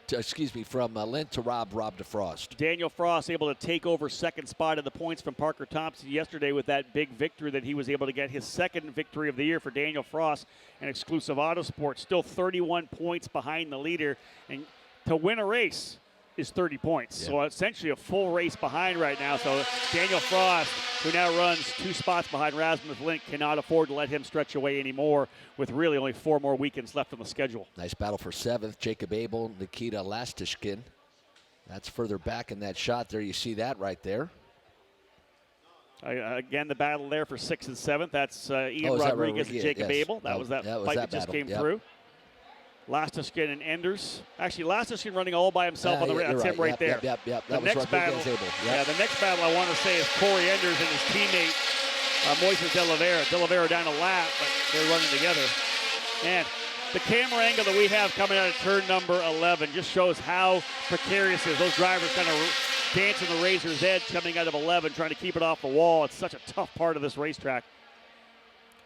Lint to Robb, Robb to Frost. Daniel Frost able to take over second spot in the points from Parker Thompson yesterday with that big victory that he was able to get, his second victory of the year for Daniel Frost and Exclusive Autosport. Still 31 points behind the leader, and to win a race is 30 points. So essentially a full race behind right now. So Daniel Frost, who now runs 2 spots behind Rasmussen, cannot afford to let him stretch away anymore with really only 4 more weekends left on the schedule. Nice battle for 7th. Jacob Abel, Nikita Lastishkin. That's further back in that shot there. You see that right there. Again, the battle there for 6th and 7th. That's Ian Rodriguez and Jacob Abel. That was that fight that just came through. Lastishkin and Enders. Actually, Lastishkin running all by himself on the race. That's him right there. Yep. The next battle, the next battle I want to say is Corey Enders and his teammate Moises De Oliveira down a lap, but they're running together. And the camera angle that we have coming out of turn number 11 just shows how precarious it is. Those drivers kind of dancing the razor's edge coming out of 11, trying to keep it off the wall. It's such a tough part of this racetrack.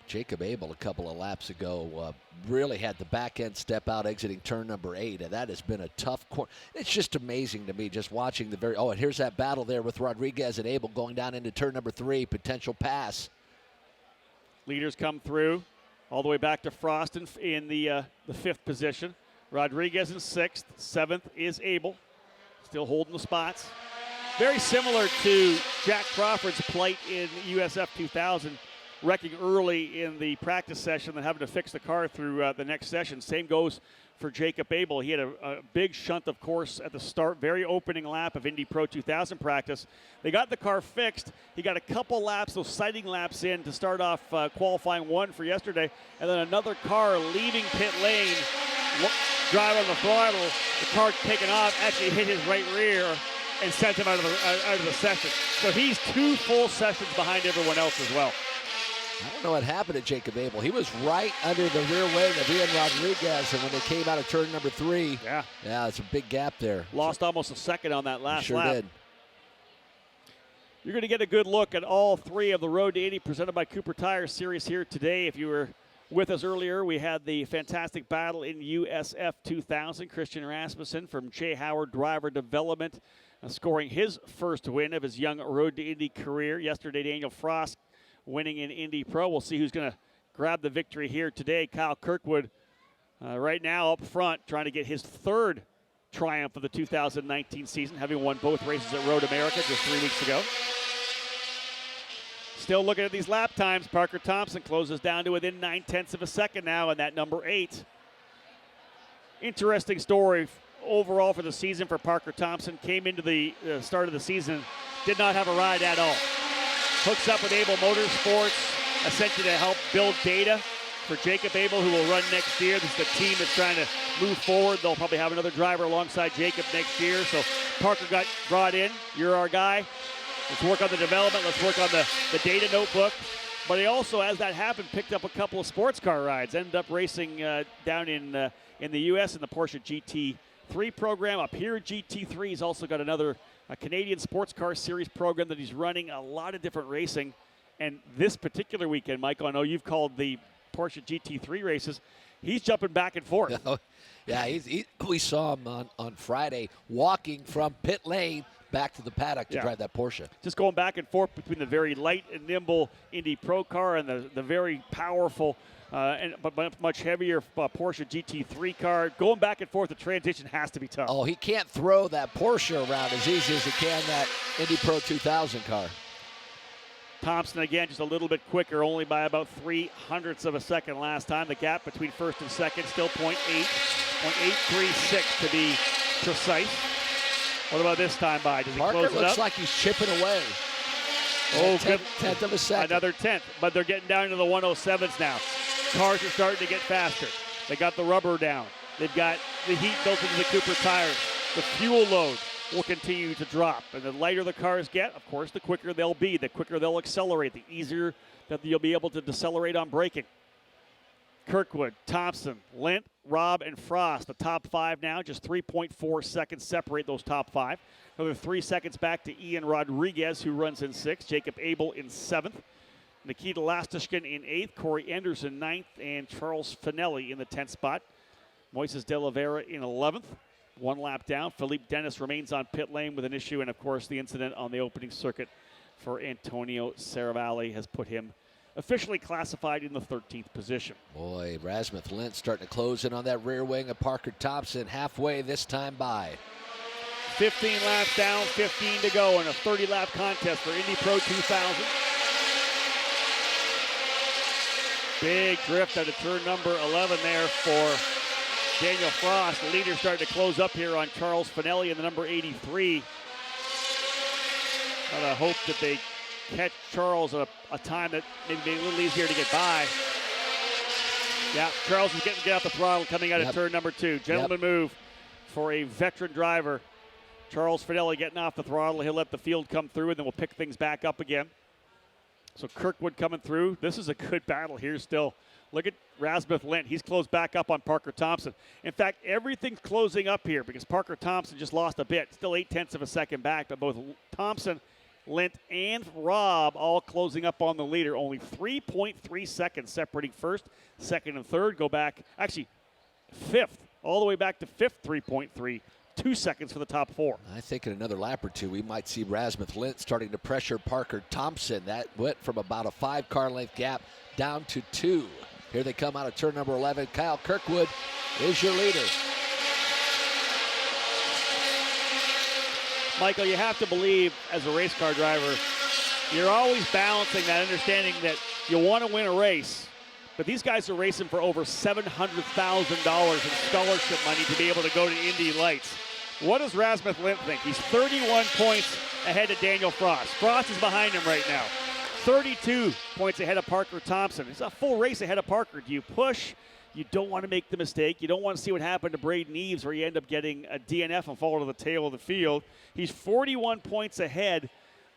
Jacob Abel a couple of laps ago really had the back end step out exiting turn number 8, and that has been a tough corner. It's just amazing to me just watching the and here's that battle there with Rodriguez and Abel going down into turn number 3, potential pass. Leaders come through all the way back to Frost in the 5th position. Rodriguez in 6th, 7th is Abel, still holding the spots. Very similar to Jack Crawford's plight in USF2000. Wrecking early in the practice session and having to fix the car through the next session. Same goes for Jacob Abel. He had a big shunt, of course, at the start, very opening lap of Indy Pro 2000 practice. They got the car fixed. He got a couple laps, those sighting laps in to start off qualifying 1 for yesterday, and then another car leaving pit lane, drive on the throttle, the car taking off, actually hit his right rear and sent him out of the session. So he's 2 full sessions behind everyone else as well. I don't know what happened to Jacob Abel. He was right under the rear wing of Ian Rodriguez, and when they came out of turn number 3, it's a big gap there. Lost almost a second on that last sure lap. Did. You're going to get a good look at all 3 of the Road to Indy presented by Cooper Tire Series here today. If you were with us earlier, we had the fantastic battle in USF2000. Christian Rasmussen from Jay Howard Driver Development scoring his first win of his young Road to Indy career. Yesterday, Daniel Frost winning in Indy Pro. We'll see who's going to grab the victory here today. Kyle Kirkwood right now up front trying to get his 3rd triumph of the 2019 season, having won both races at Road America just 3 weeks ago. Still looking at these lap times. Parker Thompson closes down to within 9/10 of a second now in that number 8. Interesting story overall for the season for Parker Thompson. Came into the start of the season, did not have a ride at all. Hooks up with Abel Motorsports, essentially to help build data for Jacob Abel, who will run next year. This is the team that's trying to move forward. They'll probably have another driver alongside Jacob next year. So Parker got brought in. You're our guy. Let's work on the development. Let's work on the data notebook. But he also, as that happened, picked up a couple of sports car rides. Ended up racing down in the U.S. in the Porsche GT3 program. Up here at GT3, he's also got another Canadian Sports Car Series program that he's running, a lot of different racing. And this particular weekend, Michael, I know you've called the Porsche GT3 races. He's jumping back and forth. Yeah, we saw him on Friday walking from pit lane back to the paddock to drive that Porsche. Just going back and forth between the very light and nimble Indy Pro car and the very powerful but much heavier Porsche GT3 car. Going back and forth, the transition has to be tough. Oh, he can't throw that Porsche around as easy as he can that Indy Pro 2000 car. Thompson, again, just a little bit quicker, only by about 0.03 of a second last time. The gap between first and second still 0.836 to be precise. What about this time by? Does he Parker close it up? looks like he's chipping away. Oh, tenth of a second. Another tenth, but they're getting down to the 107s now. Cars are starting to get faster. They got the rubber down. They've got the heat built into the Cooper tires. The fuel load will continue to drop. And the lighter the cars get, of course, the quicker they'll be. The quicker they'll accelerate, the easier that you'll be able to decelerate on braking. Kirkwood, Thompson, Lint, Robb, and Frost, the top 5 now. Just 3.4 seconds separate those top 5. Another 3 seconds back to Ian Rodriguez, who runs in 6th. Jacob Abel in 7th. Nikita Lastishkin in 8th. Corey Anderson 9th. And Charles Finelli in the 10th spot. Moises de Oliveira in 11th. 1 lap down. Philippe Dennis remains on pit lane with an issue. And, of course, the incident on the opening circuit for Antonio Saravalli has put him officially classified in the 13th position. Boy, Rasmussen Lint starting to close in on that rear wing of Parker Thompson. Halfway this time by. 15 laps down, 15 to go in a 30-lap contest for Indy Pro 2000. Big drift out of turn number 11 there for Daniel Frost. The leader starting to close up here on Charles Finelli in the number 83. Gotta hope that they catch Charles at a time that maybe be a little easier to get by. Yeah, Charles is getting to get out the throttle coming out of turn number 2. Gentleman move for a veteran driver. Charles Finelli getting off the throttle. He'll let the field come through, and then we'll pick things back up again. So Kirkwood coming through. This is a good battle here still. Look at Rasmussen Lint. He's closed back up on Parker Thompson. In fact, everything's closing up here because Parker Thompson just lost a bit. Still 0.8 of a second back, but both Thompson, Lint, and Robb all closing up on the leader. Only 3.3 seconds separating first, second, and third. Go back, actually, fifth, all the way back to fifth, 3.3. 2 seconds for the top 4. I think in another lap or two, we might see Rasmussen Lint starting to pressure Parker Thompson. That went from about a 5-car length gap down to 2. Here they come out of turn number 11. Kyle Kirkwood is your leader. Michael, you have to believe as a race car driver, you're always balancing that understanding that you want to win a race, but these guys are racing for over $700,000 in scholarship money to be able to go to Indy Lights. What does Rasmussen Lint think? He's 31 points ahead of Daniel Frost. Frost is behind him right now. 32 points ahead of Parker Thompson. It's a full race ahead of Parker. Do you push? You don't want to make the mistake. You don't want to see what happened to Braden Eves where you end up getting a DNF and fall to the tail of the field. He's 41 points ahead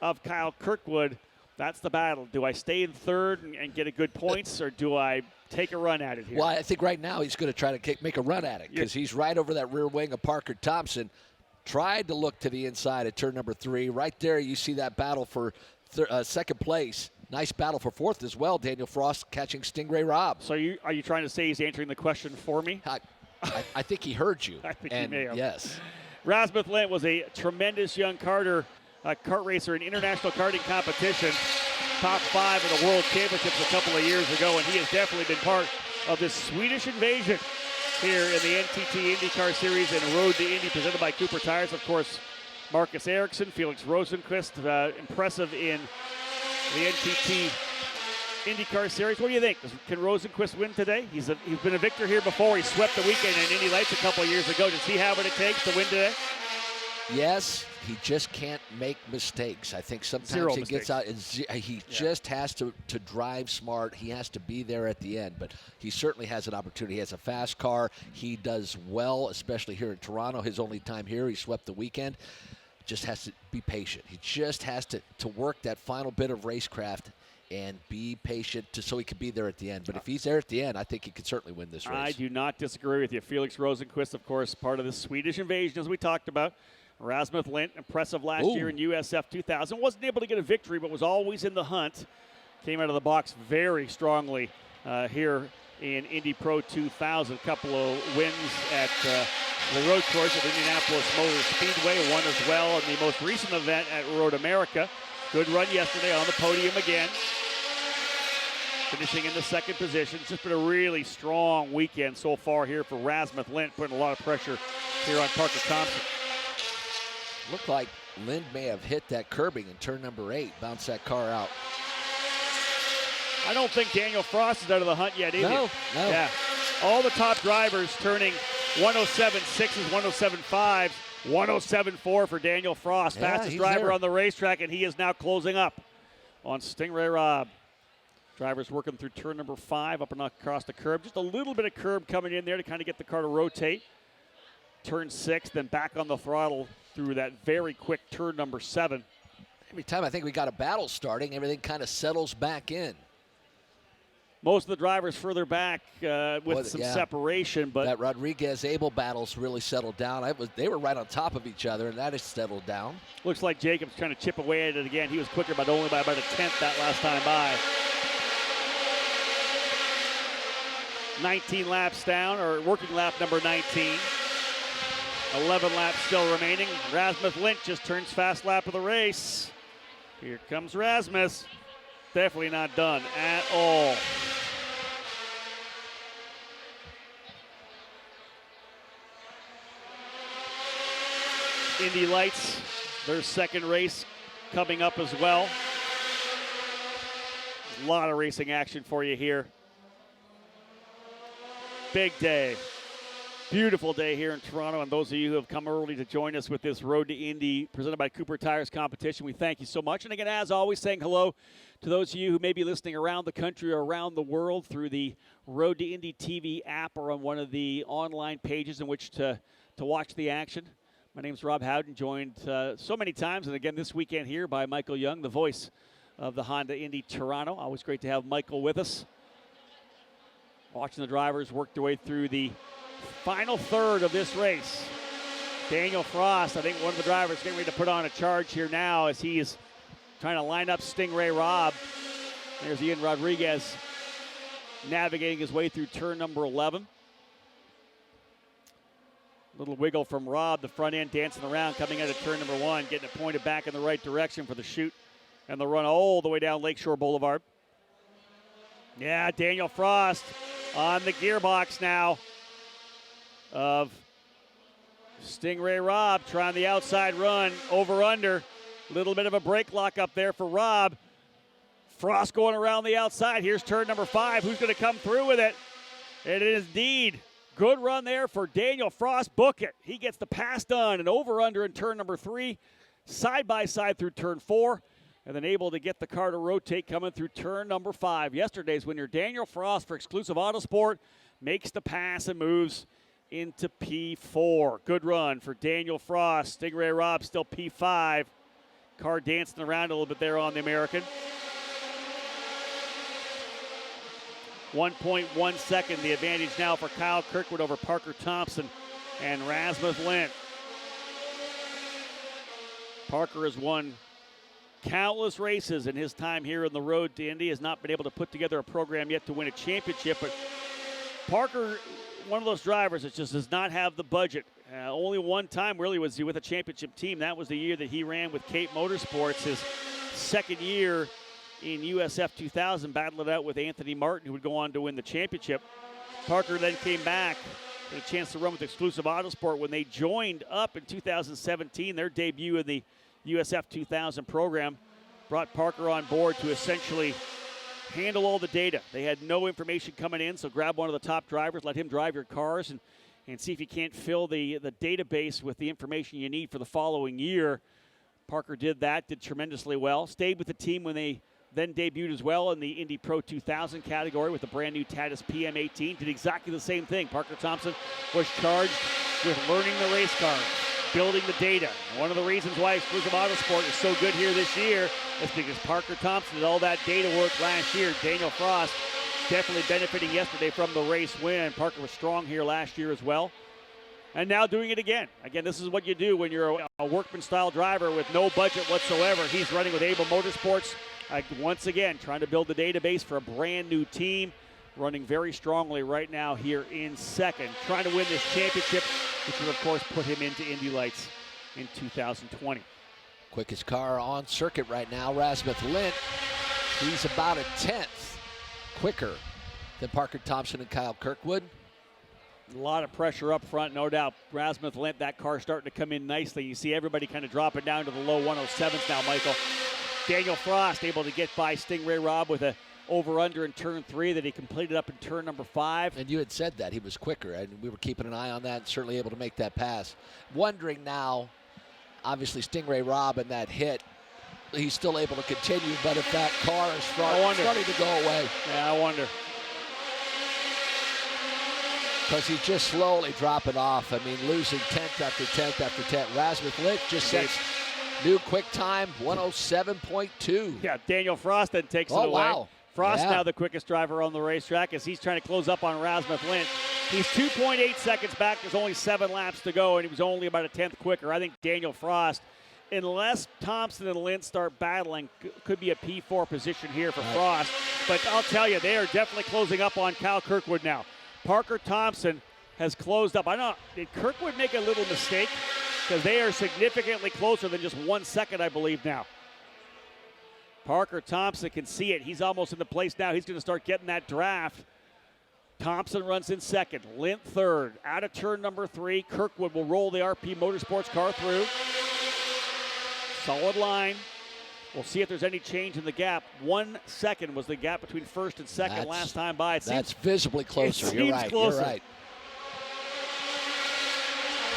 of Kyle Kirkwood. That's the battle. Do I stay in third and get a good points, or do I take a run at it here? Well, I think right now he's going to try to make a run at it because he's right over that rear wing of Parker Thompson. Tried to look to the inside at turn number 3. Right there you see that battle for second place. Nice battle for fourth as well. Daniel Frost catching Stingray Robb. So are you trying to say he's answering the question for me? I think he heard you. I think he may have. Yes. Rasmussen Lint was a tremendous young kart racer in international karting competition. Top 5 in the World Championships a couple of years ago, and he has definitely been part of this Swedish invasion here in the NTT IndyCar Series and Road to Indy presented by Cooper Tires. Of course, Marcus Ericsson, Felix Rosenqvist, impressive in the NTT IndyCar Series. What do you think? Can Rosenqvist win today? He's been a victor here before. He swept the weekend in Indy Lights a couple of years ago. Does he have what it takes to win today? Yes, he just can't make mistakes. I think sometimes gets out and he just has to drive smart. He has to be there at the end, but he certainly has an opportunity. He has a fast car. He does well, especially here in Toronto. His only time here, he swept the weekend. Just has to be patient. He just has to work that final bit of racecraft and be patient so he can be there at the end. But if he's there at the end, I think he could certainly win this race. I do not disagree with you. Felix Rosenqvist, of course, part of the Swedish invasion, as we talked about. Rasmussen Lint, impressive last year in USF2000. Wasn't able to get a victory, but was always in the hunt. Came out of the box very strongly here in Indy Pro 2000. A couple of wins at the road course at Indianapolis Motor Speedway. Won as well in the most recent event at Road America. Good run yesterday on the podium again. Finishing in the second position. It's just been a really strong weekend so far here for Rasmussen Lint, putting a lot of pressure here on Parker Thompson. Looked like Lind may have hit that curbing in turn number 8, bounced that car out. I don't think Daniel Frost is out of the hunt yet either. No. Yeah. All the top drivers turning 107.6s, 107.5s, 107.4 for Daniel Frost. Yeah, fastest driver on the racetrack, and he is now closing up on Stingray Robb. Drivers working through turn number 5 up and across the curb. Just a little bit of curb coming in there to kind of get the car to rotate. Turn 6, then back on the throttle through that very quick turn number 7. Every time I think we got a battle starting, everything kind of settles back in. Most of the drivers further back with some separation, but that Rodriguez-Abel battle's really settled down. They were right on top of each other, and that has settled down. Looks like Jacobs trying to chip away at it again. He was quicker, but only by about a tenth that last time by. 19 laps down, or working lap number 19. 11 laps still remaining. Rasmussen Lint just turns fast lap of the race. Here comes Rasmus. Definitely not done at all. Indy Lights, their second race coming up as well. A lot of racing action for you here. Big day. Beautiful day here in Toronto, and those of you who have come early to join us with this Road to Indy presented by Cooper Tires competition, we thank you so much. And again, as always, saying hello to those of you who may be listening around the country or around the world through the Road to Indy TV app or on one of the online pages in which to watch the action. My name is Rob Howden, joined so many times, and again this weekend here by Michael Young, the voice of the Honda Indy Toronto. Always great to have Michael with us. Watching the drivers work their way through the final third of this race. Daniel Frost, I think one of the drivers getting ready to put on a charge here now as he is trying to line up Stingray Robb. There's Ian Rodriguez navigating his way through turn number 11. Little wiggle from Robb, the front end dancing around, coming out of turn number 1, getting it pointed back in the right direction for the chute and the run all the way down Lakeshore Boulevard. Yeah, Daniel Frost on the gearbox now of Stingray Robb, trying the outside run, over under. Little bit of a brake lock up there for Robb. Frost going around the outside. Here's turn number 5. Who's going to come through with it? It is indeed. Good run there for Daniel Frost. Book it. He gets the pass done. And over under in turn number 3. Side by side through turn 4. And then able to get the car to rotate coming through turn number 5. Yesterday's winner, Daniel Frost for Exclusive Autosport, makes the pass and moves into P4. Good run for Daniel Frost. Stingray Robb still P5. Car dancing around a little bit there on the American. 1.1 second, the advantage now for Kyle Kirkwood over Parker Thompson and Rasmussen Lint. Parker has won countless races in his time here on the road to Indy, has not been able to put together a program yet to win a championship, but Parker, one of those drivers that just does not have the budget. Only one time really was he with a championship team. That was the year that he ran with Cape Motorsports, his second year in USF2000, battled it out with Anthony Martin, who would go on to win the championship. Parker then came back, had a chance to run with Exclusive Autosport when they joined up in 2017, their debut in the USF2000 program. Brought Parker on board to essentially handle all the data. They had no information coming in, so grab one of the top drivers, let him drive your cars, and see if you can't fill the database with the information you need for the following year. Parker did that, did tremendously well. Stayed with the team when they then debuted as well in the Indy Pro 2000 category with the brand new Tatis PM18. Did exactly the same thing. Parker Thompson was charged with learning the race cars, building the data. And one of the reasons why Exclusive Autosport is so good here this year is because Parker Thompson did all that data work last year. Daniel Frost definitely benefiting yesterday from the race win. Parker was strong here last year as well. And now doing it again. Again, this is what you do when you're a workman-style driver with no budget whatsoever. He's running with Able Motorsports. Once again, trying to build the database for a brand new team. Running very strongly right now here in second. Trying to win this championship which will, of course, put him into Indy Lights in 2020. Quickest car on circuit right now, Rasmussen. He's about a 10th quicker than Parker Thompson and Kyle Kirkwood. A lot of pressure up front, no doubt. Rasmussen, that car starting to come in nicely. You see everybody kind of dropping down to the low 107s now, Michael. Daniel Frost able to get by Stingray Robb with a over-under in turn 3 that he completed up in turn number 5. And you had said that he was quicker, and we were keeping an eye on that and certainly able to make that pass. Wondering now, obviously Stingray Robb and that hit, he's still able to continue, but if that car is starting to go away. Yeah, I wonder. Because he's just slowly dropping off. I mean, losing 10th after 10th after 10th. Rasmussen just sets new quick time, 107.2. Yeah, Daniel Frost then takes it away. Wow. Frost now the quickest driver on the racetrack as he's trying to close up on Rasmussen. He's 2.8 seconds back. There's only 7 laps to go, and he was only about a 10th quicker. I think Daniel Frost, unless Thompson and Lynch start battling, could be a P4 position here for Frost. But I'll tell you, they are definitely closing up on Kyle Kirkwood now. Parker Thompson has closed up. I don't know, did Kirkwood make a little mistake? Because they are significantly closer than just 1 second, I believe, now. Parker Thompson can see it. He's almost in the place now. He's going to start getting that draft. Thompson runs in second. Lint third. Out of turn number 3. Kirkwood will roll the RP Motorsports car through. Solid line. We'll see if there's any change in the gap. 1 second was the gap between first and second last time by. That's visibly closer. You're right. Closer. You're right.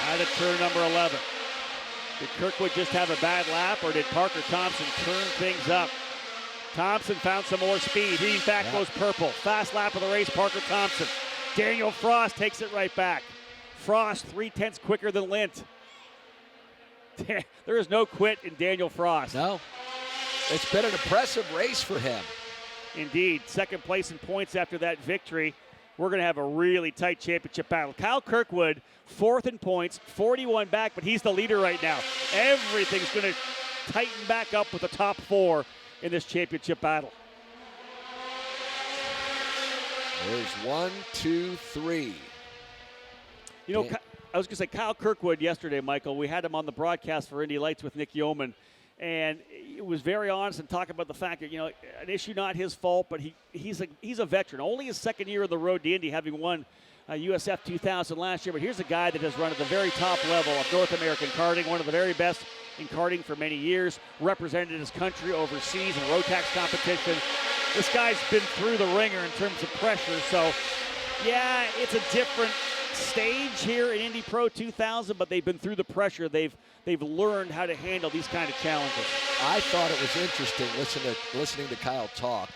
Out of turn number 11. Did Kirkwood just have a bad lap, or did Parker Thompson turn things up? Thompson found some more speed. He's back, goes purple. Fast lap of the race, Parker Thompson. Daniel Frost takes it right back. Frost 0.3 quicker than Lint. There is no quit in Daniel Frost. No. It's been an impressive race for him. Indeed. Second place in points after that victory. We're going to have a really tight championship battle. Kyle Kirkwood, 4th in points, 41 back, but he's the leader right now. Everything's going to tighten back up with the top 4 in this championship battle. There's 1, 2, 3. You know, I was going to say Kyle Kirkwood yesterday, Michael. We had him on the broadcast for Indy Lights with Nick Yeoman, and he was very honest and talking about the fact that, you know, an issue not his fault, but he's a veteran. Only his second year on the road to Indy, having won USF2000 last year. But here's a guy that has run at the very top level of North American karting, one of the very best in karting for many years, represented his country overseas in Rotax competition. This guy's been through the ringer in terms of pressure. So, yeah, it's a different stage here in Indy Pro 2000, but they've been through the pressure. They've learned how to handle these kind of challenges. I thought it was interesting listening to Kyle talk,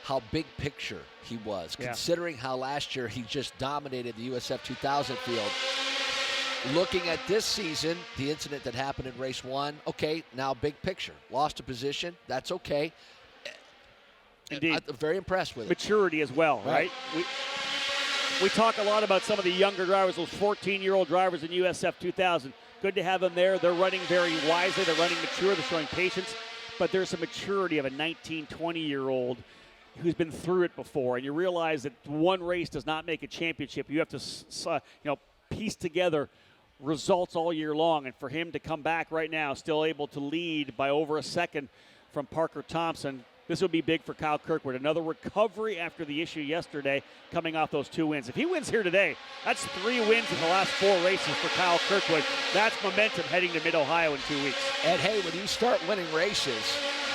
how big picture he was, considering how last year he just dominated the USF2000 field. Looking at this season, the incident that happened in race 1, okay, now big picture. Lost a position, that's okay. Indeed. I'm very impressed with it. Maturity as well, right? We talk a lot about some of the younger drivers, those 14-year-old drivers in USF2000. Good to have them there. They're running very wisely. They're running mature. They're showing patience. But there's a maturity of a 19, 20-year-old who's been through it before. And you realize that one race does not make a championship. You have to piece together results all year long. And for him to come back right now, still able to lead by over a second from Parker Thompson, this would be big for Kyle Kirkwood. Another recovery after the issue yesterday, coming off those 2 wins. If he wins here today, that's 3 wins in the last 4 races for Kyle Kirkwood. That's momentum heading to Mid-Ohio in 2 weeks. And hey, when you start winning races,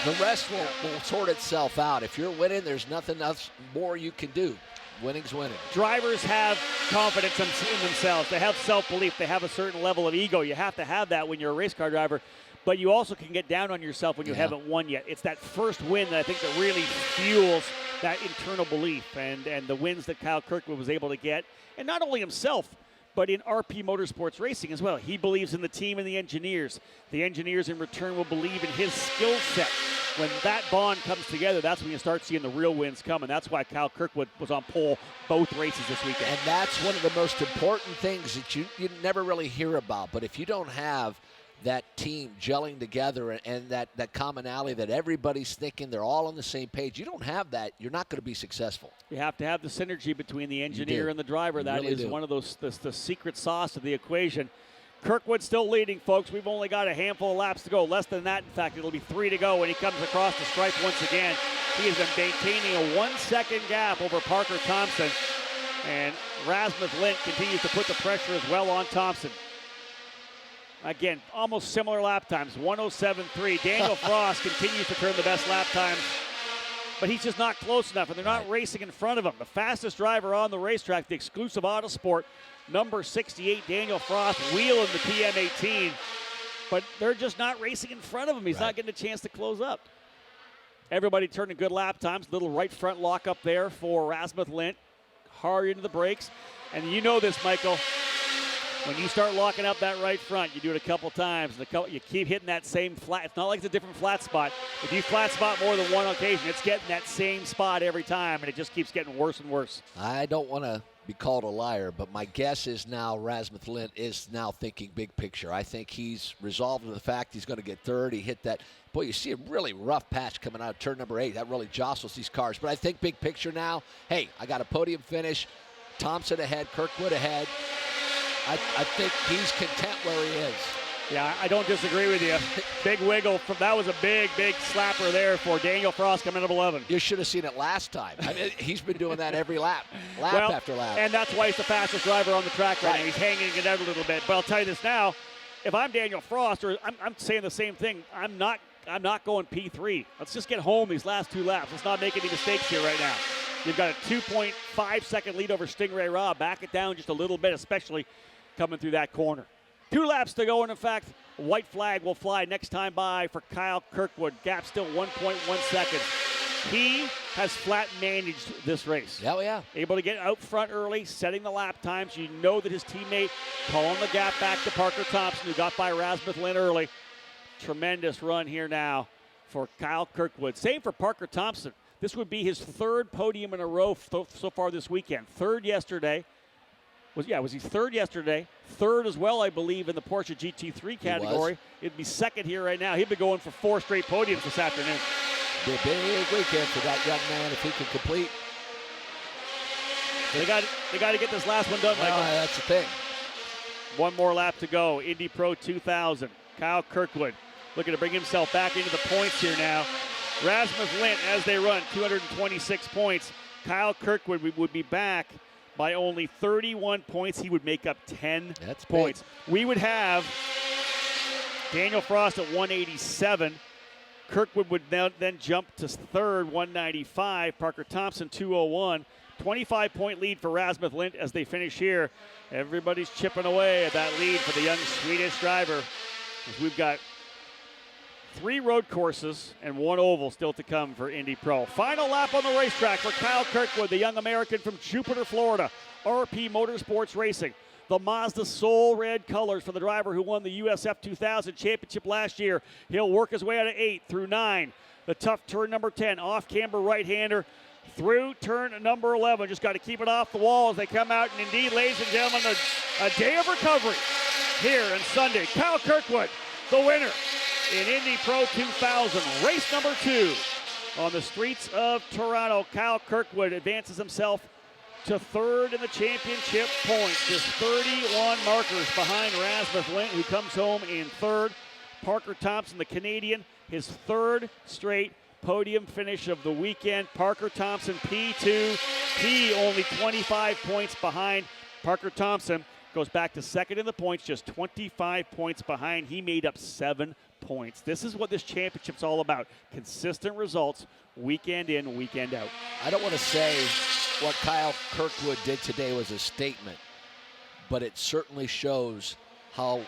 the rest will sort itself out. If you're winning, there's nothing else more you can do. Winning's winning. Drivers have confidence in themselves. They have self-belief. They have a certain level of ego. You have to have that when you're a race car driver. But you also can get down on yourself when you haven't won yet. It's that first win that I think that really fuels that internal belief and the wins that Kyle Kirkwood was able to get. And not only himself, but in RP Motorsports Racing as well. He believes in the team and the engineers. The engineers in return will believe in his skill set. When that bond comes together, that's when you start seeing the real wins come. And that's why Kyle Kirkwood was on pole both races this weekend. And that's one of the most important things that you never really hear about. But if you don't have that team gelling together and that commonality that everybody's thinking they're all on the same page. You don't have that, you're not going to be successful. You have to have the synergy between the engineer and the driver. That is one of those, the secret sauce of the equation. Kirkwood still leading, folks. We've only got a handful of laps to go. Less than that, in fact. It'll be 3 to go when he comes across the stripe once again. He has been maintaining a 1-second gap over Parker Thompson. And Rasmussen continues to put the pressure as well on Thompson. Again, almost similar lap times, 1:07.3. Daniel Frost continues to turn the best lap times, but he's just not close enough, and they're not racing in front of him. The fastest driver on the racetrack, the exclusive Autosport, number 68, Daniel Frost, wheeling the PM18, but they're just not racing in front of him. He's not getting a chance to close up. Everybody turning good lap times. Little right front lock up there for Rasmussen. Hard into the brakes. And you know this, Michael. When you start locking up that right front, you do it a couple times, and you keep hitting that same flat. It's not like it's a different flat spot. If you flat spot more than one occasion, it's getting that same spot every time, and it just keeps getting worse and worse. I don't want to be called a liar, but my guess is now Rasmussen is now thinking big picture. I think he's resolved to the fact he's going to get third. He hit that. Boy, you see a really rough patch coming out of turn number 8. That really jostles these cars. But I think big picture now, hey, I got a podium finish. Thompson ahead, Kirkwood ahead. I think he's content where he is. Yeah, I don't disagree with you. Big wiggle. That was a big slapper there for Daniel Frost coming up 11. You should have seen it last time. I mean, he's been doing that every lap after lap. And that's why he's the fastest driver on the track right now. He's hanging it out a little bit. But I'll tell you this now, if I'm Daniel Frost, or I'm saying the same thing, I'm not going P3. Let's just get home these last 2 laps. Let's not make any mistakes here right now. You've got a 2.5-second lead over Stingray Rob. Back it down just a little bit, especially coming through that corner. 2 laps to go, and in fact, white flag will fly next time by for Kyle Kirkwood. Gap still 1.1 seconds. He has flat managed this race. Yeah. Able to get out front early, setting the lap times. You know that his teammate calling the gap back to Parker Thompson, who got by Rasmussen early. Tremendous run here now for Kyle Kirkwood. Same for Parker Thompson. This would be his 3rd podium in a row so far this weekend. 3rd yesterday. Was he 3rd yesterday? 3rd as well, I believe, in the Porsche GT3 category. It'd be 2nd here right now. He'd be going for 4 straight podiums this afternoon. Be a big weekend for that young man if he can complete. They got to get this last one done, Michael. That's the thing. 1 more lap to go. Indy Pro 2000. Kyle Kirkwood looking to bring himself back into the points here now. Rasmussen, as they run, 226 points. Kyle Kirkwood would be back by only 31 points. He would make up 10 points. Big. We would have Daniel Frost at 187. Kirkwood would then jump to 3rd, 195. Parker Thompson, 201. 25-point lead for Rasmussen as they finish here. Everybody's chipping away at that lead for the young Swedish driver. As we've got 3 road courses and 1 oval still to come for Indy Pro. Final lap on the racetrack for Kyle Kirkwood, the young American from Jupiter, Florida. RP Motorsports Racing. The Mazda Soul Red colors for the driver who won the USF2000 championship last year. He'll work his way out of 8 through 9. The tough turn number 10, off-camber right-hander through turn number 11. Just got to keep it off the wall as they come out. And indeed, ladies and gentlemen, a day of recovery here on Sunday. Kyle Kirkwood, the winner in Indy Pro 2000, race number 2 on the streets of Toronto. Kyle Kirkwood advances himself to 3rd in the championship points, just 31 markers behind Rasmussen, who comes home in 3rd. Parker Thompson, the Canadian, his 3rd straight podium finish of the weekend. Parker Thompson, P2. He only 25 points behind. Parker Thompson goes back to 2nd in the points, just 25 points behind. He made up 7 points. This is what this championship's all about. Consistent results, weekend in, weekend out. I don't want to say what Kyle Kirkwood did today was a statement, but it certainly shows how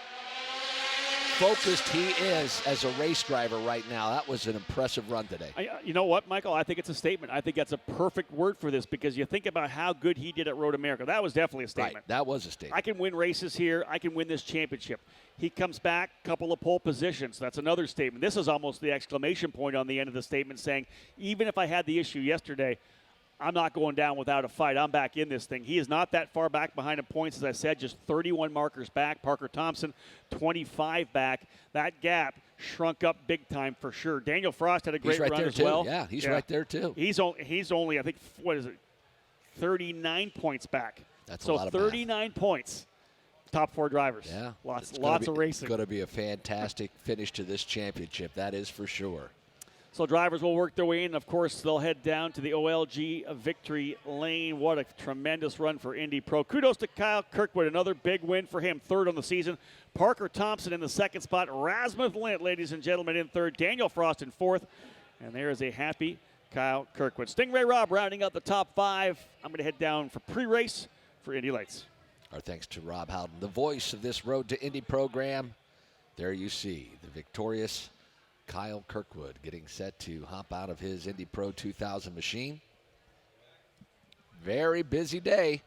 focused he is as a race driver right now. That was an impressive run today. You know what, Michael? I think it's a statement. I think that's a perfect word for this because you think about how good he did at Road America. That was definitely a statement. Right, that was a statement. I can win races here. I can win this championship. He comes back, couple of pole positions. That's another statement. This is almost the exclamation point on the end of the statement saying, even if I had the issue yesterday, I'm not going down without a fight. I'm back in this thing. He is not that far back behind in points, as I said, just 31 markers back. Parker Thompson, 25 back. That gap shrunk up big time for sure. Daniel Frost had a great run as well. Yeah, he's right there too. He's only, I think, 39 points back. That's a lot of 39 points. Top 4 drivers. Yeah. Lots of racing. It's going to be a fantastic finish to this championship. That is for sure. So drivers will work their way in. Of course, they'll head down to the OLG victory lane. What a tremendous run for Indy Pro. Kudos to Kyle Kirkwood. Another big win for him. 3rd on the season. Parker Thompson in the 2nd spot. Rasmussen, ladies and gentlemen, in 3rd. Daniel Frost in 4th. And there is a happy Kyle Kirkwood. Stingray Rob rounding out the top 5. I'm going to head down for pre-race for Indy Lights. Our thanks to Rob Howden, the voice of this Road to Indy program. There you see the victorious Kyle Kirkwood getting set to hop out of his Indy Pro 2000 machine. Very busy day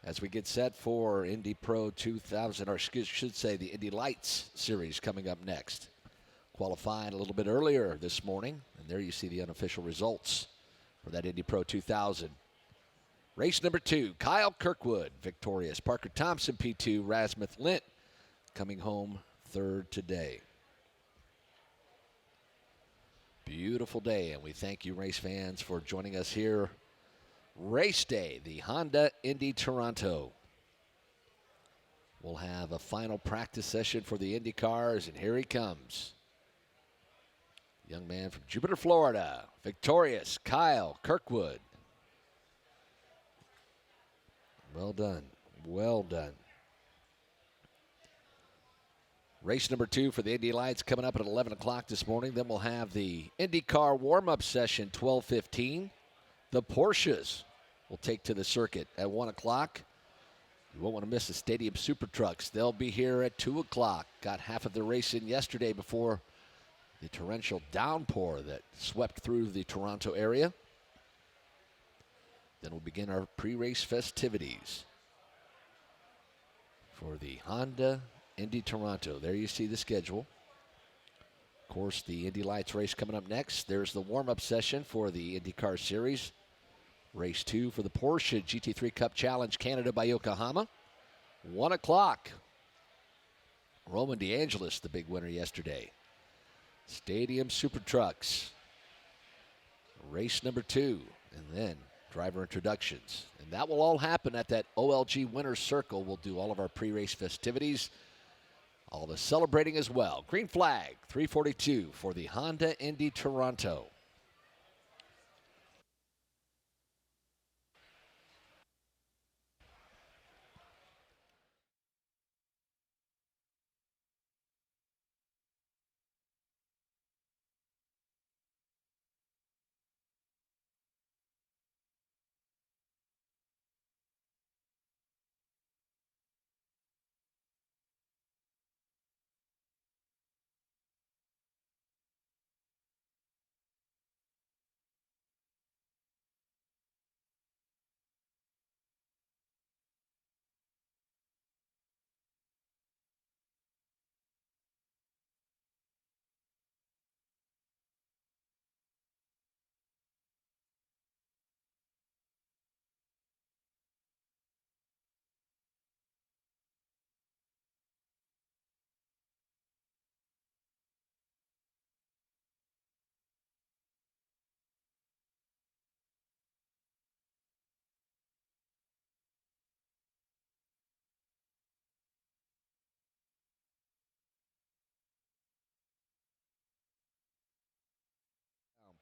as we get set for Indy Pro 2000, or should say the Indy Lights series coming up next. Qualifying a little bit earlier this morning, and there you see the unofficial results for that Indy Pro 2000. Race number 2, Kyle Kirkwood victorious. Parker Thompson P2, Rasmussen Lint coming home 3rd today. Beautiful day, and we thank you race fans for joining us here. Race day, the Honda Indy Toronto. We'll have a final practice session for the Indy cars, and here he comes. Young man from Jupiter, Florida, victorious Kyle Kirkwood. Well done. Well done. Race number 2 for the Indy Lights coming up at 11 o'clock this morning. Then we'll have the IndyCar warm-up session, 12:15. The Porsches will take to the circuit at 1 o'clock. You won't want to miss the Stadium Super Trucks. They'll be here at 2 o'clock. Got half of the race in yesterday before the torrential downpour that swept through the Toronto area. Then we'll begin our pre-race festivities for the Honda Indy Toronto. There you see the schedule. Of course, the Indy Lights race coming up next. There's the warm-up session for the IndyCar Series. Race 2 for the Porsche GT3 Cup Challenge Canada by Yokohama. 1 o'clock. Roman DeAngelis, the big winner yesterday. Stadium Super Trucks. Race number 2. And then driver introductions. And that will all happen at that OLG Winner's Circle. We'll do all of our pre-race festivities. All the celebrating as well. Green flag, 342 for the Honda Indy Toronto.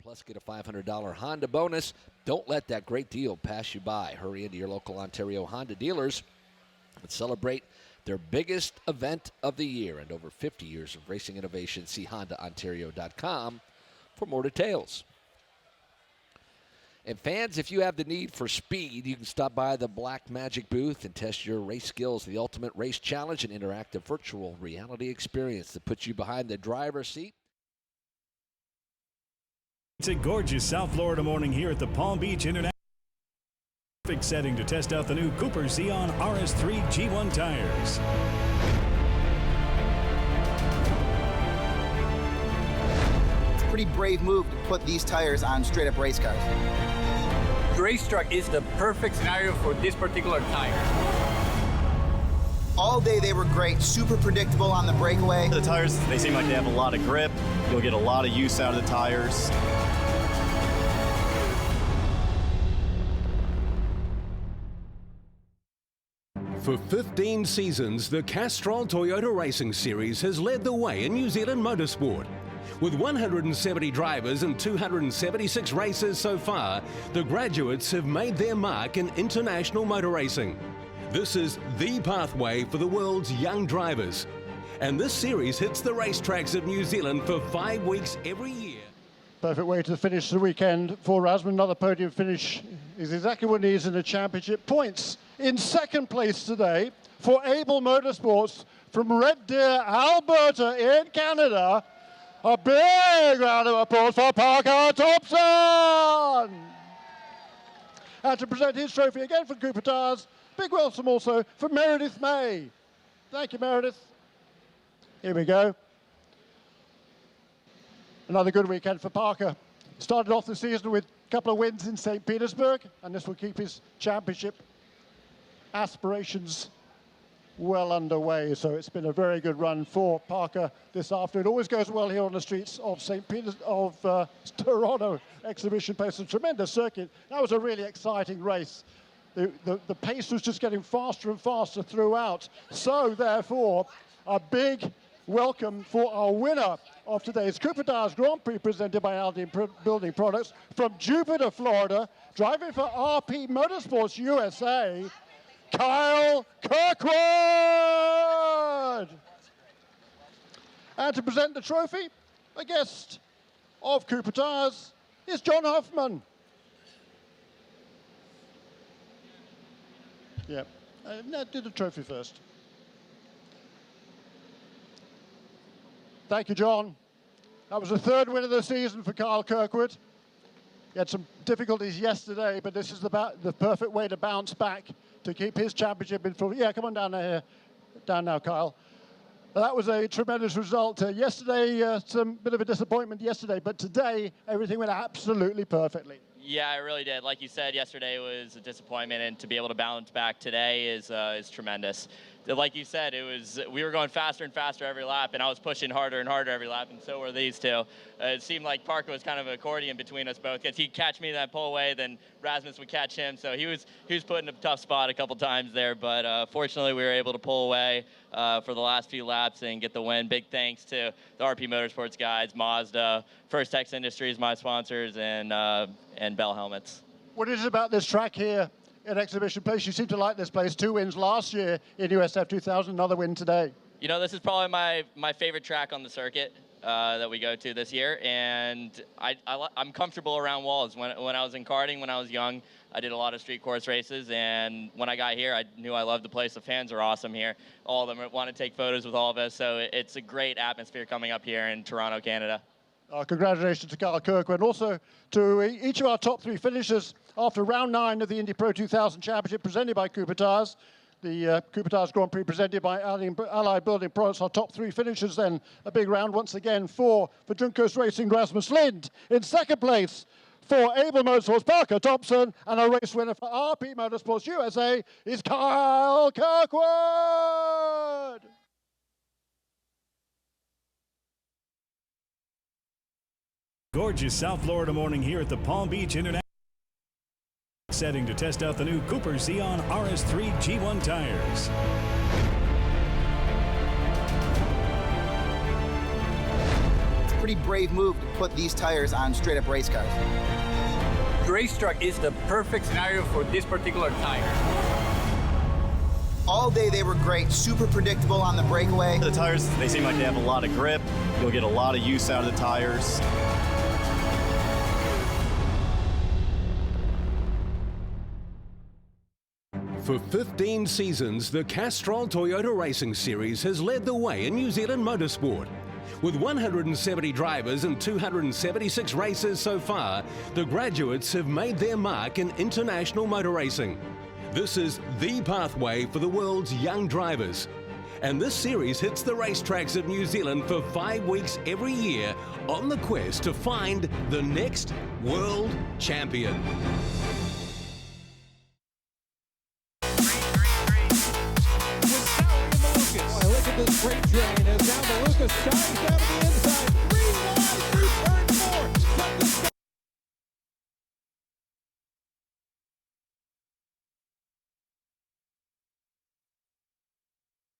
Plus, get a $500 Honda bonus. Don't let that great deal pass you by. Hurry into your local Ontario Honda dealers and celebrate their biggest event of the year. And over 50 years of racing innovation. See HondaOntario.com for more details. And fans, if you have the need for speed, you can stop by the Black Magic booth and test your race skills. The Ultimate Race Challenge, an interactive virtual reality experience that puts you behind the driver's seat. It's a gorgeous South Florida morning here at the Palm Beach International. Perfect setting to test out the new Cooper Xeon RS3 G1 tires. It's a pretty brave move to put these tires on straight-up race cars. The racetrack is the perfect scenario for this particular tire. All day they were great, super predictable on the breakaway. The tires, they seem like they have a lot of grip. You'll get a lot of use out of the tires. For 15 seasons, the Castrol Toyota Racing Series has led the way in New Zealand motorsport. With 170 drivers and 276 races so far, the graduates have made their mark in international motor racing. This is the pathway for the world's young drivers. And this series hits the racetracks of New Zealand for 5 weeks every year. Perfect way to finish the weekend for Rasmussen. Another podium finish is exactly what he needs in the championship. Points in second place today for Able Motorsports from Red Deer, Alberta in Canada. A big round of applause for Parker Thompson. And to present his trophy again for Cooper Tires, big welcome also for Meredith May. Thank you, Meredith. Here we go. Another good weekend for Parker. Started off the season with a couple of wins in St. Petersburg, and this will keep his championship aspirations well underway. So it's been a very good run for Parker this afternoon. It always goes well here on the streets of Toronto Exhibition Place. A tremendous circuit. That was a really exciting race. The pace was just getting faster and faster throughout. So therefore, a big welcome for our winner of today's Cooper Tires Grand Prix, presented by Indy Building Products, from Jupiter, Florida, driving for RP Motorsports USA, Kyle Kirkwood. And to present the trophy, a guest of Cooper Tires is John Hoffman. Yeah, do the trophy first. Thank you, John. That was the third win of the season for Kyle Kirkwood. He had some difficulties yesterday, but this is the perfect way to bounce back to keep his championship in full. Yeah, come on down here. Down now, Kyle. That was a tremendous result. Yesterday, some bit of a disappointment yesterday, but today, everything went absolutely perfectly. Yeah, it really did. Like you said, yesterday was a disappointment, and to be able to bounce back today is tremendous. Like you said, we were going faster and faster every lap, and I was pushing harder and harder every lap, and so were these two. It seemed like Parker was kind of an accordion between us both, because he'd catch me that pull away, then Rasmussen would catch him, so he was put in a tough spot a couple times there, but fortunately we were able to pull away for the last few laps and get the win. Big thanks to the RP Motorsports guys, Mazda, First Tex Industries, my sponsors, and Bell Helmets. What is it about this track here at Exhibition Place? You seem to like this place. 2 wins last year in USF2000, another win today. You know, this is probably my favorite track on the circuit that we go to this year, and I'm comfortable around walls. When I was in karting, when I was young, I did a lot of street course races, and when I got here, I knew I loved the place. The fans are awesome here. All of them want to take photos with all of us, so it's a great atmosphere coming up here in Toronto, Canada. Congratulations to Kyle Kirkwood, and also to each of our top 3 finishers after round 9 of the Indy Pro 2000 Championship, presented by Cooper Tires. The Cooper Tires Grand Prix presented by Allied Building Products. Our top 3 finishers then. A big round once again for Junkos Racing, Rasmus Lind. In second place for Able Motorsports, Parker Thompson, and a race winner for RP Motorsports USA is Kyle Kirkwood. Gorgeous South Florida morning here at the Palm Beach International setting to test out the new Cooper Xeon RS3 G1 tires. It's a pretty brave move to put these tires on straight-up race cars. The racetrack is the perfect scenario for this particular tire. All day they were great, super predictable on the breakaway. The tires, they seem like they have a lot of grip. You'll get a lot of use out of the tires. For 15 seasons, the Castrol Toyota Racing Series has led the way in New Zealand motorsport. With 170 drivers and 276 races so far, the graduates have made their mark in international motor racing. This is the pathway for the world's young drivers. And this series hits the racetracks of New Zealand for 5 weeks every year on the quest to find the next world champion. the straight train as now DeLuca skies down to the inside.